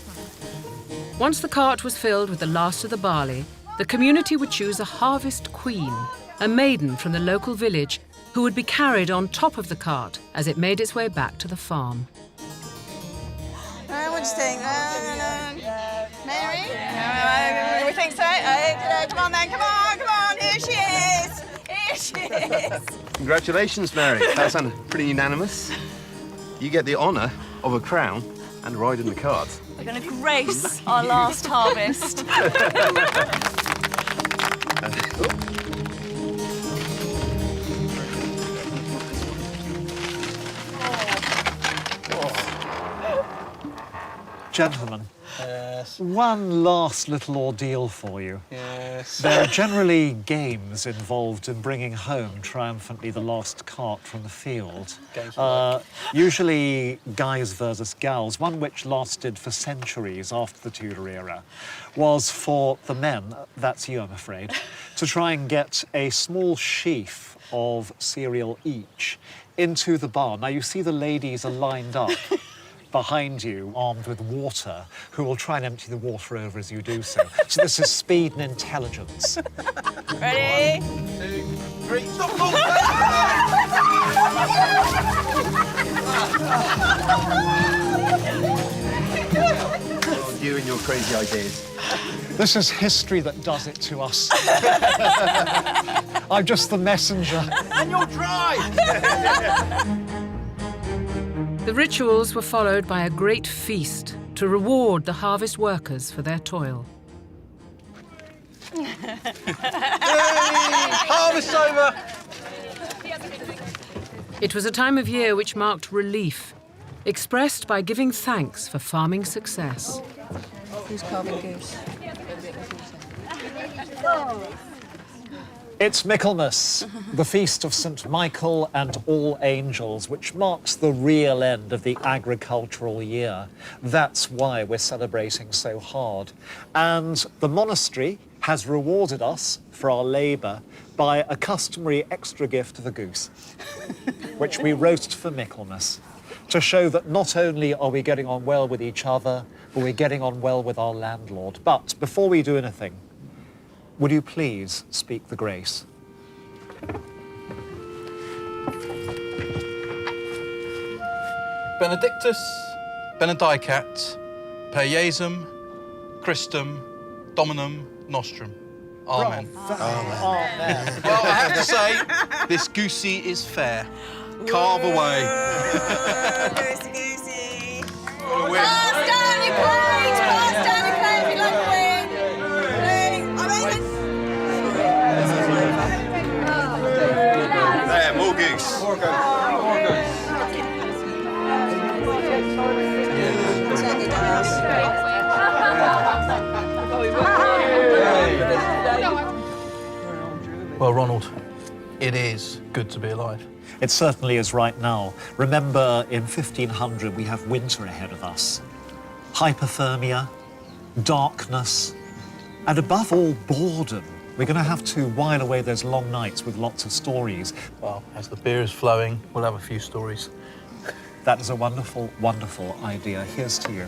Once the cart was filled with the last of the barley, the community would choose a harvest queen, a maiden from the local village who would be carried on top of the cart as it made its way back to the farm. What do you think? Mary? We think so? Come on then, come on, here she is! Here she is! Congratulations, Mary. That sounded pretty unanimous. You get the honour of a crown and a ride in the cart. We're going to grace our last harvest. Gentlemen, one last little ordeal for you. Yes. There are generally games involved in bringing home triumphantly the last cart from the field. Usually guys versus gals. One which lasted for centuries after the Tudor era was for the men, that's you I'm afraid, to try and get a small sheaf of cereal each into the barn. Now you see the ladies are lined up behind you, armed with water, who will try and empty the water over as you do so. So this is speed and intelligence. Ready? 2, 3, stop! Oh, you and your crazy ideas. This is history that does it to us. I'm just the messenger. And you're dry! The rituals were followed by a great feast to reward the harvest workers for their toil. Hey, harvest over! It was a time of year which marked relief, expressed by giving thanks for farming success. Who's carving goose? It's Michaelmas, the feast of St. Michael and All Angels, which marks the real end of the agricultural year. That's why we're celebrating so hard. And the monastery has rewarded us for our labour by a customary extra gift of a goose, which we roast for Michaelmas, to show that not only are we getting on well with each other, but we're getting on well with our landlord. But before we do anything, would you please speak the grace? Benedictus, benedicat, per Iesum, Christum, Dominum Nostrum. Amen. Amen. Well, I have to say, this goosey is fair. Carve away. Goosey, goosey. What a win. Pass down your plate! Pass down your plate if you'd like to win! There, more goose. More goose. More goose. Well, Ronald, it is good to be alive. It certainly is right now. Remember, in 1500, we have winter ahead of us. Hypothermia, darkness, and above all, boredom. We're going to have to while away those long nights with lots of stories. Well, as the beer is flowing, we'll have a few stories. That is a wonderful, wonderful idea. Here's to you.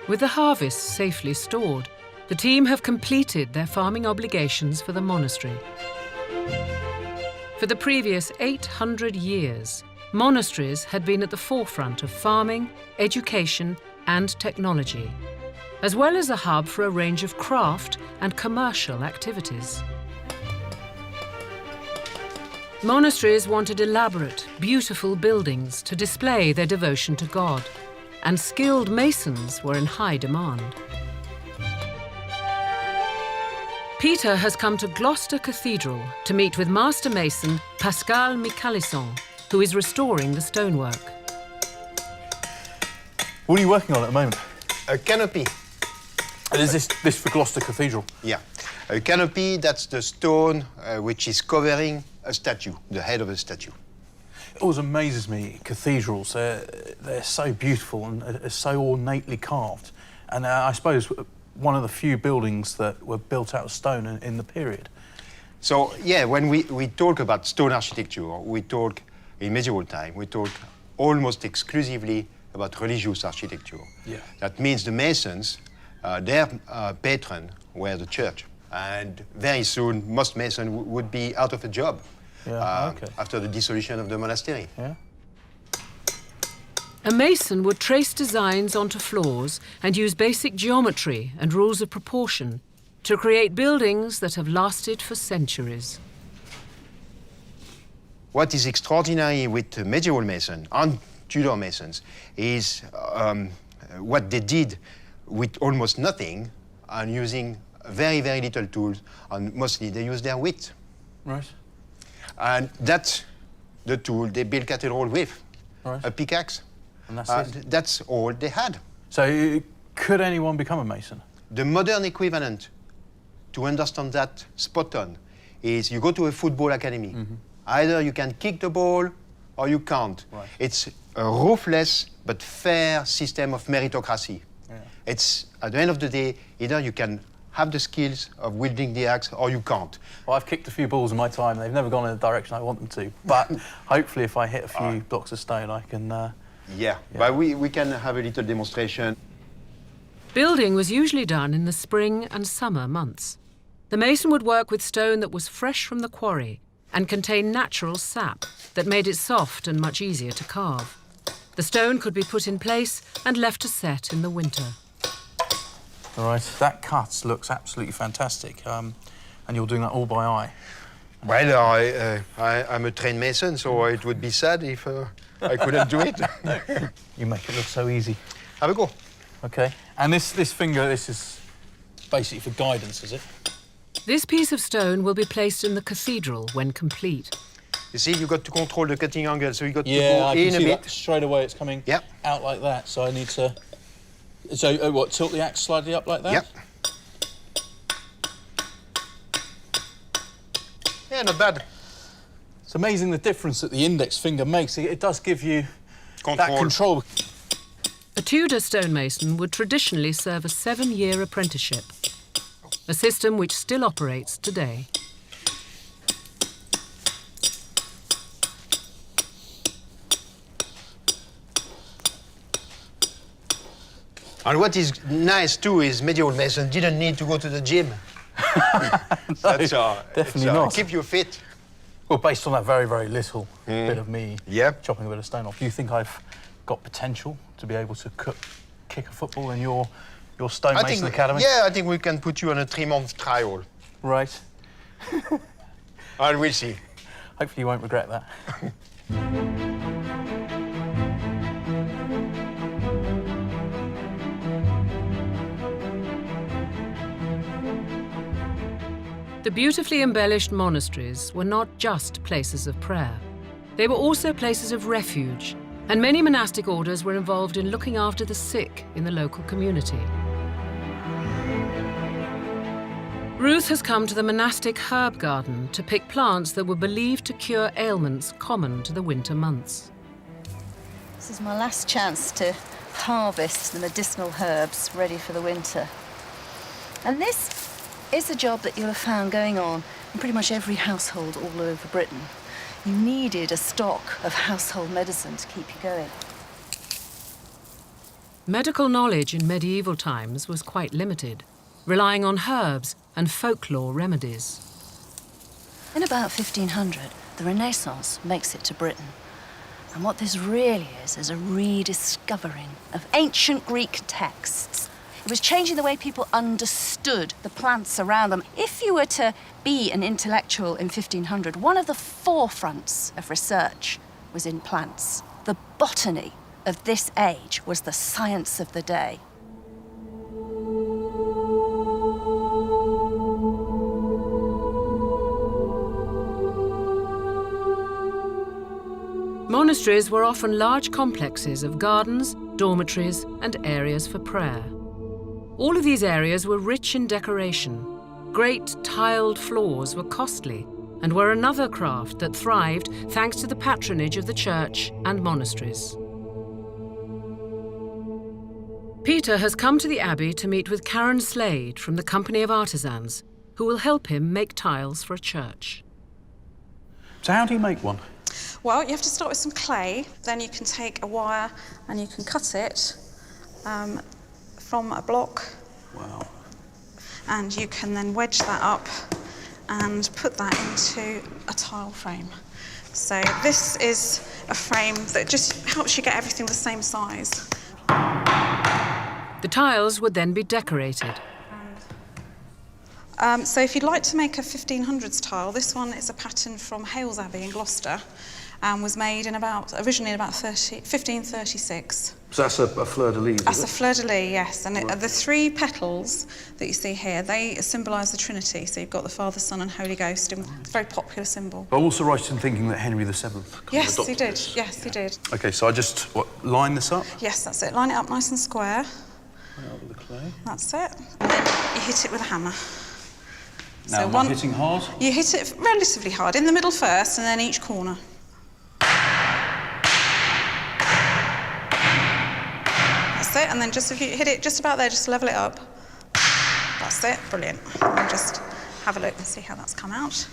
With the harvest safely stored, the team have completed their farming obligations for the monastery. For the previous 800 years, monasteries had been at the forefront of farming, education, and technology, as well as a hub for a range of craft and commercial activities. Monasteries wanted elaborate, beautiful buildings to display their devotion to God, and skilled masons were in high demand. Peter has come to Gloucester Cathedral to meet with Master Mason Pascal Micalisson, who is restoring the stonework. What are you working on at the moment? A canopy. And is this for Gloucester Cathedral? Yeah. A canopy, that's the stone which is covering a statue, the head of a statue. It always amazes me, cathedrals, they're so beautiful and so ornately carved. And I suppose one of the few buildings that were built out of stone in the period. So, yeah, when we talk about stone architecture, we talk, in medieval time, we talk almost exclusively about religious architecture. Yeah. That means the Masons, their patron were the church. And very soon, most Masons would be out of a job. Yeah, okay. After the dissolution of the monastery. Yeah. A mason would trace designs onto floors and use basic geometry and rules of proportion to create buildings that have lasted for centuries. What is extraordinary with medieval Masons and Tudor Masons is what they did with almost nothing and using very, very little tools, and mostly they use their wit. Right. And that's the tool they built cathedral with, right. A pickaxe. And that's it? That's all they had. So could anyone become a mason? The modern equivalent to understand that spot on is you go to a football academy. Mm-hmm. Either you can kick the ball or you can't. Right. It's a ruthless but fair system of meritocracy. Yeah. It's, at the end of the day, either you can have the skills of wielding the axe or you can't. Well, I've kicked a few balls in my time. They've never gone in the direction I want them to. But hopefully if I hit a few blocks of stone, I can... Yeah, but we can have a little demonstration. Building was usually done in the spring and summer months. The mason would work with stone that was fresh from the quarry and contained natural sap that made it soft and much easier to carve. The stone could be put in place and left to set in the winter. All right, that cut looks absolutely fantastic, and you're doing that all by eye. Well, I'm a trained mason, so it would be sad if I couldn't do it. You make it look so easy. Have a go. OK. And this finger, this is basically for guidance, is it? This piece of stone will be placed in the cathedral when complete. You see, you've got to control the cutting angle, so you've got to go I can in see a bit. That straight away it's coming out like that, so I need to... So, what, tilt the axe slightly up like that? Yep. Yeah, not bad. It's amazing the difference that the index finger makes. It does give you that control. A Tudor stonemason would traditionally serve a 7-year apprenticeship, a system which still operates today. And what is nice, too, is medieval masons didn't need to go to the gym. That's definitely not. Keep you fit. Well, based on that very, very little bit of me chopping a bit of stone off, do you think I've got potential to be able to kick a football in your stonemason academy? Yeah, I think we can put you on a 3-month trial. Right. And we'll see. Hopefully you won't regret that. The beautifully embellished monasteries were not just places of prayer. They were also places of refuge, and many monastic orders were involved in looking after the sick in the local community. Ruth has come to the monastic herb garden to pick plants that were believed to cure ailments common to the winter months. This is my last chance to harvest the medicinal herbs ready for the winter. And this is a job that you'll have found going on in pretty much every household all over Britain. You needed a stock of household medicine to keep you going. Medical knowledge in medieval times was quite limited, relying on herbs and folklore remedies. In about 1500, the Renaissance makes it to Britain. And what this really is a rediscovering of ancient Greek texts. It was changing the way people understood the plants around them. If you were to be an intellectual in 1500, one of the forefronts of research was in plants. The botany of this age was the science of the day. Monasteries were often large complexes of gardens, dormitories, and areas for prayer. All of these areas were rich in decoration. Great tiled floors were costly and were another craft that thrived thanks to the patronage of the church and monasteries. Peter has come to the Abbey to meet with Karen Slade from the Company of Artisans, who will help him make tiles for a church. So how do you make one? Well, you have to start with some clay, then you can take a wire and you can cut it from a block. Wow. And you can then wedge that up and put that into a tile frame. So this is a frame that just helps you get everything the same size. The tiles would then be decorated. So if you'd like to make a 1500s tile, this one is a pattern from Hales Abbey in Gloucester and was made originally in about 1536. So that's a fleur-de-lis, That's a fleur-de-lis, yes. And the three petals that you see here, they symbolise the Trinity. So you've got the Father, Son and Holy Ghost. It's a very popular symbol. I'm also right in thinking that Henry VII Yes, he did. Yes, he did. OK, so I just, line this up? Yes, that's it. Line it up nice and square. Line it up with the clay. That's it. And then you hit it with a hammer. Now, am I hitting hard? You hit it relatively hard, in the middle first and then each corner. That's it, and then just if you hit it just about there, just level it up. That's it, brilliant. And just have a look and see how that's come out.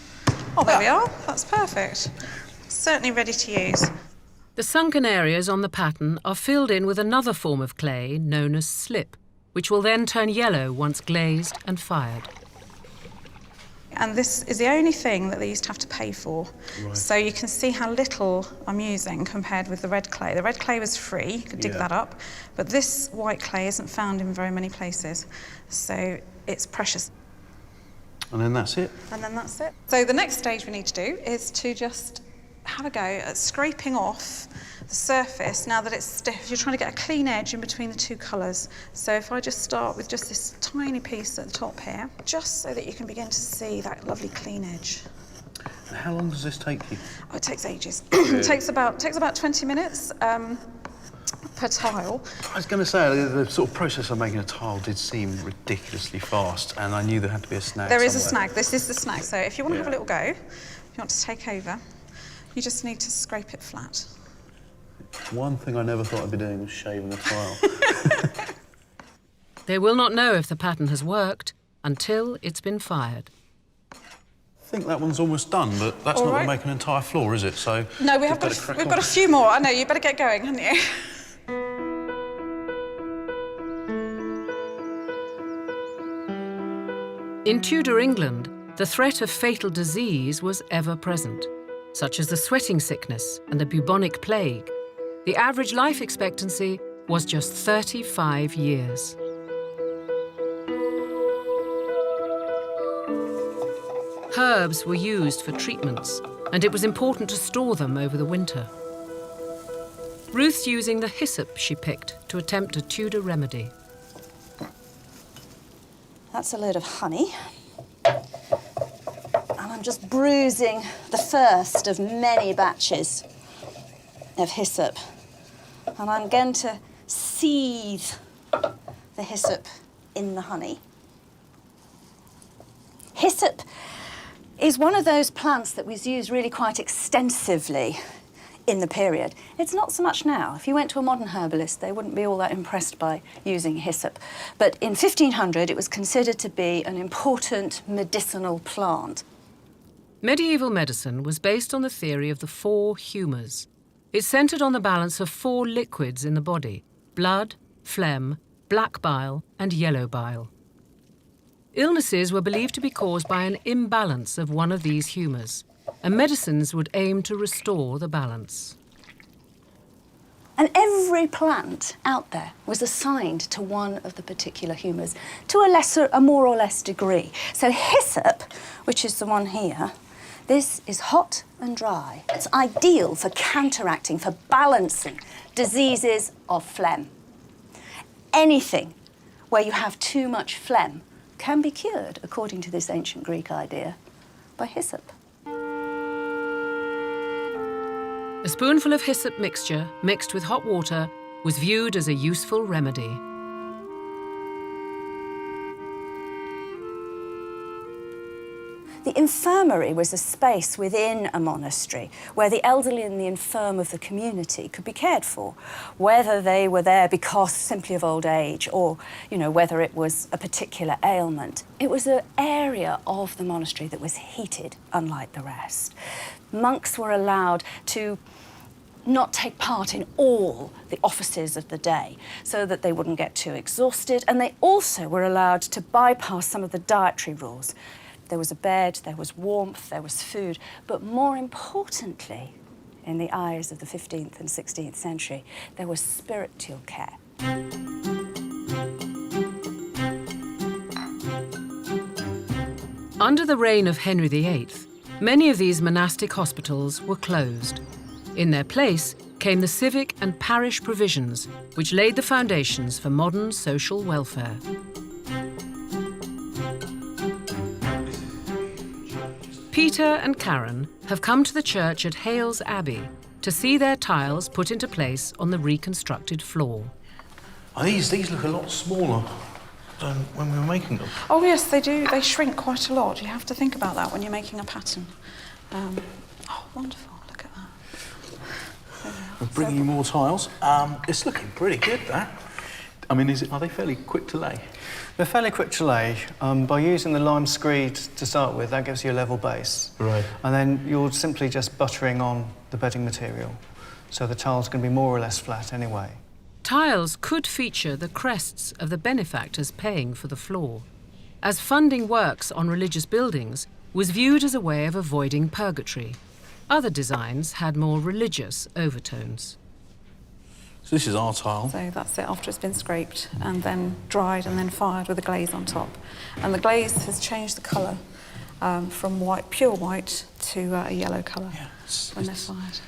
Oh, there we are, that's perfect. Certainly ready to use. The sunken areas on the pattern are filled in with another form of clay known as slip, which will then turn yellow once glazed and fired. And this is the only thing that they used to have to pay for. Right. So you can see how little I'm using compared with the red clay. The red clay was free, you could dig that up, but this white clay isn't found in very many places, so it's precious. And then that's it? And then that's it. So the next stage we need to do is to just have a go at scraping off the surface now that it's stiff. You're trying to get a clean edge in between the two colours. So if I just start with just this tiny piece at the top here, just so that you can begin to see that lovely clean edge. And how long does this take you? Oh, it takes ages. It takes about 20 minutes per tile. I was going to say, the sort of process of making a tile did seem ridiculously fast, and I knew there had to be a snag There is a somewhere. snag. This is the snag. So if you want to have a little go, if you want to take over, you just need to scrape it flat. One thing I never thought I'd be doing was shaving a tile. They will not know if the pattern has worked until it's been fired. I think that one's almost done, but that's All not going right. to make an entire floor, is it? So No, we've got a few more. I know, you better get going, haven't you? In Tudor England, the threat of fatal disease was ever present, such as the sweating sickness and the bubonic plague. The average life expectancy was just 35 years. Herbs were used for treatments, and it was important to store them over the winter. Ruth's using the hyssop she picked to attempt a Tudor remedy. That's a load of honey. I'm just bruising the first of many batches of hyssop. And I'm going to seethe the hyssop in the honey. Hyssop is one of those plants that was used really quite extensively in the period. It's not so much now. If you went to a modern herbalist, they wouldn't be all that impressed by using hyssop. But in 1500, it was considered to be an important medicinal plant. Medieval medicine was based on the theory of the 4 humours. It centred on the balance of 4 liquids in the body: blood, phlegm, black bile and yellow bile. Illnesses were believed to be caused by an imbalance of one of these humours, and medicines would aim to restore the balance. And every plant out there was assigned to one of the particular humours, to a more or less degree. So hyssop, which is the one here, this is hot and dry. It's ideal for counteracting, for balancing diseases of phlegm. Anything where you have too much phlegm can be cured, according to this ancient Greek idea, by hyssop. A spoonful of hyssop mixture mixed with hot water was viewed as a useful remedy. The infirmary was a space within a monastery where the elderly and the infirm of the community could be cared for, whether they were there because simply of old age or, whether it was a particular ailment. It was an area of the monastery that was heated, unlike the rest. Monks were allowed to not take part in all the offices of the day so that they wouldn't get too exhausted, and they also were allowed to bypass some of the dietary rules. There was a bed, there was warmth, there was food, but more importantly, in the eyes of the 15th and 16th century, there was spiritual care. Under the reign of Henry VIII, many of these monastic hospitals were closed. In their place came the civic and parish provisions, which laid the foundations for modern social welfare. Peter and Karen have come to the church at Hales Abbey to see their tiles put into place on the reconstructed floor. These look a lot smaller than when we were making them. Oh yes, they do. They shrink quite a lot. You have to think about that when you're making a pattern. Oh, wonderful. Look at that. We're bringing you more tiles. It's looking pretty good, that. I mean, are they fairly quick to lay? They're fairly quick to lay. By using the lime screed to start with, that gives you a level base. Right. And then you're simply just buttering on the bedding material. So the tile's going to be more or less flat anyway. Tiles could feature the crests of the benefactors paying for the floor, as funding works on religious buildings was viewed as a way of avoiding purgatory. Other designs had more religious overtones. So this is our tile. So that's it after it's been scraped and then dried and then fired with a glaze on top. And the glaze has changed the colour from white, pure white, to a yellow colour when they're fired.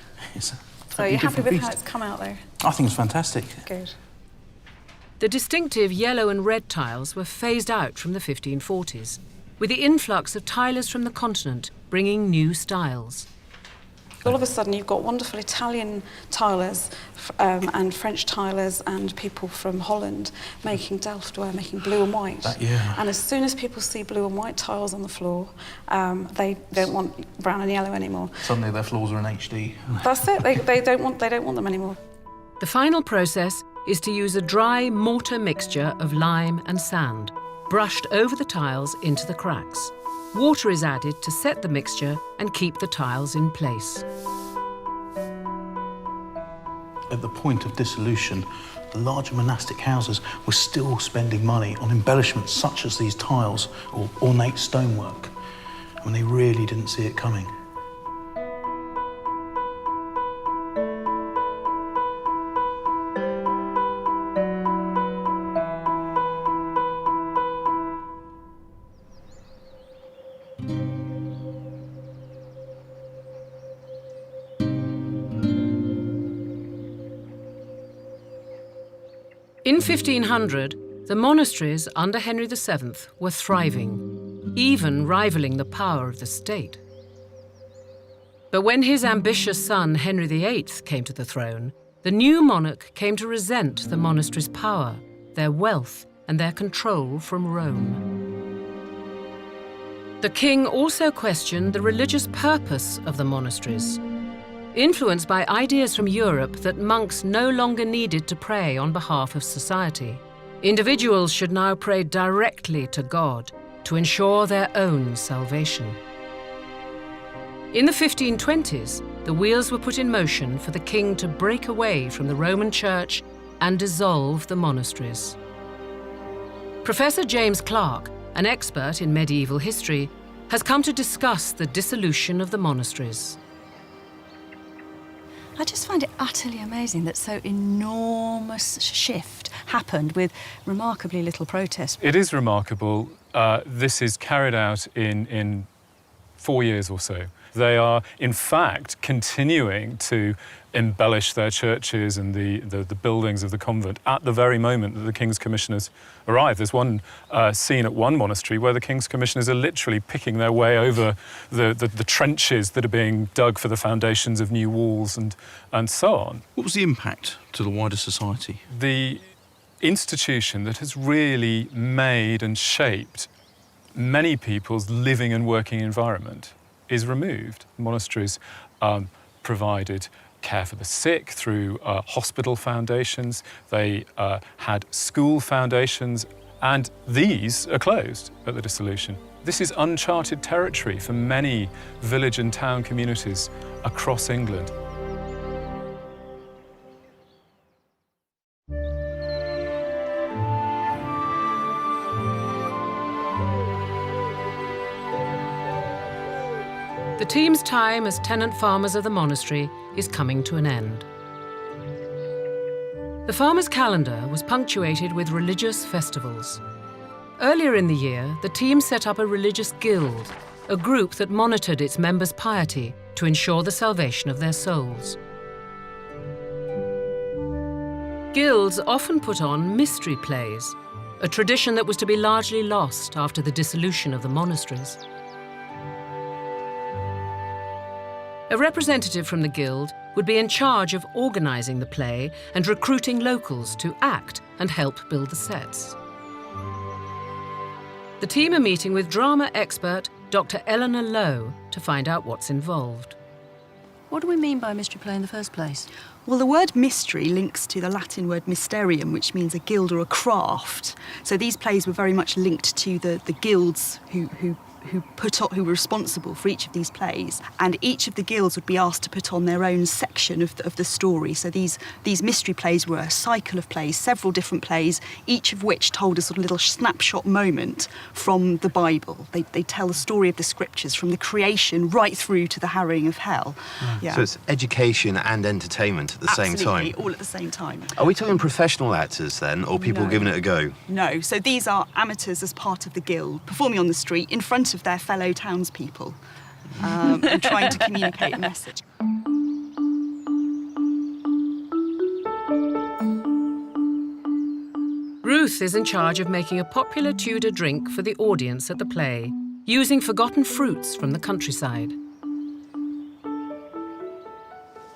So you're happy with how it's come out though? I think it's fantastic. Good. The distinctive yellow and red tiles were phased out from the 1540s, with the influx of tilers from the continent bringing new styles. All of a sudden you've got wonderful Italian tilers and French tilers and people from Holland making Delftware, making blue and white. And as soon as people see blue and white tiles on the floor, they don't want brown and yellow anymore. Suddenly their floors are in HD. That's it, they don't want them anymore. The final process is to use a dry mortar mixture of lime and sand, brushed over the tiles into the cracks. Water is added to set the mixture and keep the tiles in place. At the point of dissolution, the larger monastic houses were still spending money on embellishments such as these tiles or ornate stonework, when they really didn't see it coming. In 1500, the monasteries under Henry VII were thriving, even rivaling the power of the state. But when his ambitious son, Henry VIII, came to the throne, the new monarch came to resent the monastery's power, their wealth, and their control from Rome. The king also questioned the religious purpose of the monasteries, influenced by ideas from Europe that monks no longer needed to pray on behalf of society. Individuals should now pray directly to God to ensure their own salvation. In the 1520s, the wheels were put in motion for the king to break away from the Roman Church and dissolve the monasteries. Professor James Clark, an expert in medieval history, has come to discuss the dissolution of the monasteries. I just find it utterly amazing that so enormous shift happened with remarkably little protest. It is remarkable. This is carried out in 4 years or so. They are, in fact, continuing to embellish their churches and the buildings of the convent at the very moment that the King's Commissioners arrive. There's one scene at one monastery where the King's Commissioners are literally picking their way over the trenches that are being dug for the foundations of new walls and so on. What was the impact to the wider society? The institution that has really made and shaped many people's living and working environment is removed. Monasteries provided care for the sick through hospital foundations. They had school foundations, and these are closed at the dissolution. This is uncharted territory for many village and town communities across England. The team's time as tenant farmers of the monastery is coming to an end. The farmers' calendar was punctuated with religious festivals. Earlier in the year, the team set up a religious guild, a group that monitored its members' piety to ensure the salvation of their souls. Guilds often put on mystery plays, a tradition that was to be largely lost after the dissolution of the monasteries. A representative from the guild would be in charge of organising the play and recruiting locals to act and help build the sets. The team are meeting with drama expert Dr. Eleanor Lowe to find out what's involved. What do we mean by mystery play in the first place? Well, the word mystery links to the Latin word mysterium, which means a guild or a craft. So these plays were very much linked to the guilds who were responsible for each of these plays, and each of the guilds would be asked to put on their own section of the story. So these mystery plays were a cycle of plays, several different plays, each of which told a sort of little snapshot moment from the Bible. They tell the story of the scriptures from the creation right through to the harrowing of hell. Yeah. So it's education and entertainment at the same time? Absolutely, all at the same time. Are we talking professional actors then, or people No. giving it a go? No, so these are amateurs as part of the guild, performing on the street in front of their fellow townspeople and trying to communicate a message. Ruth is in charge of making a popular Tudor drink for the audience at the play, using forgotten fruits from the countryside.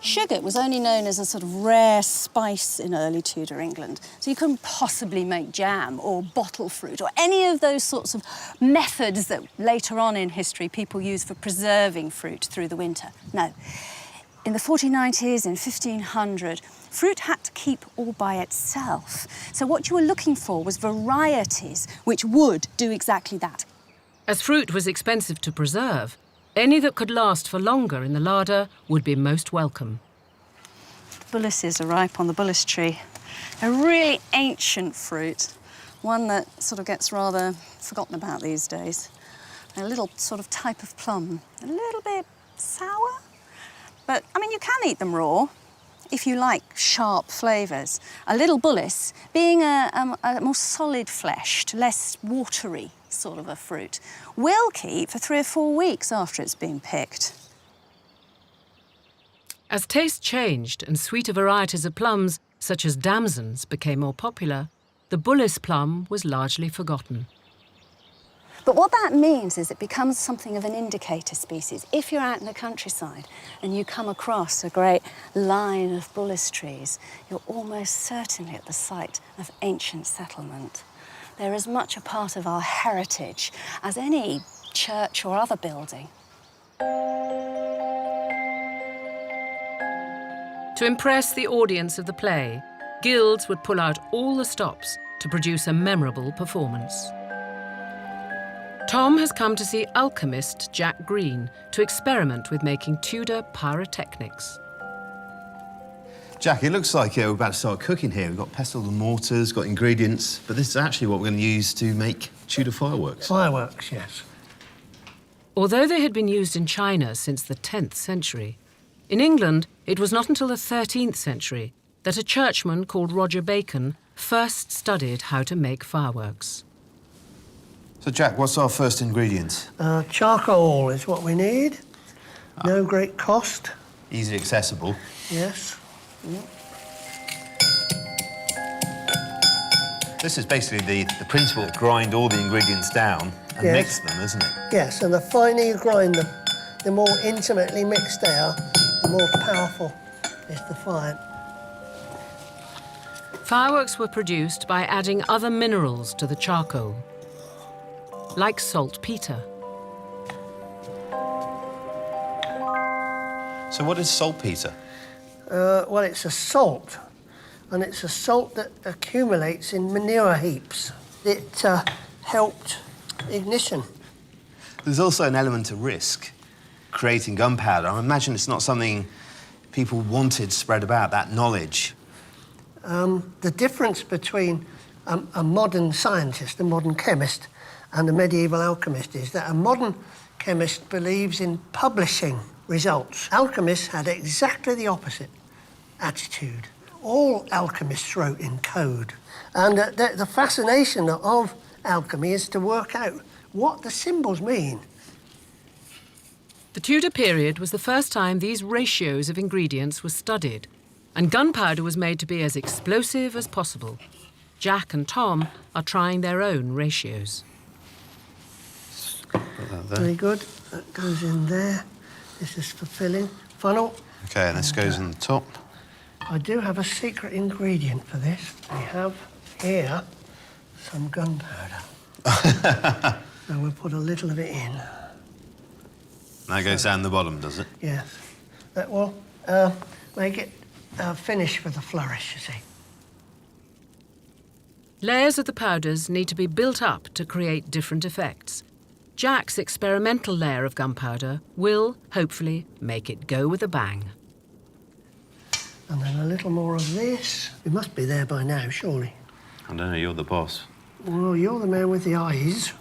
Sugar was only known as a sort of rare spice in early Tudor England. So you couldn't possibly make jam or bottle fruit or any of those sorts of methods that later on in history people used for preserving fruit through the winter. No. In the 1490s, in 1500, fruit had to keep all by itself. So what you were looking for was varieties which would do exactly that. As fruit was expensive to preserve, any that could last for longer in the larder would be most welcome. Bullaces are ripe on the bullis tree. A really ancient fruit, one that sort of gets rather forgotten about these days. A little sort of type of plum, a little bit sour. But, I mean, you can eat them raw if you like sharp flavours. A little bullis being a more solid-fleshed, less watery sort of a fruit, will keep for 3 or 4 weeks after it's been picked. As taste changed and sweeter varieties of plums, such as damsons, became more popular, the bullis plum was largely forgotten. But what that means is it becomes something of an indicator species. If you're out in the countryside and you come across a great line of bullis trees, you're almost certainly at the site of ancient settlement. They're as much a part of our heritage as any church or other building. To impress the audience of the play, guilds would pull out all the stops to produce a memorable performance. Tom has come to see alchemist Jack Green to experiment with making Tudor pyrotechnics. Jack, it looks like we're about to start cooking here. We've got pestle and mortars, got ingredients, but this is actually what we're going to use to make Tudor fireworks. Fireworks, yes. Although they had been used in China since the 10th century, in England it was not until the 13th century that a churchman called Roger Bacon first studied how to make fireworks. So, Jack, what's our first ingredient? Charcoal is what we need. No great cost. Easily accessible. Yes. This is basically the principle of grind all the ingredients down and mix them, isn't it? Yes, and the finer you grind them, the more intimately mixed they are, the more powerful is the fire. Fireworks were produced by adding other minerals to the charcoal, like saltpeter. So what is saltpeter? Well, it's a salt, and it's a salt that accumulates in manure heaps. It helped ignition. There's also an element of risk, creating gunpowder. I imagine it's not something people wanted spread about, that knowledge. The difference between a modern scientist, a modern chemist, and a medieval alchemist is that a modern chemist believes in publishing results. Alchemists had exactly the opposite attitude. All alchemists wrote in code. And the fascination of alchemy is to work out what the symbols mean. The Tudor period was the first time these ratios of ingredients were studied, and gunpowder was made to be as explosive as possible. Jack and Tom are trying their own ratios. Very good. That goes in there. This is for filling. Funnel. OK, and this goes in the top. I do have a secret ingredient for this. We have here some gunpowder. So we'll put a little of it in. That goes down the bottom, does it? Yes. That will make it finish for the flourish, you see. Layers of the powders need to be built up to create different effects. Jack's experimental layer of gunpowder will, hopefully, make it go with a bang. And then a little more of this. It must be there by now, surely. I don't know, you're the boss. Well, you're the man with the eyes.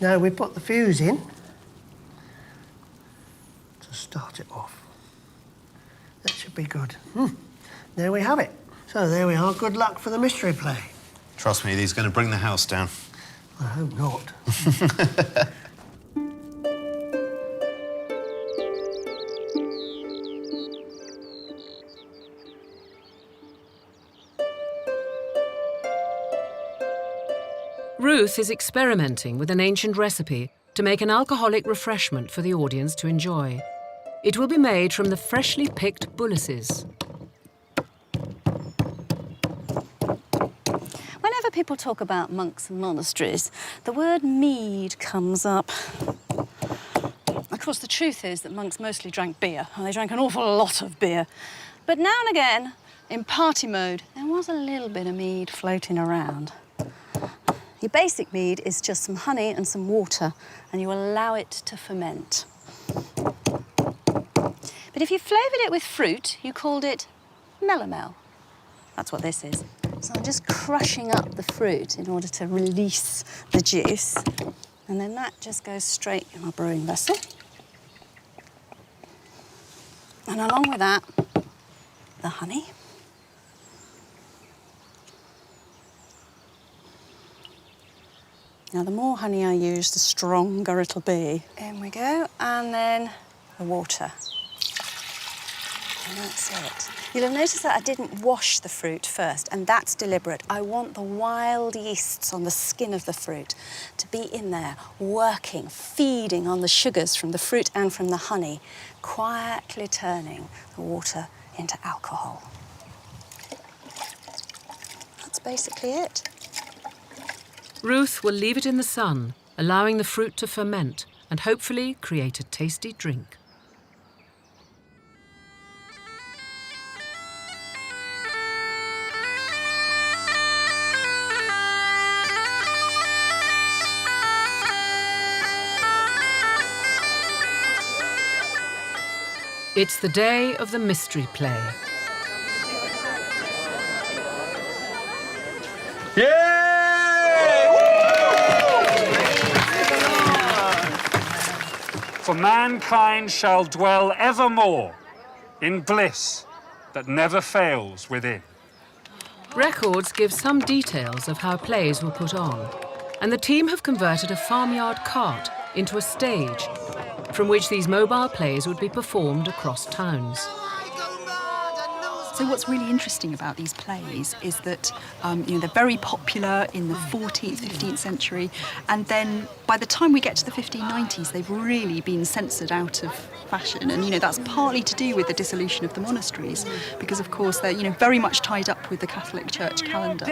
Now we put the fuse in to start it off. That should be good. There we have it. So there we are. Good luck for the mystery play. Trust me, he's going to bring the house down. I hope not. Ruth is experimenting with an ancient recipe to make an alcoholic refreshment for the audience to enjoy. It will be made from the freshly picked bullaces. Whenever people talk about monks and monasteries, the word mead comes up. Of course, the truth is that monks mostly drank beer, and they drank an awful lot of beer. But now and again, in party mode, there was a little bit of mead floating around. Your basic mead is just some honey and some water, and you allow it to ferment. But if you flavoured it with fruit, you called it melomel. That's what this is. So I'm just crushing up the fruit in order to release the juice. And then that just goes straight in our brewing vessel. And along with that, the honey. Now, the more honey I use, the stronger it'll be. In we go, and then the water. And that's it. You'll have noticed that I didn't wash the fruit first, and that's deliberate. I want the wild yeasts on the skin of the fruit to be in there, working, feeding on the sugars from the fruit and from the honey, quietly turning the water into alcohol. That's basically it. Ruth will leave it in the sun, allowing the fruit to ferment and hopefully create a tasty drink. It's the day of the mystery play. For mankind shall dwell evermore in bliss that never fails within. Records give some details of how plays were put on, and the team have converted a farmyard cart into a stage from which these mobile plays would be performed across towns. So what's really interesting about these plays is that they're very popular in the 14th, 15th century, and then by the time we get to the 1590s, they've really been censored out of fashion. And that's partly to do with the dissolution of the monasteries, because of course they're very much tied up with the Catholic Church calendar.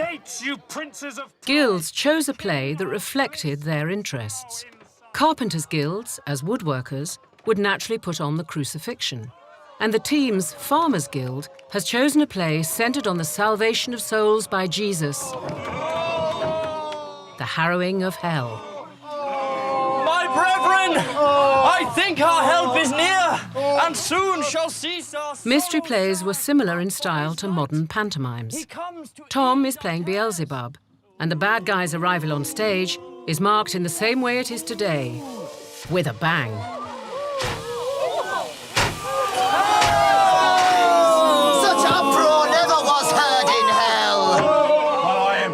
Guilds chose a play that reflected their interests. Carpenters' guilds, as woodworkers, would naturally put on the crucifixion. And the team's Farmers' Guild has chosen a play centred on the salvation of souls by Jesus. The Harrowing of Hell. My brethren, I think our help is near, and soon shall cease our sorrows. Mystery plays were similar in style to modern pantomimes. Tom is playing Beelzebub, and the bad guy's arrival on stage is marked in the same way it is today, with a bang.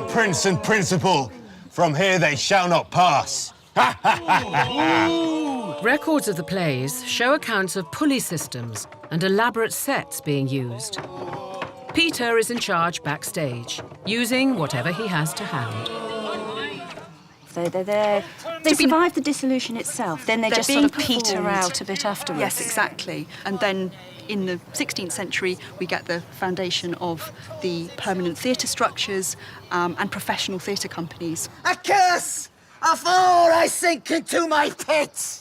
Prince and principal, from here they shall not pass. Records of the plays show accounts of pulley systems and elaborate sets being used. Peter is in charge backstage, using whatever he has to hand. They survive the dissolution itself, then they just sort of peter out a bit afterwards. Yes, exactly. And then in the 16th century, we get the foundation of the permanent theatre structures and professional theatre companies. A curse! A fall! I sink into my pit!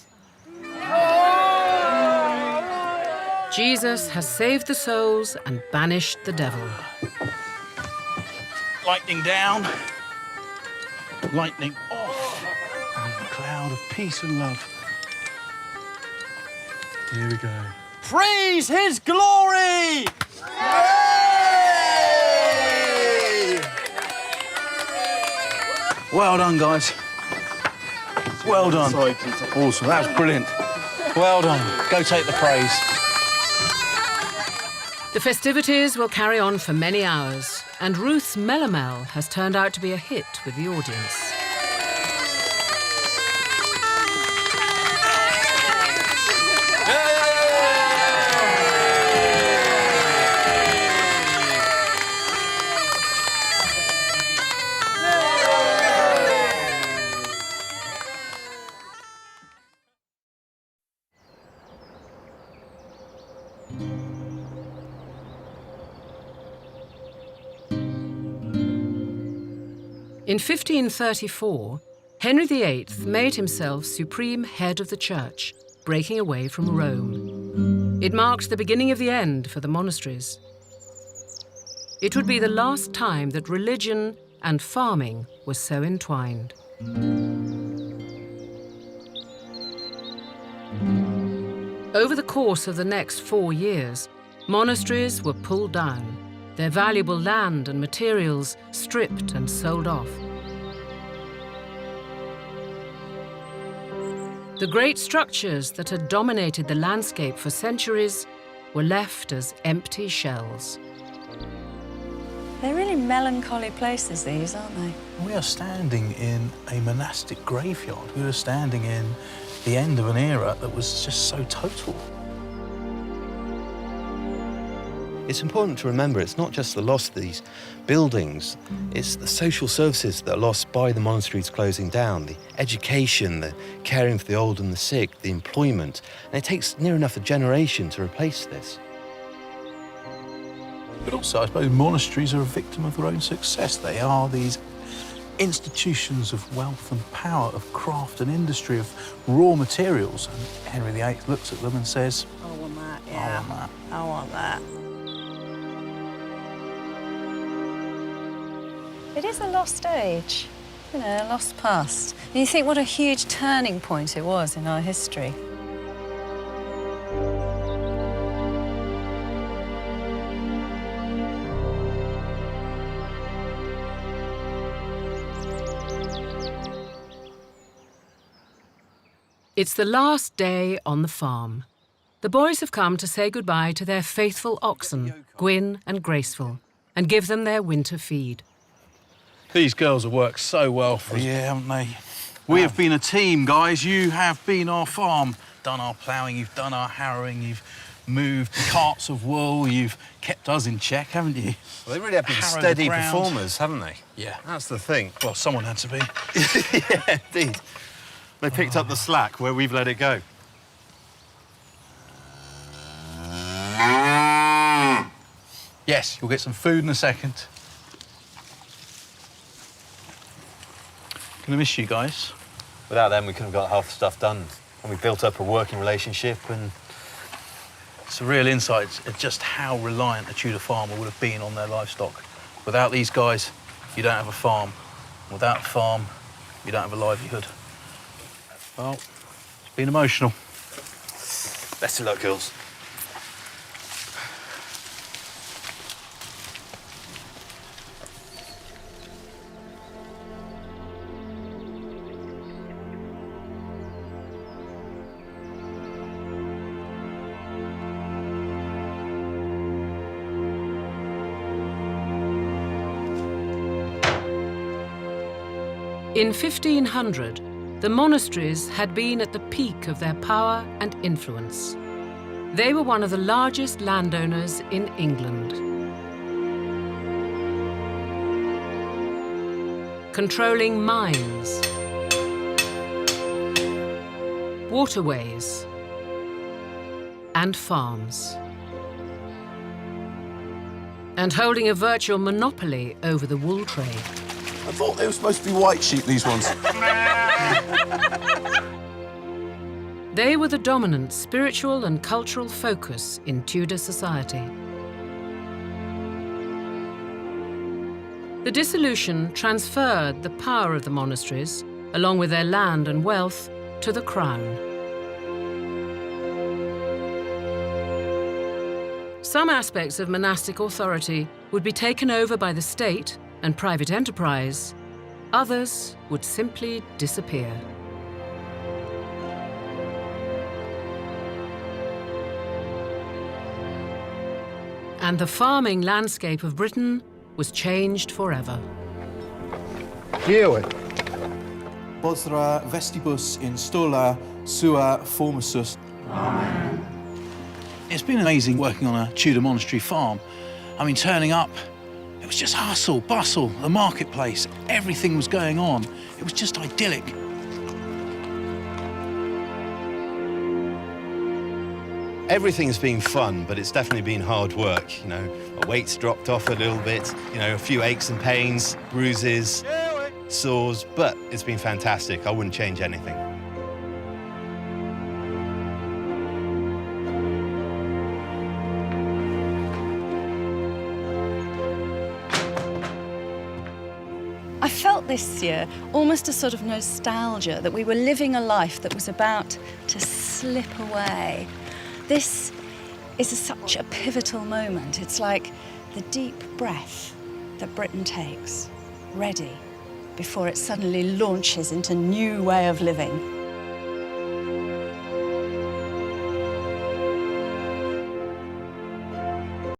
Jesus has saved the souls and banished the devil. Lightning down, lightning off, and a cloud of peace and love. Here we go. Praise his glory! Well done, guys. Well done. Sorry, Peter. Awesome, that was brilliant. Well done. Go take the praise. The festivities will carry on for many hours, and Ruth's Melomel has turned out to be a hit with the audience. In 1534, Henry VIII made himself supreme head of the church, breaking away from Rome. It marked the beginning of the end for the monasteries. It would be the last time that religion and farming were so entwined. Over the course of the next 4 years, monasteries were pulled down, their valuable land and materials stripped and sold off. The great structures that had dominated the landscape for centuries were left as empty shells. They're really melancholy places, these, aren't they? We are standing in a monastic graveyard. We are standing in the end of an era that was just so total. It's important to remember it's not just the loss of these buildings, it's the social services that are lost by the monasteries closing down, the education, the caring for the old and the sick, the employment. And it takes near enough a generation to replace this. But also, I suppose monasteries are a victim of their own success. They are these institutions of wealth and power, of craft and industry, of raw materials. And Henry VIII looks at them and says, I want that, yeah. I want that. I want that. It is a lost age, you know, a lost past. And you think what a huge turning point it was in our history. It's the last day on the farm. The boys have come to say goodbye to their faithful oxen, Gwyn and Graceful, and give them their winter feed. These girls have worked so well for us. Yeah, haven't they? We have been a team, guys. You have been our farm. Done our ploughing, you've done our harrowing, you've moved carts of wool, you've kept us in check, haven't you? Well, they really have been Harrowed steady the ground. performers, haven't they? Yeah. That's the thing. Well, someone had to be. Yeah, indeed. They picked up the slack where we've let it go. Yes, you'll get some food in a second. Gonna miss you guys. Without them, we couldn't have got half the stuff done. And we built up a working relationship, and it's a real insight at just how reliant a Tudor farmer would have been on their livestock. Without these guys, you don't have a farm. Without a farm, you don't have a livelihood. Well, it's been emotional. Best of luck, girls. In 1500, the monasteries had been at the peak of their power and influence. They were one of the largest landowners in England, controlling mines, waterways, and farms, and holding a virtual monopoly over the wool trade. I thought they were supposed to be white sheep, these ones. They were the dominant spiritual and cultural focus in Tudor society. The dissolution transferred the power of the monasteries, along with their land and wealth, to the crown. Some aspects of monastic authority would be taken over by the state and private enterprise. Others would simply disappear. And the farming landscape of Britain was changed forever. Bosra vestibus in stola sua formasus. Amen. It's been amazing working on a Tudor monastery farm. I mean, turning up, it was just hustle, bustle, the marketplace, everything was going on. It was just idyllic. Everything's been fun, but it's definitely been hard work. You know, my weight's dropped off a little bit, you know, a few aches and pains, bruises, sores, but it's been fantastic. I wouldn't change anything. I felt this year almost a sort of nostalgia that we were living a life that was about to slip away. This is such a pivotal moment. It's like the deep breath that Britain takes, ready before it suddenly launches into a new way of living.